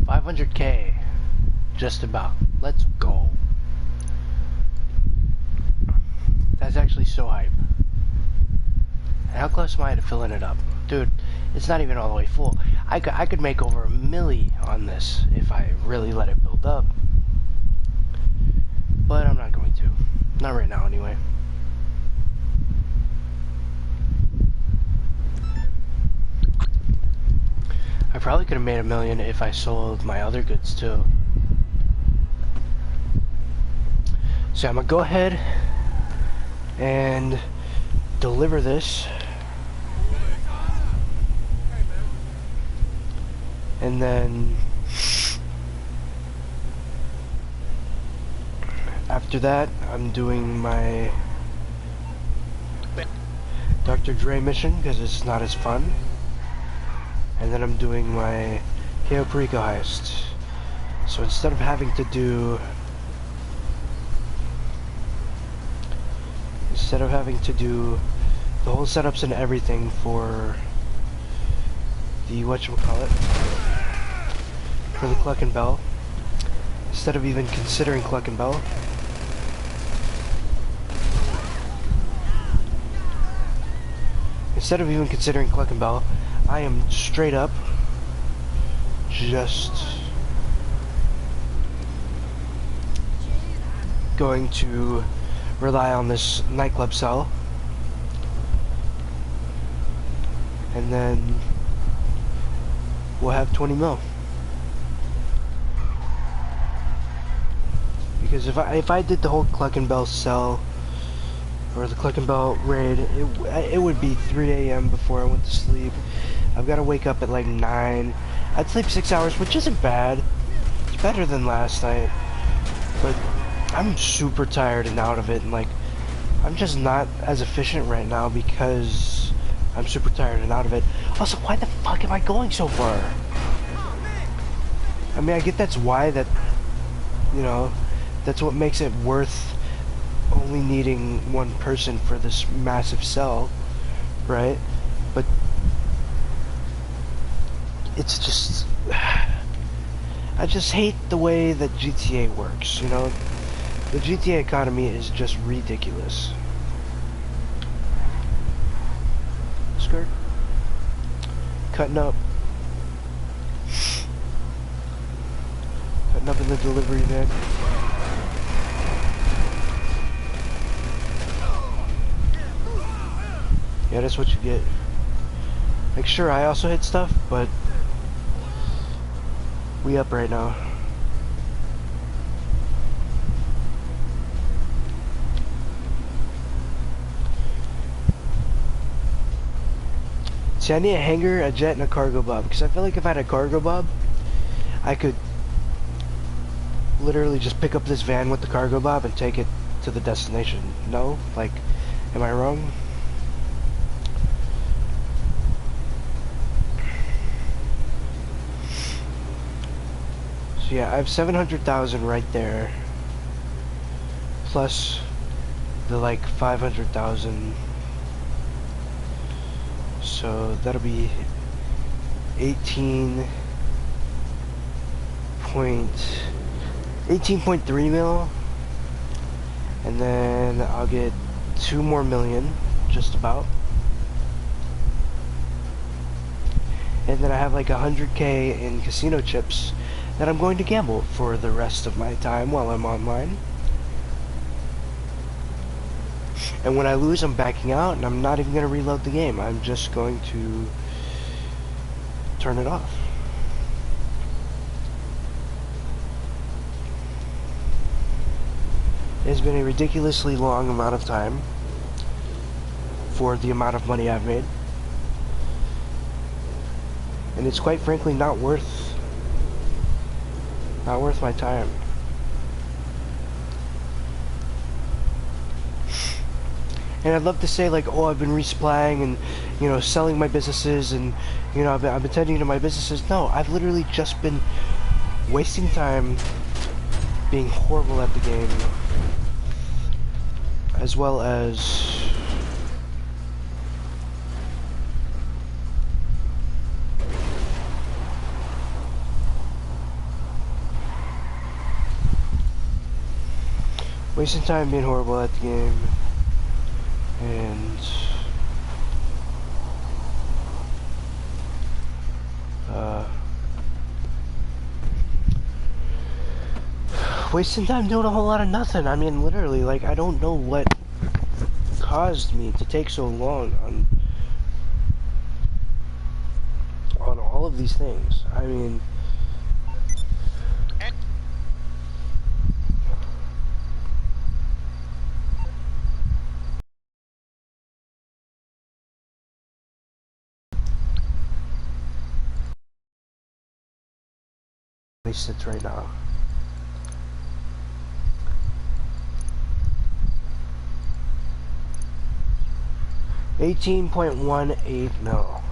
$500K, just about. Let's go. That's actually so hype. And how close am I to filling it up? Dude, it's not even all the way full. I could make over a milli on this if I really let it build up. But I'm not going to. Not right now, anyway. I probably could have made $1 million if I sold my other goods too. So I'm gonna go ahead and deliver this, and then after that I'm doing my Dr. Dre mission because it's not as fun. And then I'm doing my Cayo Perico heist. So instead of having to do the whole setups and everything for the whatchamacallit, for the Cluck and Bell, instead of even considering Cluck and Bell, I am straight up just going to rely on this nightclub cell, and then we'll have 20 mil. Because if I did the whole Cluck and Bell cell, or the Cluck and Bell raid, it would be 3 a.m. before I went to sleep. I've got to wake up at like 9. I'd sleep 6 hours, which isn't bad. It's better than last night. But I'm super tired and out of it, and like, I'm just not as efficient right now because I'm super tired and out of it. Also, why the fuck am I going so far? I mean, I get that's why that, you know, that's what makes it worth only needing one person for this massive cell, right? But it's just, I just hate the way that GTA works, you know? The GTA economy is just ridiculous. Skirt. Cutting up. in the delivery van. Yeah, that's what you get. Like, sure, I also hit stuff, but we up right now. See, I need a hangar, a jet, and a cargo bob, because I feel like if I had a cargo bob, I could literally just pick up this van with the cargo bob and take it to the destination. No? Like, am I wrong? So yeah, I have 700,000 right there, plus the like 500,000. So that'll be 18.3 mil, and then I'll get 2 more million, just about. And then I have like 100k in casino chips that I'm going to gamble for the rest of my time while I'm online. And when I lose, I'm backing out, and I'm not even going to reload the game. I'm just going to turn it off. It's been a ridiculously long amount of time for the amount of money I've made. And it's quite frankly not worth my time. And I'd love to say like, oh, I've been resupplying and, you know, selling my businesses and, you know, I've been tending to my businesses. No, I've literally just been wasting time being horrible at the game, as well as wasting time being horrible at the game. And wasting time doing a whole lot of nothing. I mean, literally, like, I don't know what caused me to take so long on all of these things. I mean, sits right now. $18.18 mil.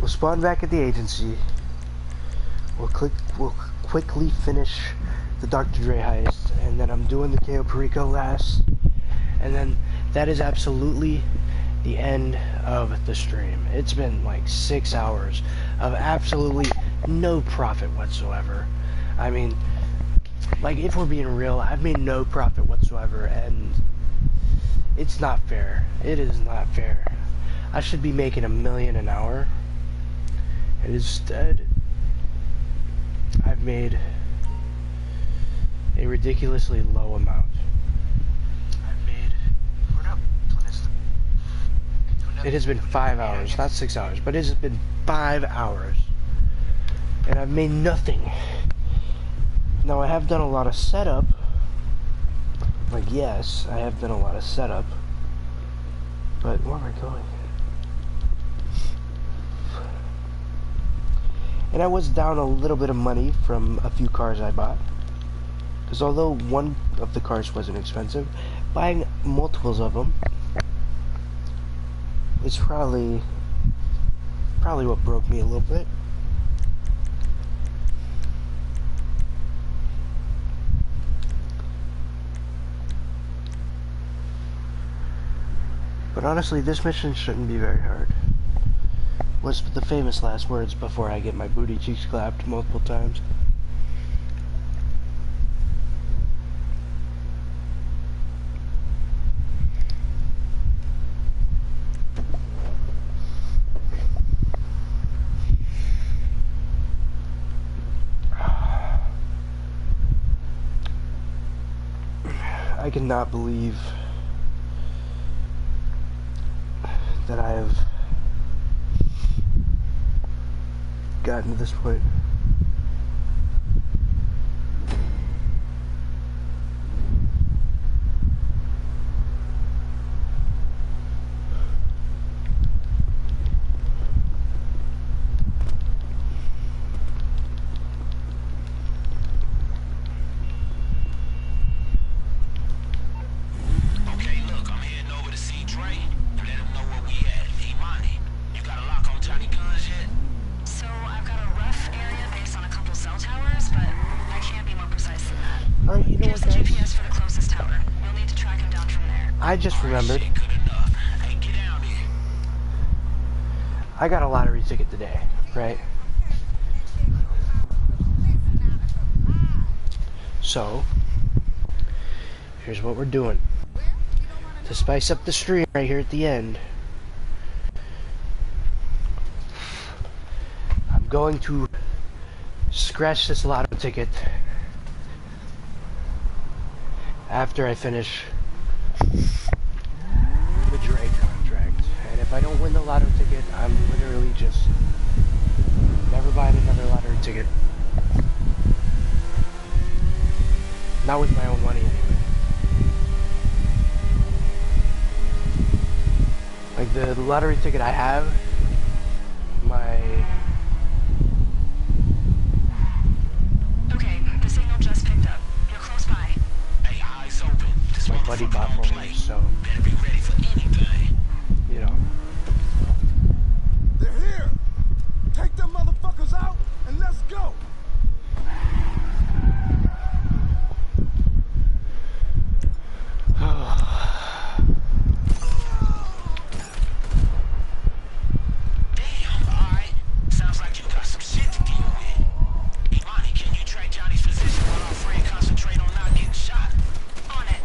We'll spawn back at the agency. We'll quickly finish the Dr. Dre heist, and then I'm doing the KO Perico last, and then that is absolutely the end of the stream. It's been like 6 hours of absolutely no profit whatsoever. I mean, like, if we're being real, I've made no profit whatsoever, and it's not fair. It is not fair. I should be making $1 million an hour, and instead I've made a ridiculously low amount. It has been 5 hours, not 6 hours, but it has been 5 hours, and I've made nothing. Now, I have done a lot of setup. Like, yes, I have done a lot of setup, but where am I going? And I was down a little bit of money from a few cars I bought, because although one of the cars wasn't expensive, buying multiples of them is probably what broke me a little bit. But honestly, this mission shouldn't be very hard. Was the famous last words before I get my booty cheeks clapped multiple times. cannot believe that I have gotten to this point. Okay, look, I'm heading over to see Trey. Let him know where we at. Imani, you got a lock on Johnny Guns yet? So I've got a rough area based on a couple cell towers, but I can't be more precise than that. Alright, you know Here's what, the guys? GPS for the closest tower. We'll need to track him down from there. I just remembered. Shit, good enough. Hey, get down here. I got a lottery ticket today, right? So, here's what we're doing. To spice up the stream right here at the end, I'm going to scratch this lotto ticket after I finish the Dre contract. And if I don't win the lotto ticket, I'm literally just never buying another lottery ticket. Not with my own money anyway. Like the lottery ticket I have, Okay, the signal just picked up. You're close by. Hey, eyes open. This my buddy bought motherfucker for don't me, play. so, Better be ready for anything. you know. They're here. Take them motherfuckers out and let's go. Damn, alright. Sounds like you got some shit to deal with. Imani, can you track Johnny's position while our friend concentrate on not getting shot? On it.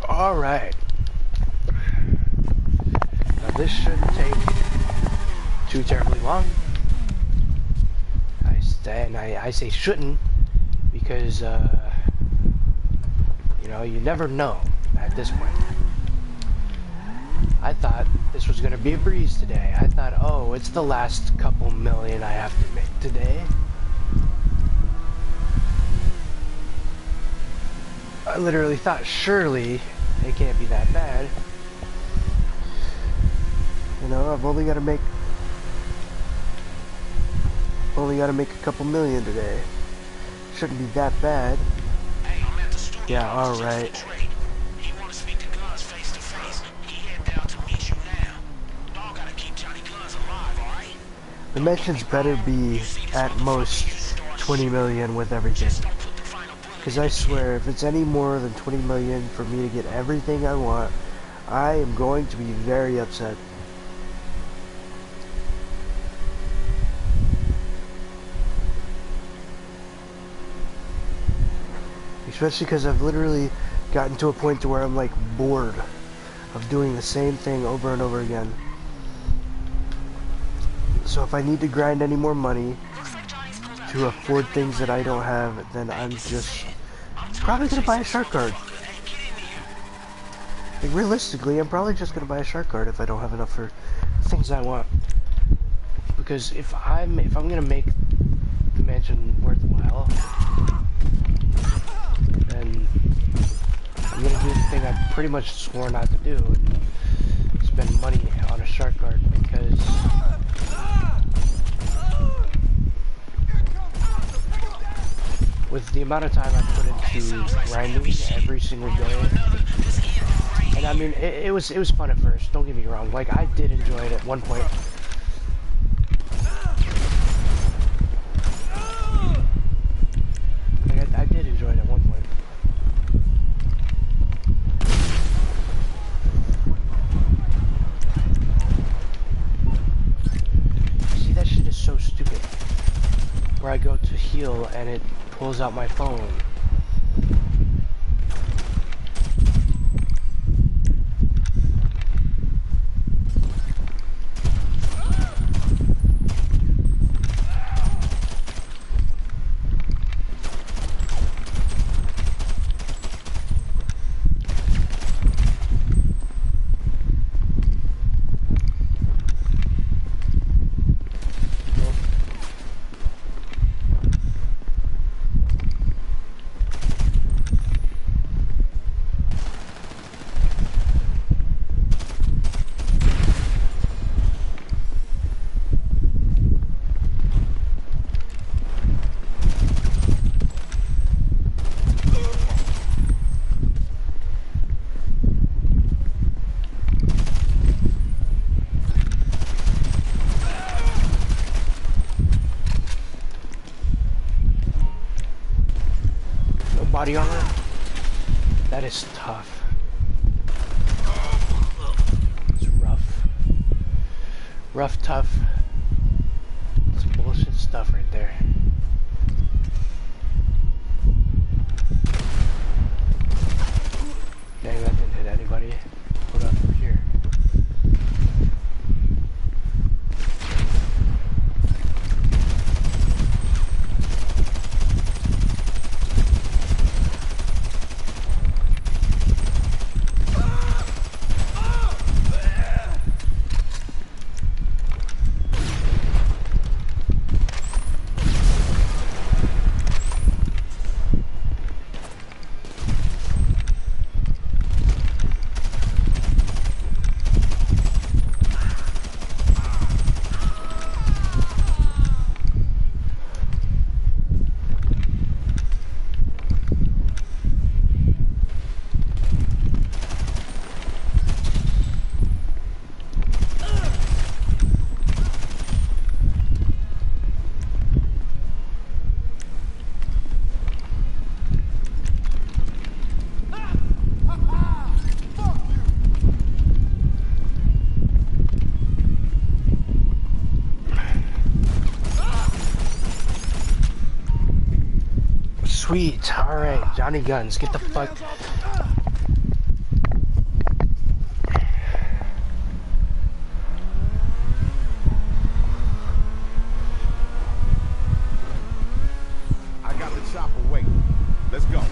Alright. Now this shouldn't take too terribly long. I say shouldn't because, you know, you never know at this point. I thought this was going to be a breeze today. I thought, oh, it's the last couple million I have to make today. I literally thought, surely it can't be that bad. You know, I've only got to make a couple million today. Shouldn't be that bad. Yeah, alright. The mentions better be at most 20 million with everything. Because I swear, if it's any more than 20 million for me to get everything I want, I am going to be very upset. Especially because I've literally gotten to a point to where I'm like bored of doing the same thing over and over again. So if I need to grind any more money to afford things that I don't have, then I'm just probably gonna buy a shark card. Like realistically, I'm probably just gonna buy a shark card if I don't have enough for things I want. Because if I'm gonna make the mansion worthwhile, then I'm gonna do the thing I pretty much swore not to do and spend money on a shark card, because with the amount of time I put into grinding every single day, and I mean it was fun at first, don't get me wrong, like I did enjoy it at one point. Like I did enjoy it at one point. See, that shit is so stupid. Where I go to heal and it pulls out my phone. Body armor? That is tough. It's rough. Rough, tough. It's bullshit stuff right there. Dang, that didn't hit anybody. What up over here? Sweet, alright, Johnny Guns, get the fuck. I got the chopper waiting. Let's go.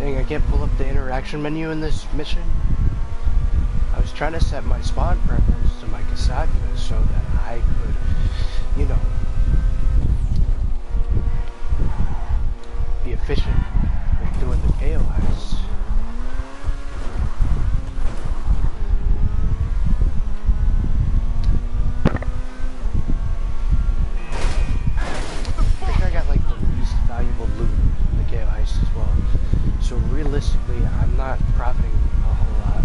Dang, I can't pull up the interaction menu in this mission. I was trying to set my spawn preference to my Kasatna so that I could, you know, be efficient with doing the KO heists. I think I got like the least valuable loot in the KO heist as well. So realistically, I'm not profiting a whole lot.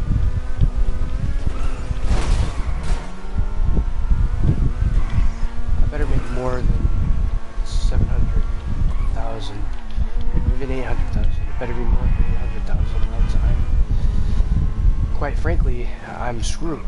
obviously I'm screwed.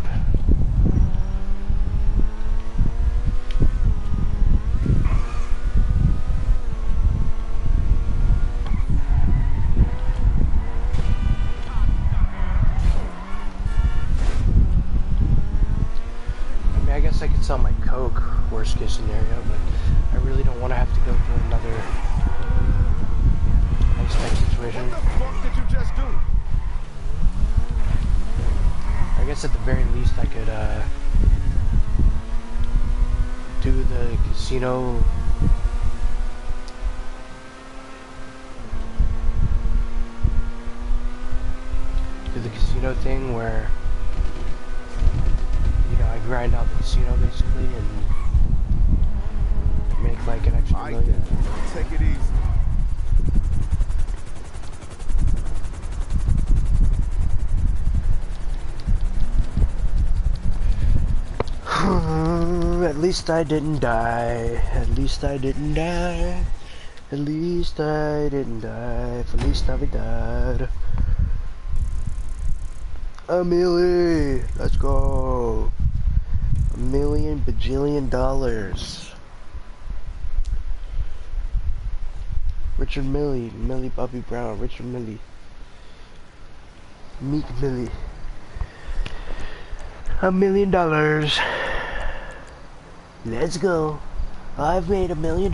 I mean, I guess I could sell my Coke, worst case scenario, but I really don't want to have to go through another ice type situation. What the fuck did you just do? I guess at the very least I could do the casino thing where, you know, I grind out the casino basically and make like an extra million. Take it easy. At least I didn't die. At least I didn't die. At least I didn't die. Feliz Navidad. A milli. Let's go. $1 million bajillion dollars. Richard Millie. Millie Bobby Brown. Richard Millie. Meek Millie. $1 million. Let's go. I've made $1 million.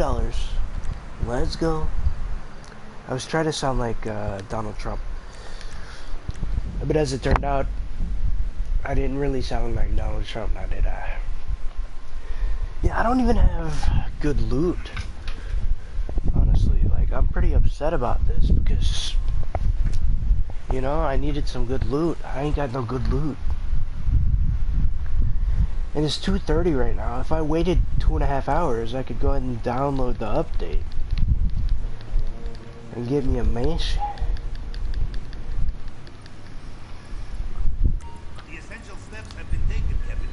Let's go. I was trying to sound like Donald Trump. But as it turned out, I didn't really sound like Donald Trump, now did I? Yeah, I don't even have good loot. Honestly, like, I'm pretty upset about this because, you know, I needed some good loot. I ain't got no good loot. And it's 2:30 right now. If I waited 2.5 hours, I could go ahead and download the update and get me a mansion. The essential steps have been taken, Captain.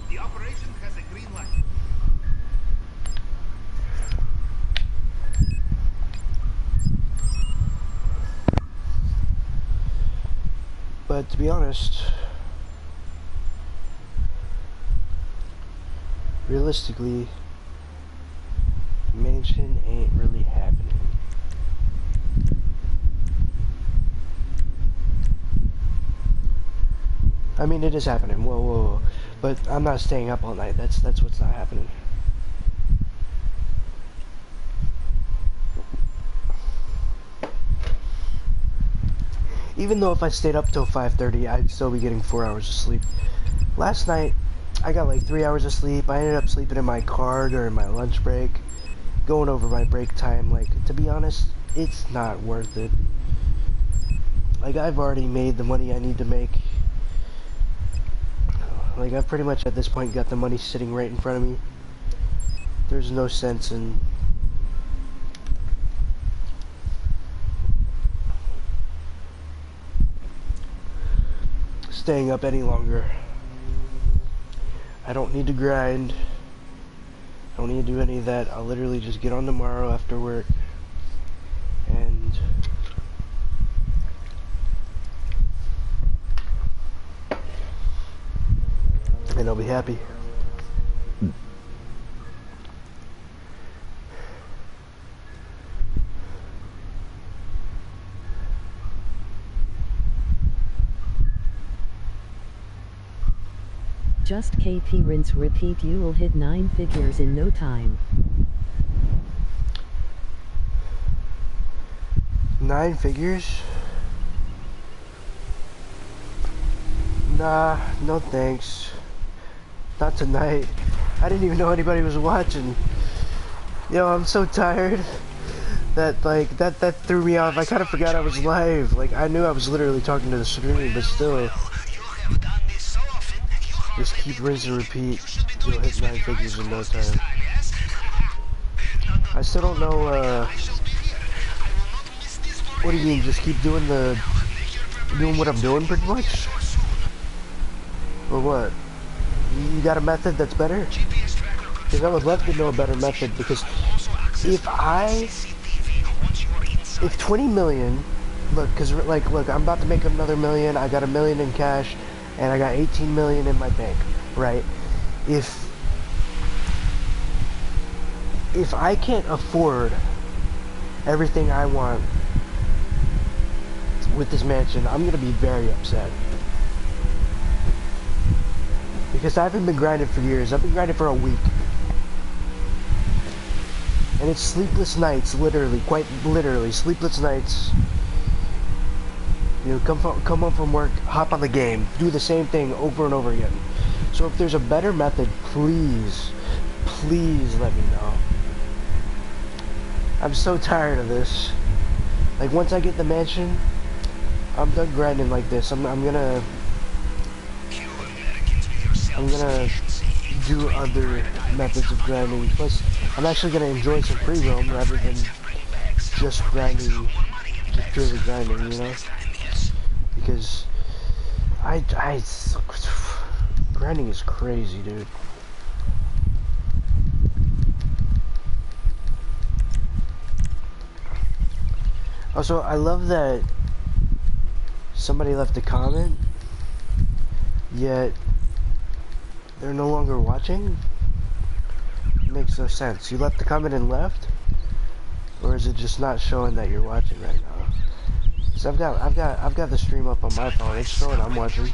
The operation has a green light. But to be honest, realistically, mansion ain't really happening. I mean, it is happening. Whoa, whoa, whoa. But I'm not staying up all night. That's what's not happening. Even though if I stayed up till 5:30, I'd still be getting 4 hours of sleep. Last night, I got like 3 hours of sleep. I ended up sleeping in my car during my lunch break, going over my break time. Like, to be honest, it's not worth it. Like, I've already made the money I need to make. Like, I've pretty much at this point got the money sitting right in front of me. There's no sense in staying up any longer. I don't need to grind. I don't need to do any of that. I'll literally just get on tomorrow after work and I'll be happy. Just KT rinse repeat, you will hit 9 figures in no time. 9 figures? Nah, no thanks. Not tonight. I didn't even know anybody was watching. Yo, I'm so tired that like that threw me off. I kind of forgot I was live. Like, I knew I was literally talking to the screen, but still. Just keep rinse and repeat. You'll hit 9 figures in no time. I still don't know, what do you mean, just keep doing what I'm doing pretty much? Or what? You got a method that's better? Because I would love to know a better method, because if 20 million, look, because like, look, I'm about to make another $1 million, I got $1 million in cash, and I got 18 million in my bank, right? If I can't afford everything I want with this mansion, I'm gonna be very upset. Because I haven't been grinding for years. I've been grinding for a week. And it's sleepless nights, literally, quite literally, sleepless nights. You know, come home from work, hop on the game, do the same thing over and over again. So if there's a better method, please, please let me know. I'm so tired of this. Like, once I get the mansion, I'm done grinding like this. I'm gonna do other methods of grinding. Plus, I'm actually gonna enjoy some free roam rather than just grinding, just purely grinding, you know? Because grinding is crazy, dude. Also, I love that somebody left a comment, yet they're no longer watching. It makes no sense. You left the comment and left, or is it just not showing that you're watching right now? So I've got the stream up on my phone. It's showing I'm watching.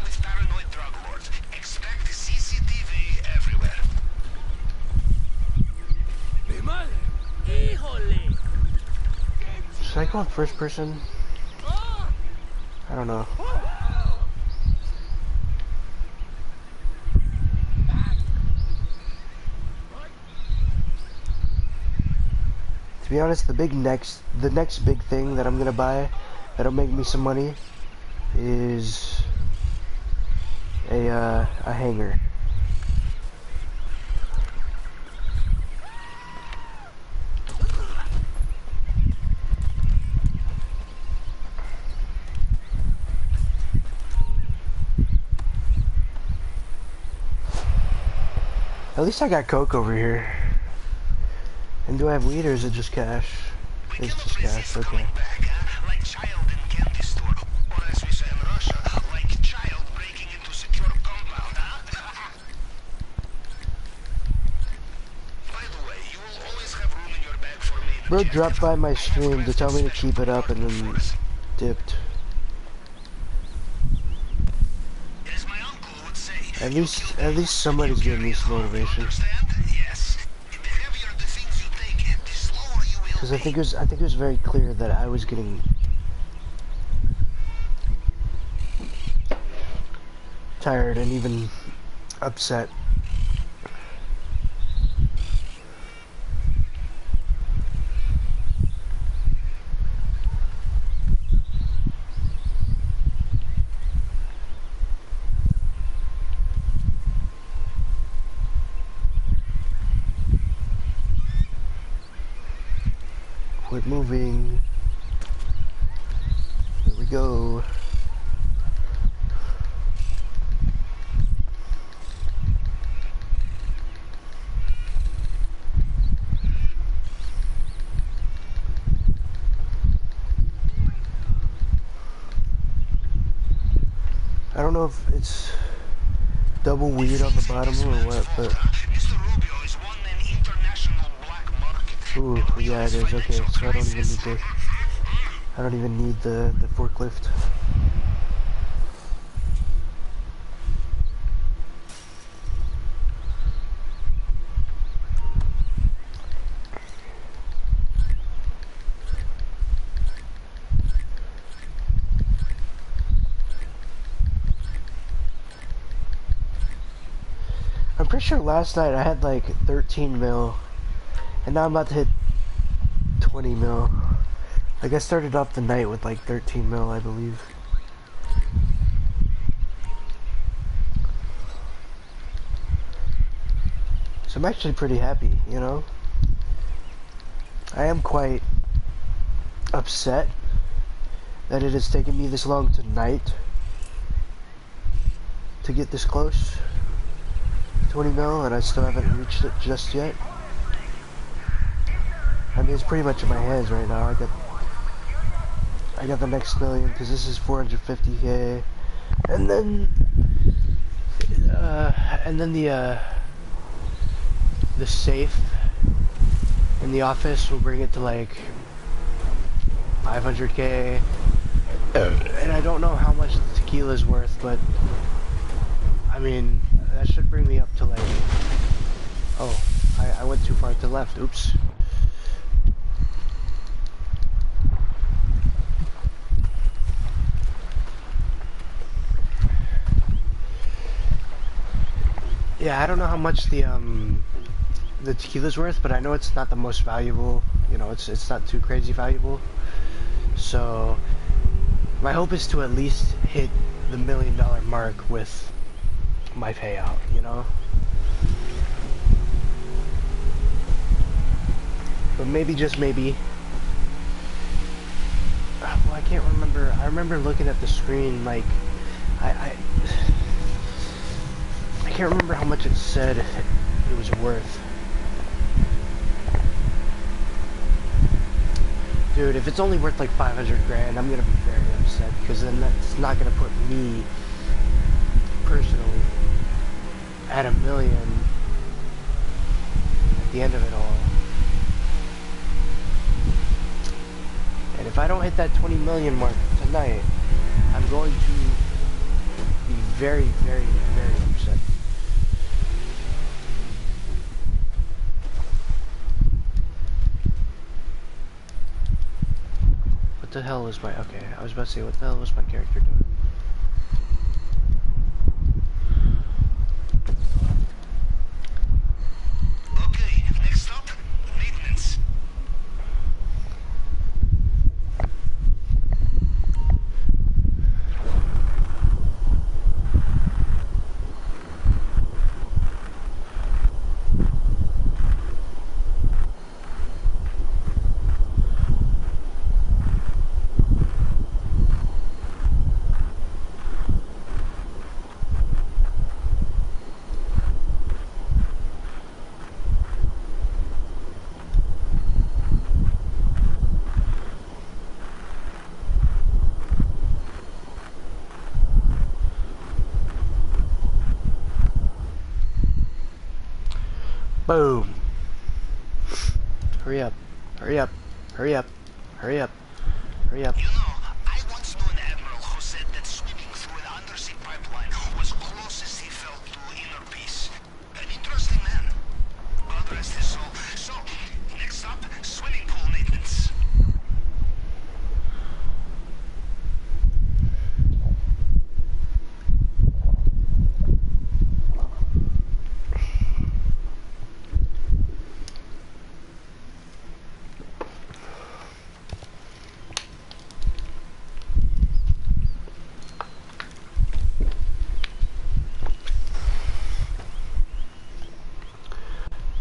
Should I go in first person? I don't know. To be honest, the next big thing that I'm gonna buy that'll make me some money is a hanger. At least I got coke over here. And do I have weed or is it just cash? It's just cash, okay. Bro dropped by my stream to tell me to keep it up and then dipped. At least somebody's giving me some motivation. Because I think it was very clear that I was getting tired and even upset. Quit moving. Here we go. I don't know if it's double weed on the bottom or what, but ooh, yeah, it is. Okay, so I don't even need the forklift. I'm pretty sure last night I had like 13 mil, and now I'm about to hit 20 mil. Like, I started off the night with like 13 mil, I believe. So I'm actually pretty happy, you know? I am quite upset that it has taken me this long tonight to get this close. 20 mil, and I still haven't reached it just yet. I mean, it's pretty much in my hands right now. I got the next million, because this is 450k, and then And then the safe in the office will bring it to like 500K. And I don't know how much the tequila is worth, but I mean, that should bring me up to like, oh, I went too far to the left, oops. Yeah, I don't know how much the tequila's worth, but I know it's not the most valuable. You know, it's not too crazy valuable. So my hope is to at least hit the $1 million mark with my payout. You know, but maybe, just maybe. Well, I can't remember. I remember looking at the screen like I can't remember how much it said it was worth. Dude, if it's only worth like 500 grand, I'm gonna be very upset, because then that's not gonna put me personally at $1 million at the end of it all. And if I don't hit that 20 million mark tonight, I'm going to be very, very, very upset. What the hell was my... Okay, I was about to say, what the hell was my character doing? Okay, next up, maintenance. Boom. Hurry up. Hurry up. Hurry up. Hurry up. Hurry up. You know, I once knew an admiral who said that swimming through an undersea pipeline was closest he felt to inner peace. An interesting man. God rest his soul. So, next up, swimming pool maintenance.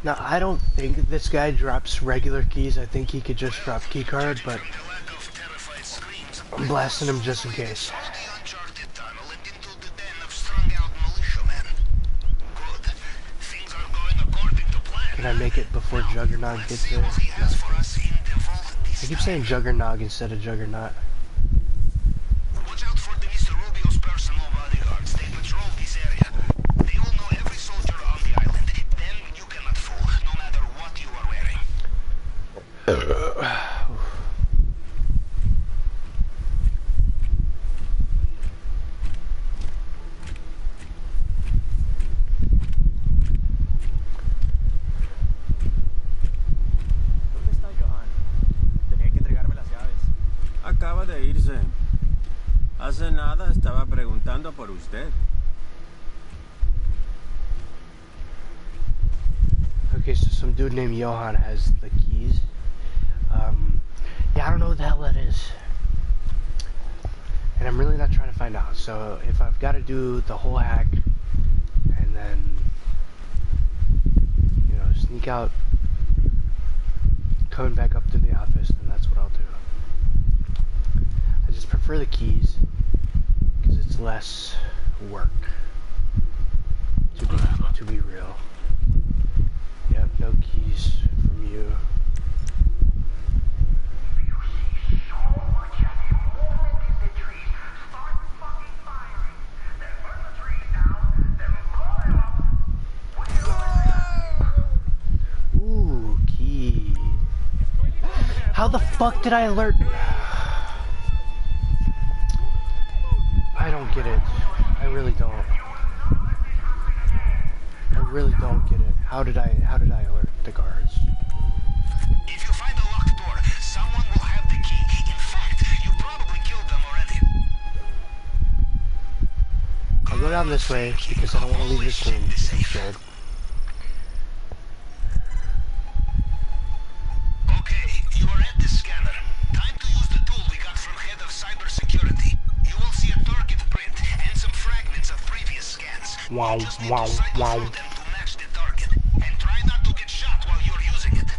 Now, I don't think this guy drops regular keys. I think he could just drop keycard, but I'm blasting him just in case. Can I make it before Juggernaut gets there? No, I keep saying Juggernaut instead of Juggernaut. Watch out for the Mr. Rubio's personal bodyguards. They patrol this area. They all know every soldier on the island. Them you cannot fool, no matter what you are wearing. ¿Dónde está Johan? Tenía que entregarme las llaves. Acaba de irse. Hace nada estaba preguntando por usted. Okay, so some dude named Johan has the keys. Yeah, I don't know what the hell that is. And I'm really not trying to find out. So if I've got to do the whole hack and then, you know, sneak out, coming back up to the office, then that's what I'll do. I just prefer the keys because it's less work. To be real. Yep, no keys from you. How the fuck did I alert? I don't get it. I really don't. I really don't get it. How did I alert the guards? If you find a locked door, someone will have the key. In fact, you probably killed them already. I'll go down this way because I don't want to leave this room scared. Okay, you are at the scanner. Time to use the tool we got from head of cybersecurity. You will see a target print and some fragments of previous scans. Wow, You just need wow, to cycle wow. through them to match the target. And try not to get shot while you're using it.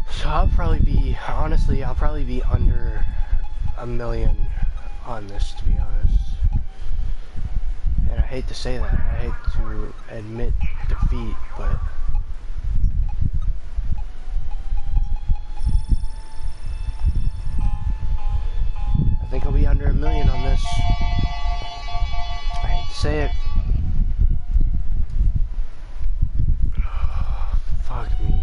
So I'll probably be, honestly, I'll probably be under 1 million on this, to be honest. And I hate to say that, I hate to admit defeat, but I think I'll be under 1 million on this. I hate to say it. Fuck me.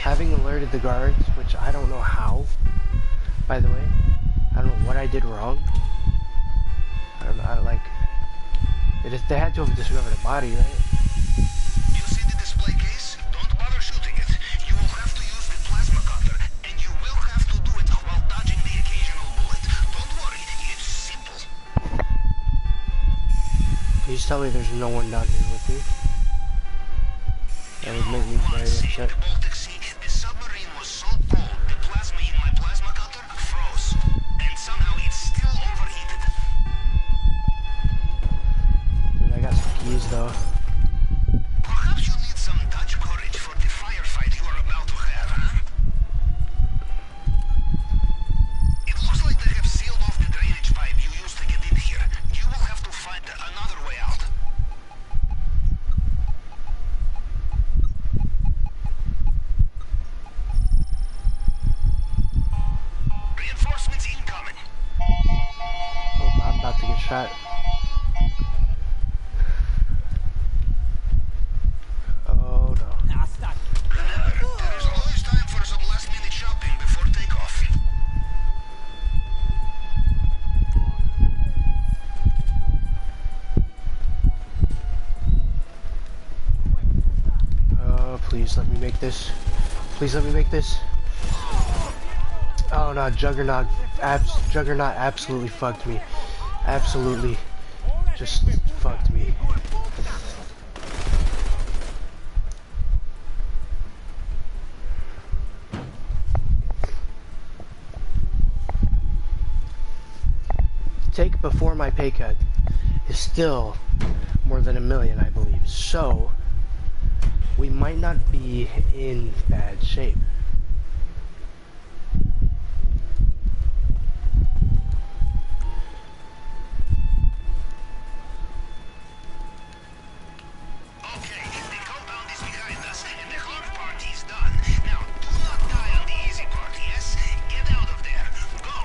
Having alerted the guards, which I don't know how, by the way. I don't know what I did wrong. I don't know, they had to have discovered a body, right? You see the display case? Don't bother shooting it. You will have to use the plasma cutter, and you will have to do it while dodging the occasional bullet. Don't worry, it's simple. Please tell me there's no one down here with me. That would make me very upset. The submarine was so cold, the plasma in my plasma cutter froze. And somehow it's still overheated. Dude, I got some keys though. Perhaps you need some Dutch courage for the firefight you are about to have, huh? It looks like they have sealed off the drainage pipe you used to get in here. You will have to find another way out. Reinforcements incoming. Oh, I'm about to get shot. Oh no. Remember, there is always time for some last-minute shopping before takeoff. Oh, please let me make this. Please let me make this. Oh no, Juggernaut absolutely fucked me. Absolutely just fucked me. Take before my pay cut is still more than 1 million, I believe. So we might not be in bad shape. Okay, the compound is behind us, and the hard part is done. Now, do not die on the easy part, yes? Get out of there. Go!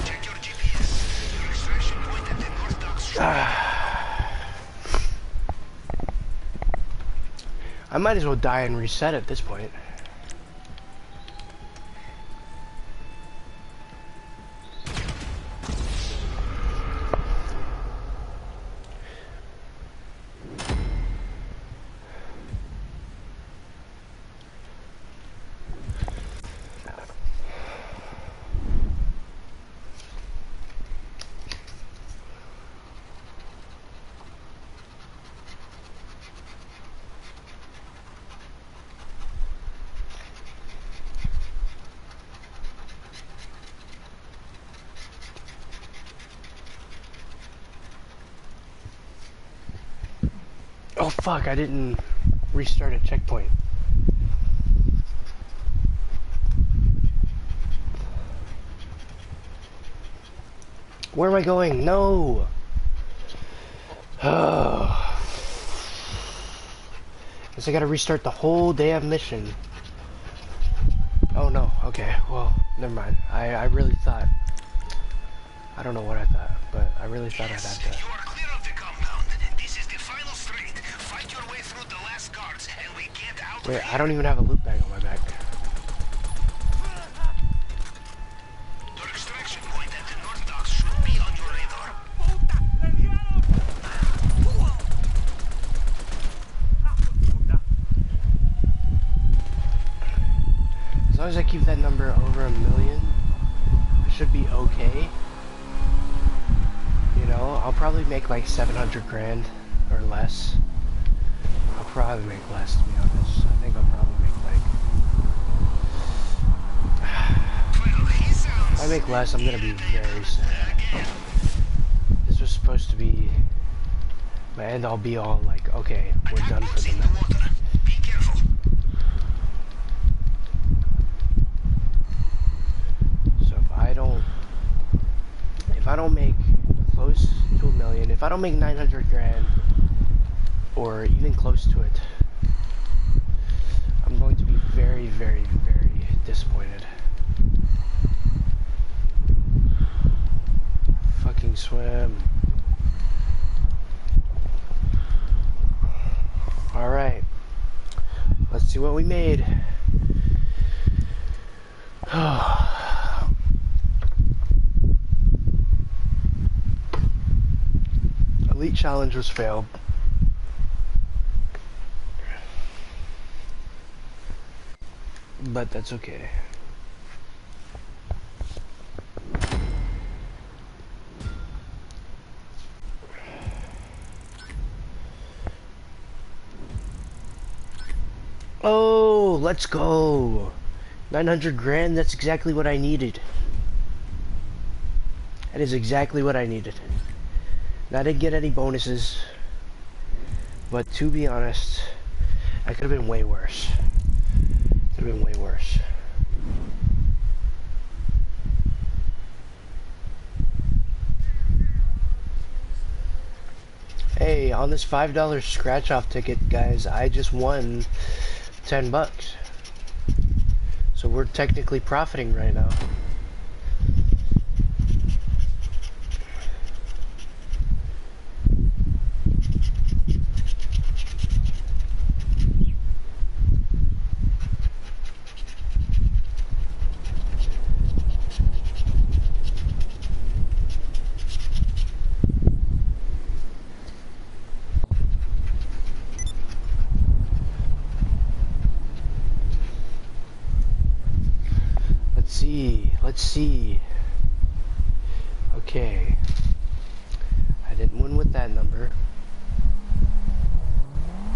Check your GPS. Your extraction point at the North Docks should I might as well die and reset at this point. Oh fuck, I didn't restart a checkpoint. Where am I going? No! Oh. Guess I gotta restart the whole damn mission. Oh no, okay, well, never mind. I really thought, I don't know what I thought, but I really thought I'd have that. You are clear of the compound. This is the final street. Fight your way through the last guards, and we get out. Wait, I don't even have a loot bag on my back. Your extraction point at the north docks should be on your radar. As long as I keep that number over 1 million, I should be okay. You know, I'll probably make like 700 grand or less. I'll probably make less, to be honest. I think I'll probably make like... If I make less, I'm gonna be very sad. This was supposed to be my end all be all, like, okay, we're done for the night. If I don't make close to 1 million, if I don't make 900 grand, or even close to it, I'm going to be very, very, very disappointed. Fucking swim. Alright. Let's see what we made. Elite challenge was failed. But that's okay. Oh, let's go. 900 grand, that's exactly what I needed. That is exactly what I needed. I didn't get any bonuses, but to be honest, I could have been way worse. Could have been way worse. Hey, on this $5 scratch off ticket, guys, I just won 10 bucks. So we're technically profiting right now. Let's see. Okay. I didn't win with that number.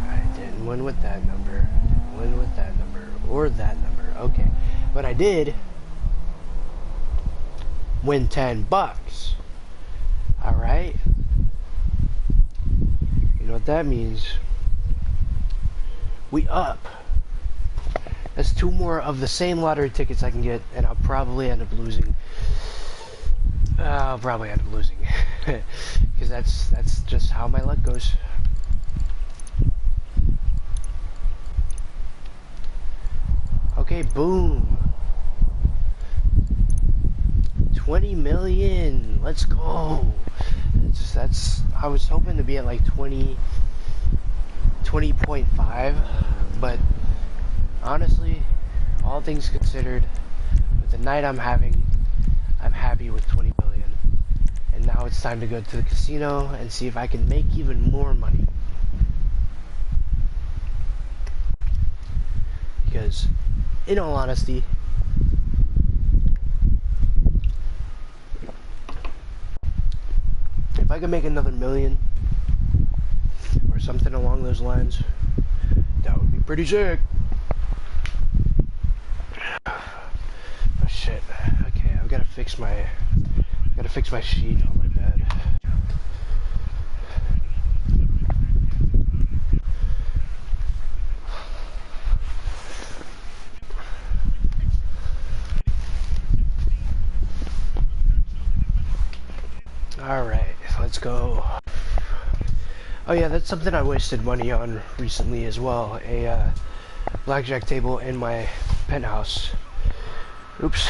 I didn't win with that number. Win with that number. Or that number. Okay. But I did win 10 bucks. Alright? You know what that means? We up. That's 2 more of the same lottery tickets I can get, and I'll probably end up losing. Because that's just how my luck goes. Okay, boom. 20 million. Let's go. That's I was hoping to be at like 20.5, but honestly, all things considered, with the night I'm having, I'm happy with 20 million. And now it's time to go to the casino and see if I can make even more money. Because, in all honesty, if I could make another million, or something along those lines, that would be pretty sick. Oh shit. Okay, I've gotta fix my sheet on my bed. Alright, let's go. Oh yeah, that's something I wasted money on recently as well. A blackjack table in my penthouse. Oops.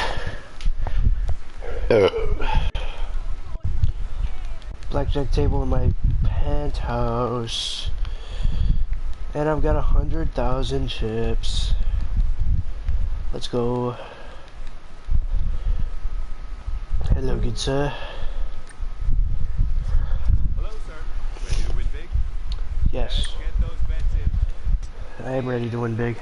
Blackjack table in my penthouse. And I've got 100,000 chips. Let's go. Hello, good sir. Hello, sir. Ready to win big? Yes. Let's get those bets in. I am ready to win big.